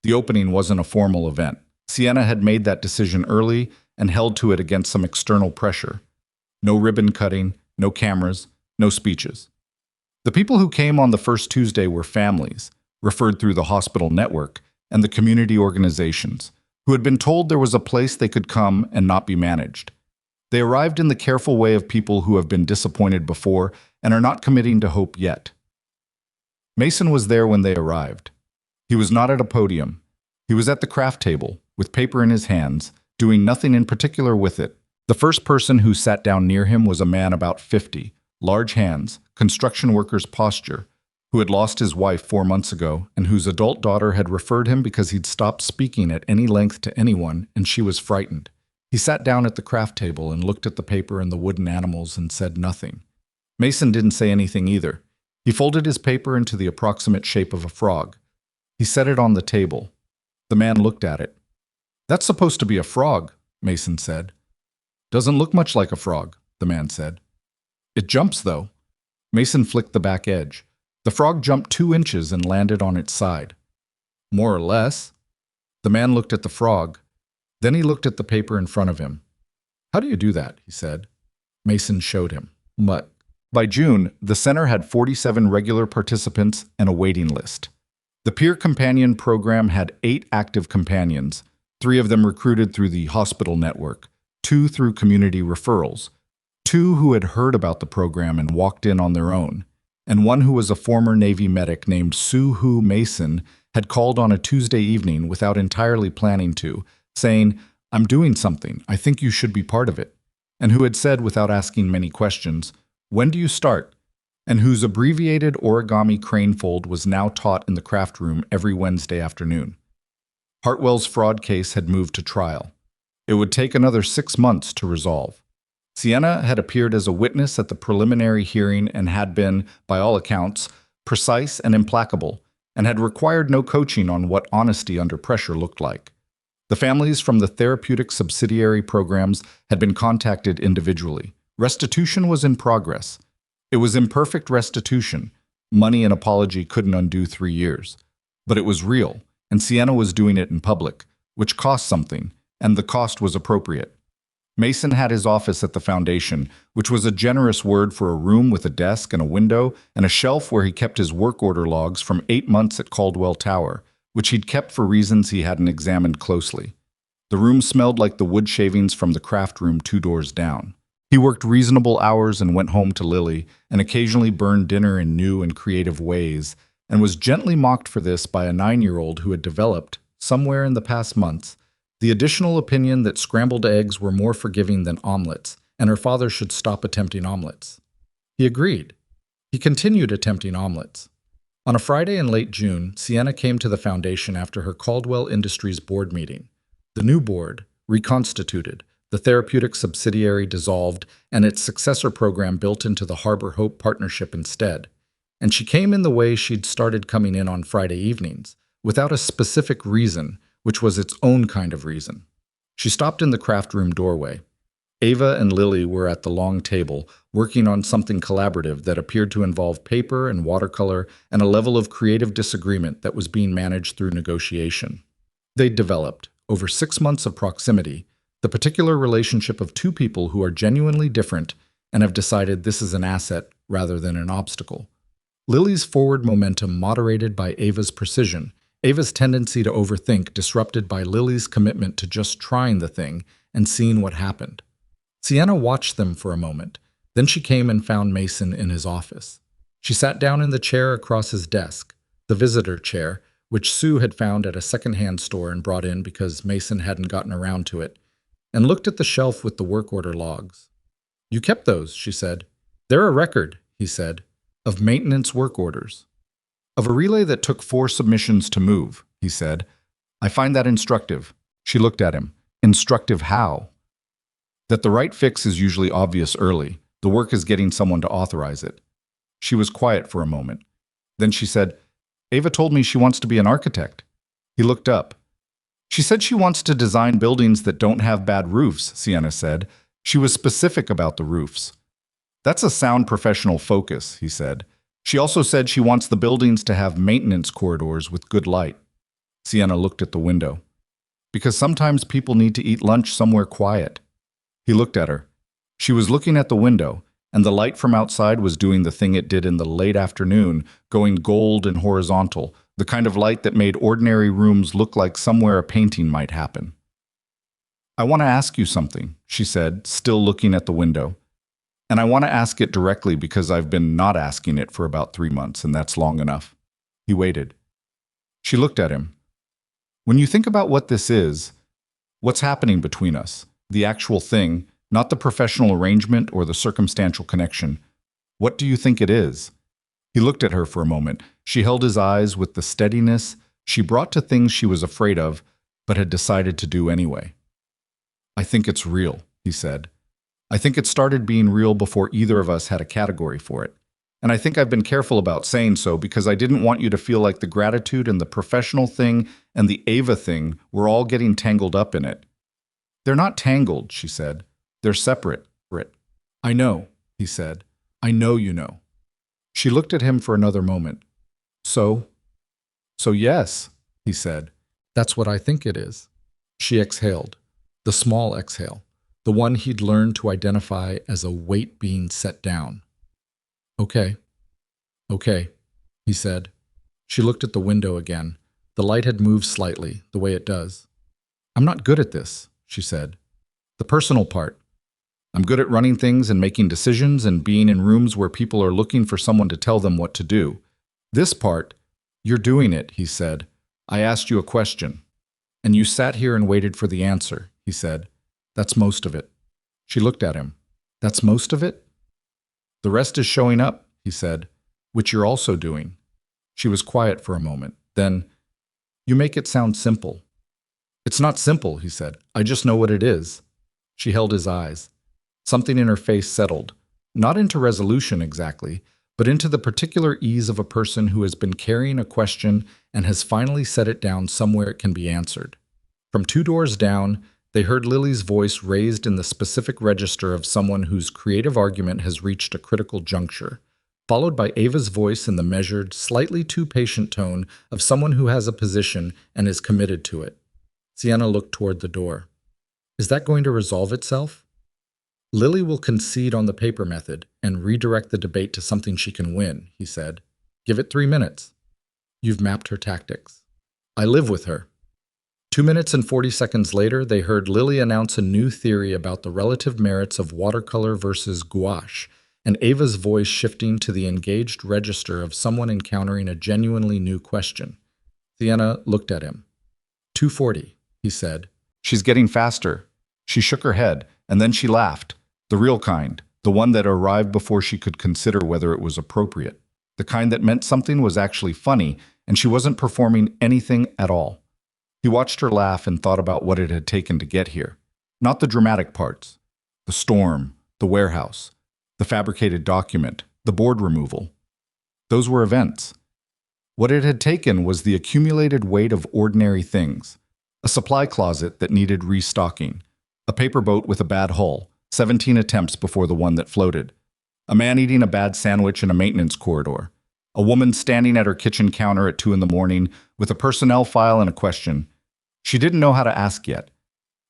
The opening wasn't a formal event. Sienna had made that decision early and held to it against some external pressure. No ribbon cutting, no cameras, no speeches. The people who came on the first Tuesday were families, referred through the hospital network, and the community organizations, who had been told there was a place they could come and not be managed. They arrived in the careful way of people who have been disappointed before and are not committing to hope yet. Mason was there when they arrived. He was not at a podium. He was at the craft table, with paper in his hands, doing nothing in particular with it. The first person who sat down near him was a man about 50, large hands, construction worker's posture, who had lost his wife 4 months ago and whose adult daughter had referred him because he'd stopped speaking at any length to anyone and she was frightened. He sat down at the craft table and looked at the paper and the wooden animals and said nothing. Mason didn't say anything either. He folded his paper into the approximate shape of a frog. He set it on the table. The man looked at it. "That's supposed to be a frog," Mason said. "Doesn't look much like a frog," the man said. "It jumps, though." Mason flicked the back edge. The frog jumped 2 inches and landed on its side. "More or less." The man looked at the frog. Then he looked at the paper in front of him. "How do you do that?" he said. Mason showed him. Mutt. By June, the center had 47 regular participants and a waiting list. The Peer Companion program had 8 active companions, 3 of them recruited through the hospital network, 2 through community referrals, 2 who had heard about the program and walked in on their own, and 1 who was a former Navy medic named Sue Hoo Mason had called on a Tuesday evening without entirely planning to, saying, "I'm doing something, I think you should be part of it," and who had said without asking many questions, "When do you start?" and whose abbreviated origami crane fold was now taught in the craft room every Wednesday afternoon. Hartwell's fraud case had moved to trial. It would take another 6 months to resolve. Sienna had appeared as a witness at the preliminary hearing and had been, by all accounts, precise and implacable, and had required no coaching on what honesty under pressure looked like. The families from the therapeutic subsidiary programs had been contacted individually. Restitution was in progress. It was imperfect restitution. Money and apology couldn't undo 3 years. But it was real, and Sienna was doing it in public, which cost something, and the cost was appropriate. Mason had his office at the foundation, which was a generous word for a room with a desk and a window and a shelf where he kept his work order logs from 8 months at Caldwell Tower, which he'd kept for reasons he hadn't examined closely. The room smelled like the wood shavings from the craft room 2 doors down. He worked reasonable hours and went home to Lily, and occasionally burned dinner in new and creative ways, and was gently mocked for this by a 9-year-old who had developed, somewhere in the past months, the additional opinion that scrambled eggs were more forgiving than omelets, and her father should stop attempting omelets. He agreed. He continued attempting omelets. On a Friday in late June, Sienna came to the foundation after her Caldwell Industries board meeting. The new board, reconstituted, the therapeutic subsidiary dissolved, and its successor program built into the Harbor Hope Partnership instead. And she came in the way she'd started coming in on Friday evenings, without a specific reason, which was its own kind of reason. She stopped in the craft room doorway. Ava and Lily were at the long table, working on something collaborative that appeared to involve paper and watercolor and a level of creative disagreement that was being managed through negotiation. They'd developed, over 6 months of proximity, the particular relationship of 2 people who are genuinely different and have decided this is an asset rather than an obstacle. Lily's forward momentum moderated by Ava's precision, Ava's tendency to overthink disrupted by Lily's commitment to just trying the thing and seeing what happened. Sienna watched them for a moment. Then she came and found Mason in his office. She sat down in the chair across his desk, the visitor chair, which Sue had found at a second-hand store and brought in because Mason hadn't gotten around to it. and looked at the shelf with the work order logs. "You kept those," she said. "They're a record," he said, "of maintenance work orders. Of a relay that took 4 submissions to move," he said. "I find that instructive." She looked at him. "Instructive how?" "That the right fix is usually obvious early. The work is getting someone to authorize it." She was quiet for a moment. Then she said, "Ava told me she wants to be an architect." He looked up. "She said she wants to design buildings that don't have bad roofs," Sienna said. She was specific about the roofs. "That's a sound professional focus," he said. "She also said she wants the buildings to have maintenance corridors with good light." Sienna looked at the window. "Because sometimes people need to eat lunch somewhere quiet." He looked at her. She was looking at the window, and the light from outside was doing the thing it did in the late afternoon, going gold and horizontal, the kind of light that made ordinary rooms look like somewhere a painting might happen. "I want to ask you something," she said, still looking at the window. "And I want to ask it directly because I've been not asking it for about 3 months, and that's long enough." He waited. She looked at him. "When you think about what this is, what's happening between us, the actual thing, not the professional arrangement or the circumstantial connection, what do you think it is?" He looked at her for a moment. She held his eyes with the steadiness she brought to things she was afraid of, but had decided to do anyway. "I think it's real," he said. "I think it started being real before either of us had a category for it. And I think I've been careful about saying so because I didn't want you to feel like the gratitude and the professional thing and the Ava thing were all getting tangled up in it." "They're not tangled," she said. "They're separate." "I know," he said. "I know you know." She looked at him for another moment. So yes," he said. "That's what I think it is." She exhaled, the small exhale, the one he'd learned to identify as a weight being set down. Okay, he said. She looked at the window again. The light had moved slightly, the way it does. "I'm not good at this," she said. "The personal part. I'm good at running things and making decisions and being in rooms where people are looking for someone to tell them what to do. This part, you're doing it," he said. "I asked you a question. And you sat here and waited for the answer," he said. "That's most of it." She looked at him. "That's most of it?" "The rest is showing up," he said, "which you're also doing." She was quiet for a moment. Then, "You make it sound simple." "It's not simple," he said. "I just know what it is." She held his eyes. Something in her face settled, not into resolution exactly, but into the particular ease of a person who has been carrying a question and has finally set it down somewhere it can be answered. From 2 doors down, they heard Lily's voice raised in the specific register of someone whose creative argument has reached a critical juncture, followed by Ava's voice in the measured, slightly too patient tone of someone who has a position and is committed to it. Sienna looked toward the door. "Is that going to resolve itself?" "Lily will concede on the paper method and redirect the debate to something she can win," he said. "Give it 3 minutes." "You've mapped her tactics." "I live with her." 2 minutes and 40 seconds later, they heard Lily announce a new theory about the relative merits of watercolor versus gouache, and Ava's voice shifting to the engaged register of someone encountering a genuinely new question. Sienna looked at him. 240, he said. "She's getting faster." She shook her head, and then she laughed. The real kind, the one that arrived before she could consider whether it was appropriate. The kind that meant something was actually funny, and she wasn't performing anything at all. He watched her laugh and thought about what it had taken to get here. Not the dramatic parts. The storm, the warehouse, the fabricated document, the board removal. Those were events. What it had taken was the accumulated weight of ordinary things. A supply closet that needed restocking. A paper boat with a bad hull, 17 attempts before the one that floated. A man eating a bad sandwich in a maintenance corridor. A woman standing at her kitchen counter at 2 a.m. with a personnel file and a question. She didn't know how to ask yet.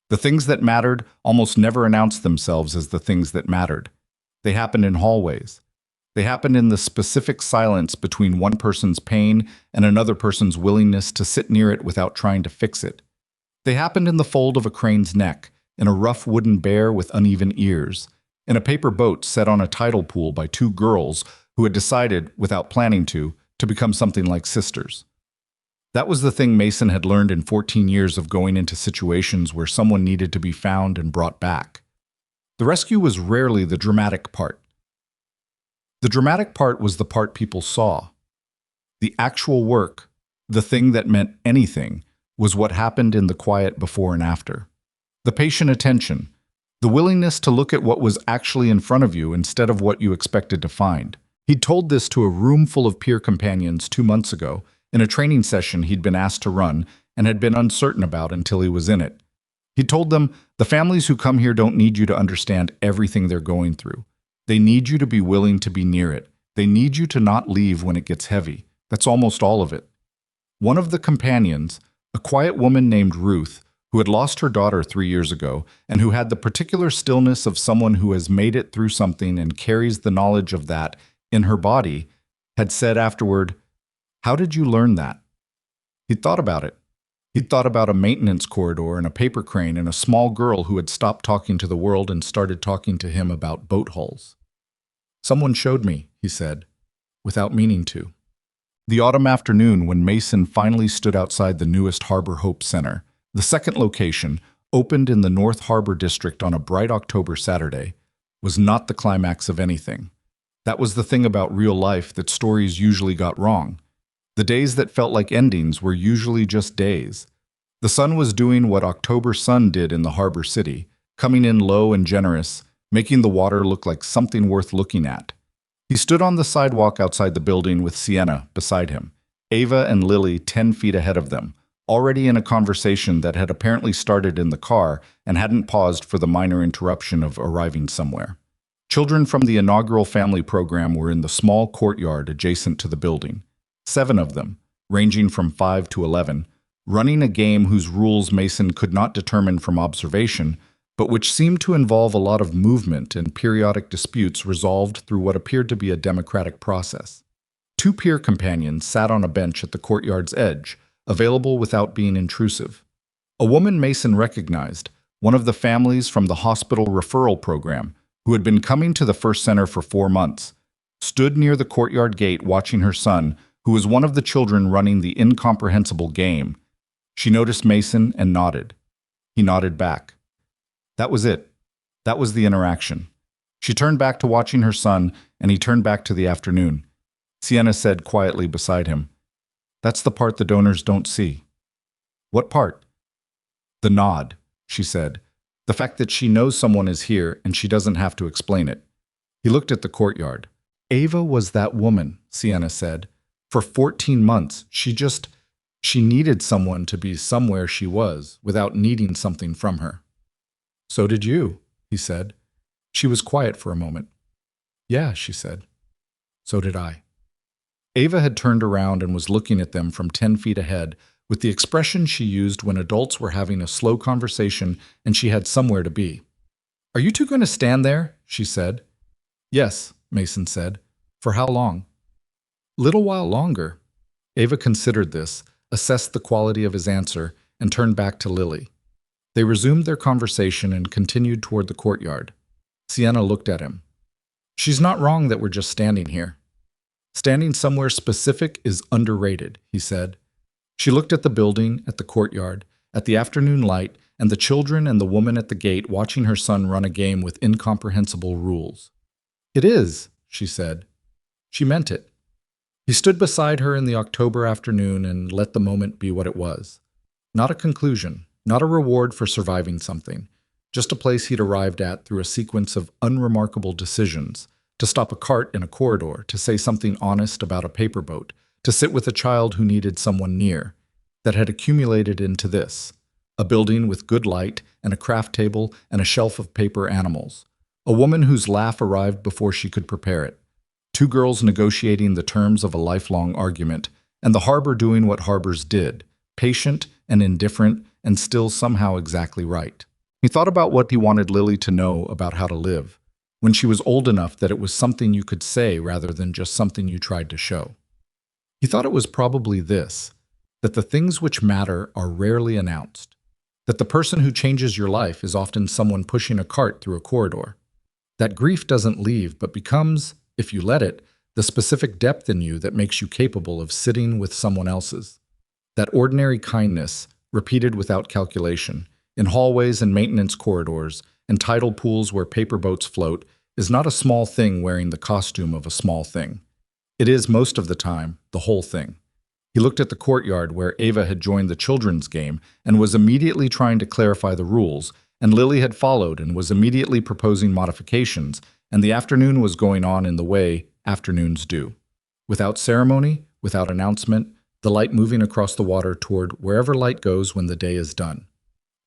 The things that mattered almost never announced themselves as the things that mattered. They happened in hallways. They happened in the specific silence between one person's pain and another person's willingness to sit near it without trying to fix it. They happened in the fold of a crane's neck, in a rough wooden bear with uneven ears, in a paper boat set on a tidal pool by 2 girls who had decided, without planning to become something like sisters. That was the thing Mason had learned in 14 years of going into situations where someone needed to be found and brought back. The rescue was rarely the dramatic part. The dramatic part was the part people saw. The actual work, the thing that meant anything, was what happened in the quiet before and after. The patient attention, the willingness to look at what was actually in front of you instead of what you expected to find. He'd told this to a room full of peer companions 2 months ago, in a training session he'd been asked to run and had been uncertain about until he was in it. He told them, the families who come here don't need you to understand everything they're going through. They need you to be willing to be near it. They need you to not leave when it gets heavy. That's almost all of it. One of the companions, a quiet woman named Ruth, who had lost her daughter 3 years ago and who had the particular stillness of someone who has made it through something and carries the knowledge of that in her body, had said afterward, "How did you learn that?" He'd thought about it. He'd thought about a maintenance corridor and a paper crane and a small girl who had stopped talking to the world and started talking to him about boat hulls. "Someone showed me," he said, without meaning to. The autumn afternoon when Mason finally stood outside the newest Harbor Hope Center, the second location, opened in the North Harbor District on a bright October Saturday, was not the climax of anything. That was the thing about real life that stories usually got wrong. The days that felt like endings were usually just days. The sun was doing what October sun did in the harbor city, coming in low and generous, making the water look like something worth looking at. He stood on the sidewalk outside the building with Sienna beside him, Ava and Lily 10 feet ahead of them, already in a conversation that had apparently started in the car and hadn't paused for the minor interruption of arriving somewhere. Children from the inaugural family program were in the small courtyard adjacent to the building. 7 of them, ranging from 5 to 11, running a game whose rules Mason could not determine from observation, but which seemed to involve a lot of movement and periodic disputes resolved through what appeared to be a democratic process. 2 peer companions sat on a bench at the courtyard's edge, available without being intrusive. A woman Mason recognized, one of the families from the hospital referral program, who had been coming to the first center for 4 months, stood near the courtyard gate watching her son, who was one of the children running the incomprehensible game. She noticed Mason and nodded. He nodded back. That was it. That was the interaction. She turned back to watching her son, and he turned back to the afternoon. Sienna said quietly beside him, "That's the part the donors don't see." "What part?" "The nod," she said. "The fact that she knows someone is here and she doesn't have to explain it." He looked at the courtyard. "Ava was that woman," Sienna said. "For 14 months, she needed someone to be somewhere she was without needing something from her." "So did you," he said. She was quiet for a moment. "Yeah," she said. "So did I." Ava had turned around and was looking at them from 10 feet ahead with the expression she used when adults were having a slow conversation and she had somewhere to be. "Are you two going to stand there?" she said. "Yes," Mason said. "For how long?" "Little while longer." Ava considered this, assessed the quality of his answer, and turned back to Lily. They resumed their conversation and continued toward the courtyard. Sienna looked at him. "She's not wrong that we're just standing here. Standing somewhere specific is underrated," he said. She looked at the building, at the courtyard, at the afternoon light, and the children and the woman at the gate watching her son run a game with incomprehensible rules. "It is," she said. She meant it. He stood beside her in the October afternoon and let the moment be what it was. Not a conclusion, not a reward for surviving something, just a place he'd arrived at through a sequence of unremarkable decisions, to stop a cart in a corridor, to say something honest about a paper boat, to sit with a child who needed someone near, that had accumulated into this, a building with good light and a craft table and a shelf of paper animals, a woman whose laugh arrived before she could prepare it, 2 girls negotiating the terms of a lifelong argument, and the harbor doing what harbors did, patient and indifferent and still somehow exactly right. He thought about what he wanted Lily to know about how to live, when she was old enough that it was something you could say rather than just something you tried to show. He thought it was probably this, that the things which matter are rarely announced, that the person who changes your life is often someone pushing a cart through a corridor, that grief doesn't leave but becomes, if you let it, the specific depth in you that makes you capable of sitting with someone else's, That ordinary kindness, repeated without calculation, in hallways and maintenance corridors, and tidal pools where paper boats float, is not a small thing wearing the costume of a small thing. It is, most of the time, the whole thing. He looked at the courtyard where Ava had joined the children's game and was immediately trying to clarify the rules, and Lily had followed and was immediately proposing modifications, and the afternoon was going on in the way afternoons do. Without ceremony, without announcement, the light moving across the water toward wherever light goes when the day is done.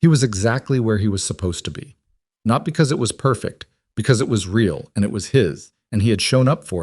He was exactly where he was supposed to be. Not because it was perfect, because it was real and it was his, and he had shown up for it.